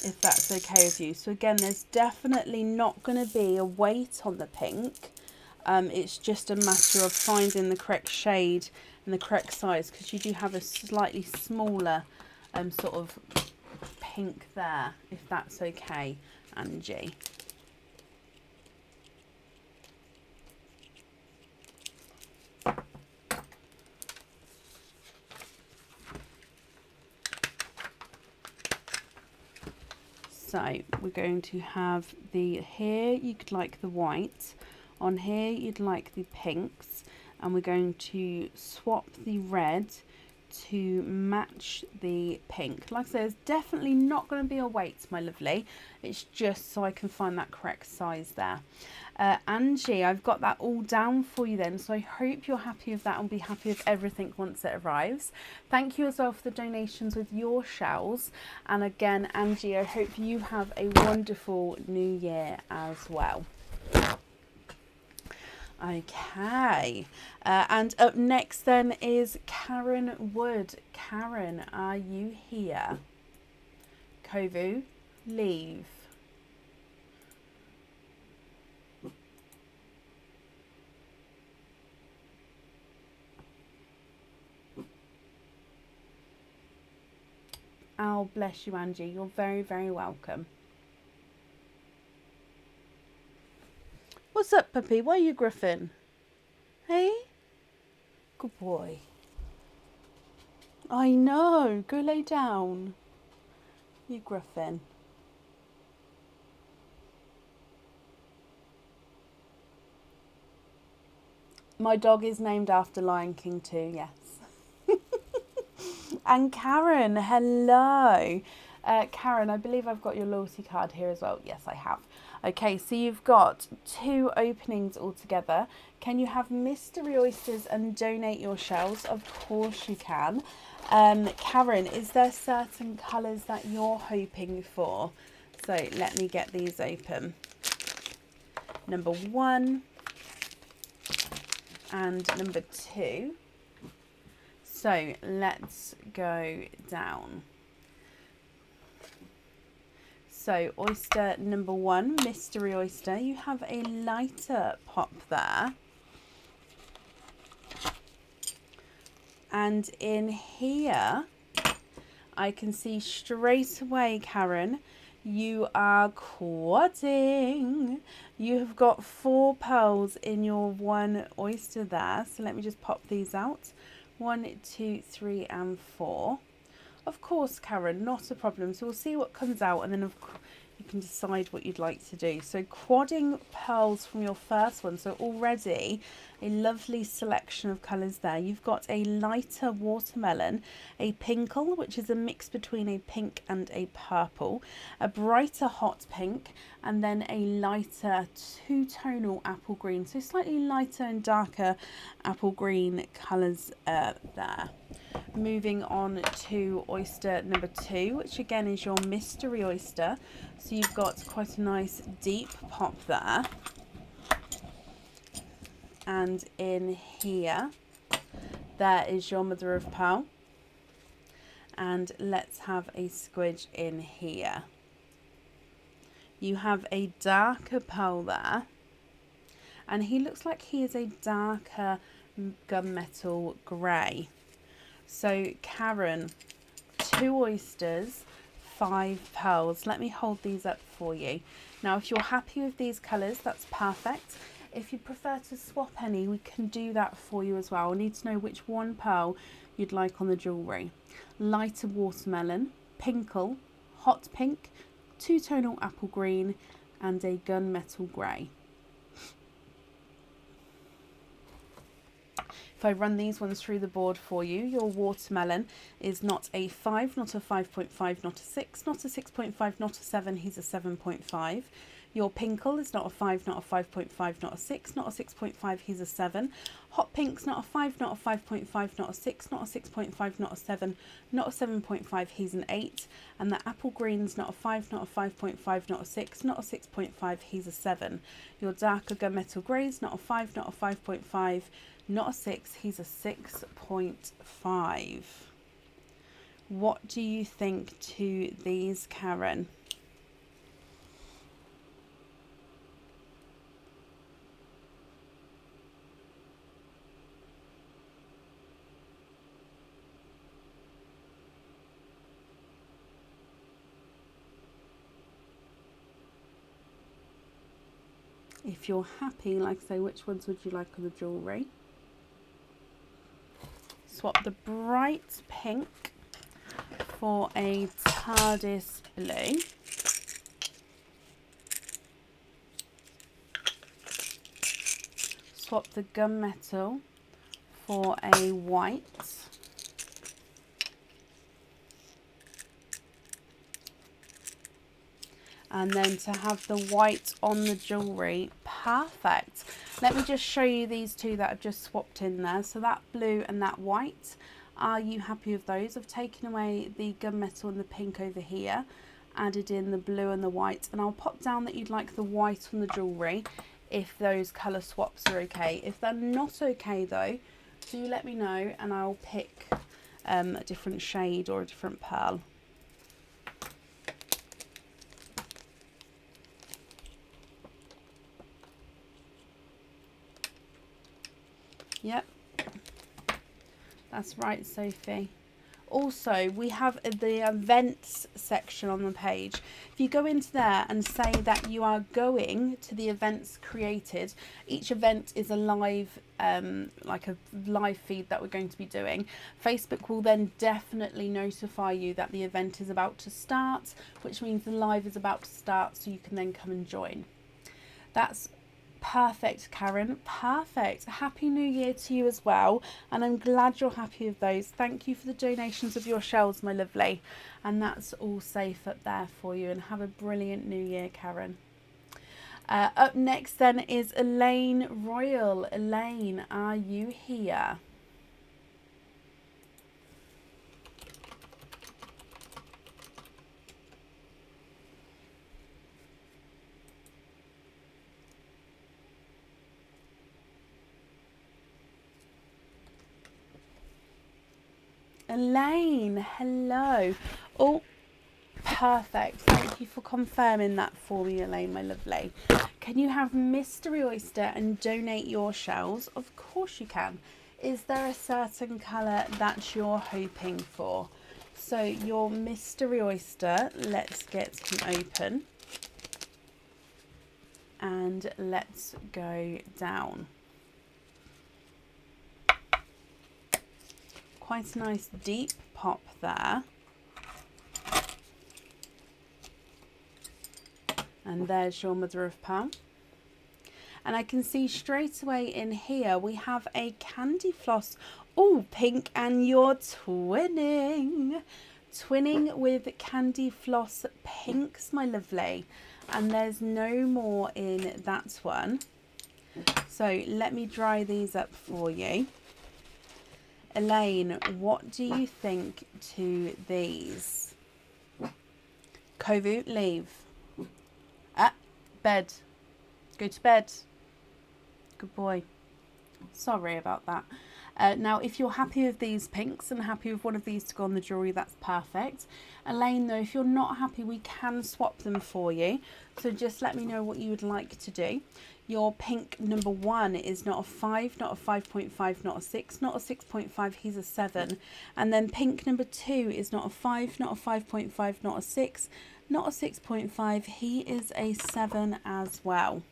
if that's okay with you. So again, there's definitely not going to be a weight on the pink. It's just a matter of finding the correct shade and the correct size, because you do have a slightly smaller sort of pink there, if that's okay, Angie. So we're going to have the, here you could like the white, on here you'd like the pinks, and we're going to swap the red to match the pink. Like I said, there's definitely not going to be a weight, my lovely. It's just so I can find that correct size there. Angie, I've got that all down for you then, so I hope you're happy with that and be happy with everything once it arrives. Thank you as well for the donations with your shells, and again, Angie, I hope you have a wonderful new year as well. Okay, and up next then is Karen Wood. Karen, are you here? Kovu, leave. Oh, bless you, Angie. You're very, very welcome. What's up, puppy? Why are you griffin? Hey? Good boy. I know. Go lay down. You Griffin. My dog is named after Lion King too, yes. And Karen, hello. Karen, I believe I've got your loyalty card here as well. Yes, I have. Okay, so you've got 2 openings altogether. Can you have mystery oysters and donate your shells? Of course you can. Karen, is there certain colours that you're hoping for? So let me get these open. Number 1 and number 2. So let's go down. So oyster number 1, mystery oyster. You have a lighter pop there. And in here, I can see straight away, Karen, you are quadding. You have got 4 pearls in your 1 oyster there. So let me just pop these out. 1, 2, 3 and 4. Of course, Karen, not a problem. So we'll see what comes out and then you can decide what you'd like to do. So quadding pearls from your first one. So already a lovely selection of colours there. You've got a lighter watermelon, a pinkle, which is a mix between a pink and a purple, a brighter hot pink, and then a lighter 2-tonal apple green. So slightly lighter and darker apple green colours there. Moving on to oyster number 2, which again is your mystery oyster. So you've got quite a nice deep pop there. And in here, there is your mother of pearl. And let's have a squidge in here. You have a darker pearl there. And he looks like he is a darker gunmetal grey. So Karen, 2 oysters, 5 pearls. Let me hold these up for you. Now, if you're happy with these colours, that's perfect. If you prefer to swap any, we can do that for you as well. I need to know which 1 pearl you'd like on the jewellery. Lighter watermelon, pinkle, hot pink, 2-tonal apple green, and a gunmetal grey. If I run these ones through the board for you, your watermelon is not a 5, not a 5.5, not a 6, not a 6.5, not a 7, he's a 7.5. Your pinkle is not a 5, not a 5.5, not a 6, not a 6.5, he's a 7. Hot pink's not a 5, not a 5.5, not a 6, not a 6.5, not a 7, not a 7.5, he's an 8. And the apple green's not a 5, not a 5.5, not a 6, not a 6.5, he's a 7. Your darker gunmetal grey's not a 5, not a 5.5, not a 6, he's a 6.5. What do you think to these, Karen? If you're happy, like I say, which ones would you like on the jewellery? Swap the bright pink for a TARDIS blue. Swap the gunmetal for a white. And then to have the white on the jewellery, perfect. Let me just show you these 2 that I've just swapped in there. So that blue and that white, are you happy with those? I've taken away the gunmetal and the pink over here, added in the blue and the white, and I'll pop down that you'd like the white on the jewellery if those colour swaps are okay. If they're not okay though, do let me know and I'll pick a different shade or a different pearl. Yep, that's right, Sophie. Also, we have the events section on the page. If you go into there and say that you are going to the events created, each event is a live, like a live feed that we're going to be doing. Facebook will then definitely notify you that the event is about to start, which means the live is about to start, so you can then come and join. That's perfect, Karen. Perfect. Happy New Year to you as well. And I'm glad you're happy with those. Thank you for the donations of your shells, my lovely. And that's all safe up there for you. And have a brilliant New Year, Karen. Up next then is Elaine Royal. Elaine, are you here? Elaine, hello. Oh, perfect. Thank you for confirming that for me, Elaine, my lovely. Can you have Mystery Oyster and donate your shells? Of course you can. Is there a certain colour that you're hoping for? So your Mystery Oyster, let's get him open. And let's go down. Quite a nice deep pop there. And there's your mother of pearl. And I can see straight away in here we have a candy floss. Oh, pink, and you're twinning. Twinning with candy floss pinks, my lovely. And there's no more in that one. So let me dry these up for you. Elaine, what do you think to these? Kovu, leave. Bed. Go to bed. Good boy. Sorry about that. Now, if you're happy with these pinks and happy with one of these to go on the jewellery, that's perfect. Elaine, though, if you're not happy, we can swap them for you. So just let me know what you would like to do. Your pink number 1 is not a 5, not a 5.5, not a 6, not a 6.5, he's a 7. And then pink number 2 is not a 5, not a 5.5, not a 6, not a 6.5, he is a 7 as well.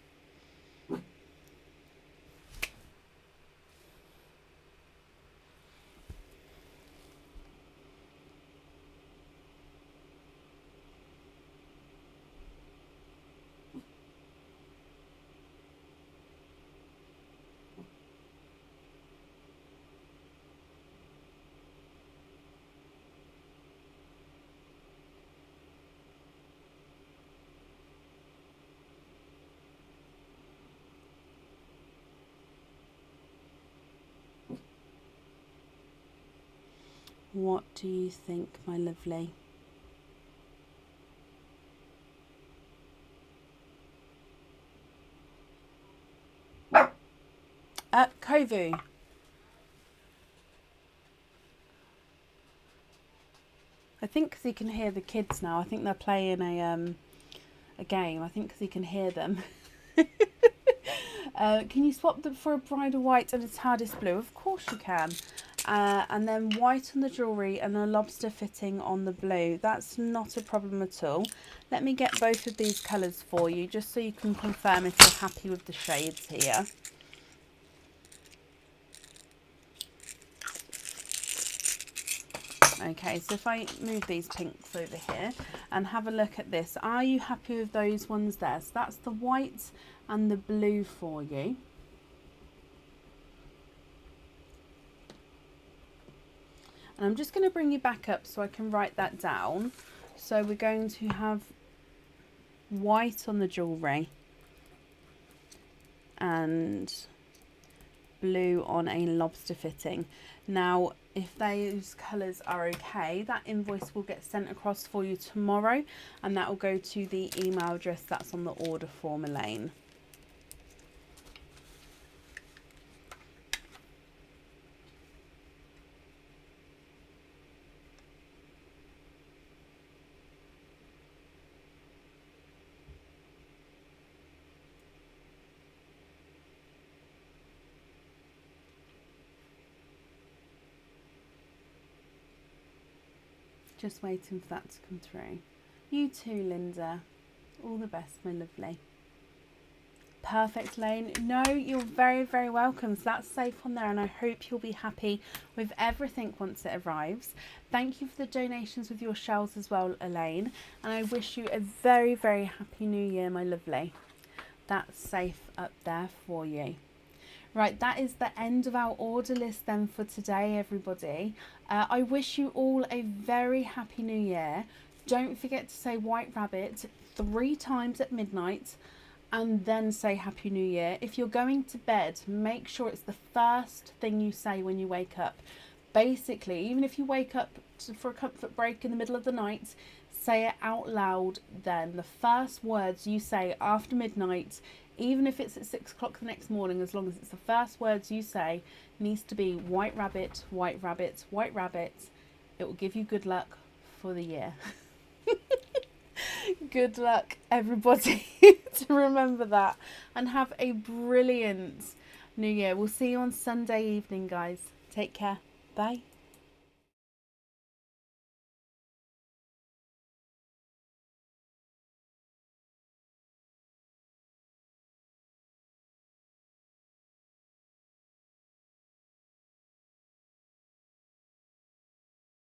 What do you think, my lovely? Kovu. I think because he can hear the kids now. I think they're playing a game. I think because he can hear them. Can you swap them for a bridal white and a TARDIS blue? Of course you can. And then white on the jewellery and a lobster fitting on the blue. That's not a problem at all. Let me get both of these colours for you, just so you can confirm if you're happy with the shades here. Okay, so if I move these pinks over here and have a look at this, are you happy with those ones there? So that's the white and the blue for you. And I'm just going to bring you back up so I can write that down. So we're going to have white on the jewellery and blue on a lobster fitting. Now, if those colours are okay, that invoice will get sent across for you tomorrow, and that will go to the email address that's on the order form, Elaine. Just waiting for that to come through. You too, Linda. All the best, my lovely. Perfect, Lane. No, you're very, very welcome. So that's safe on there, and I hope you'll be happy with everything once it arrives. Thank you for the donations with your shells as well, Elaine. And I wish you a very, very happy new year, my lovely. That's safe up there for you. Right, that is the end of our order list then for today, everybody. I wish you all a very happy new year. Don't forget to say White Rabbit 3 times at midnight and then say Happy New Year. If you're going to bed, make sure it's the first thing you say when you wake up. Basically, even if you wake up for a comfort break in the middle of the night, say it out loud then. The first words you say after midnight, even if it's at 6 o'clock the next morning, as long as it's the first words you say, needs to be White Rabbit, White Rabbit, White Rabbit. It will give you good luck for the year. Good luck, everybody, to remember that. And have a brilliant new year. We'll see you on Sunday evening, guys. Take care. Bye.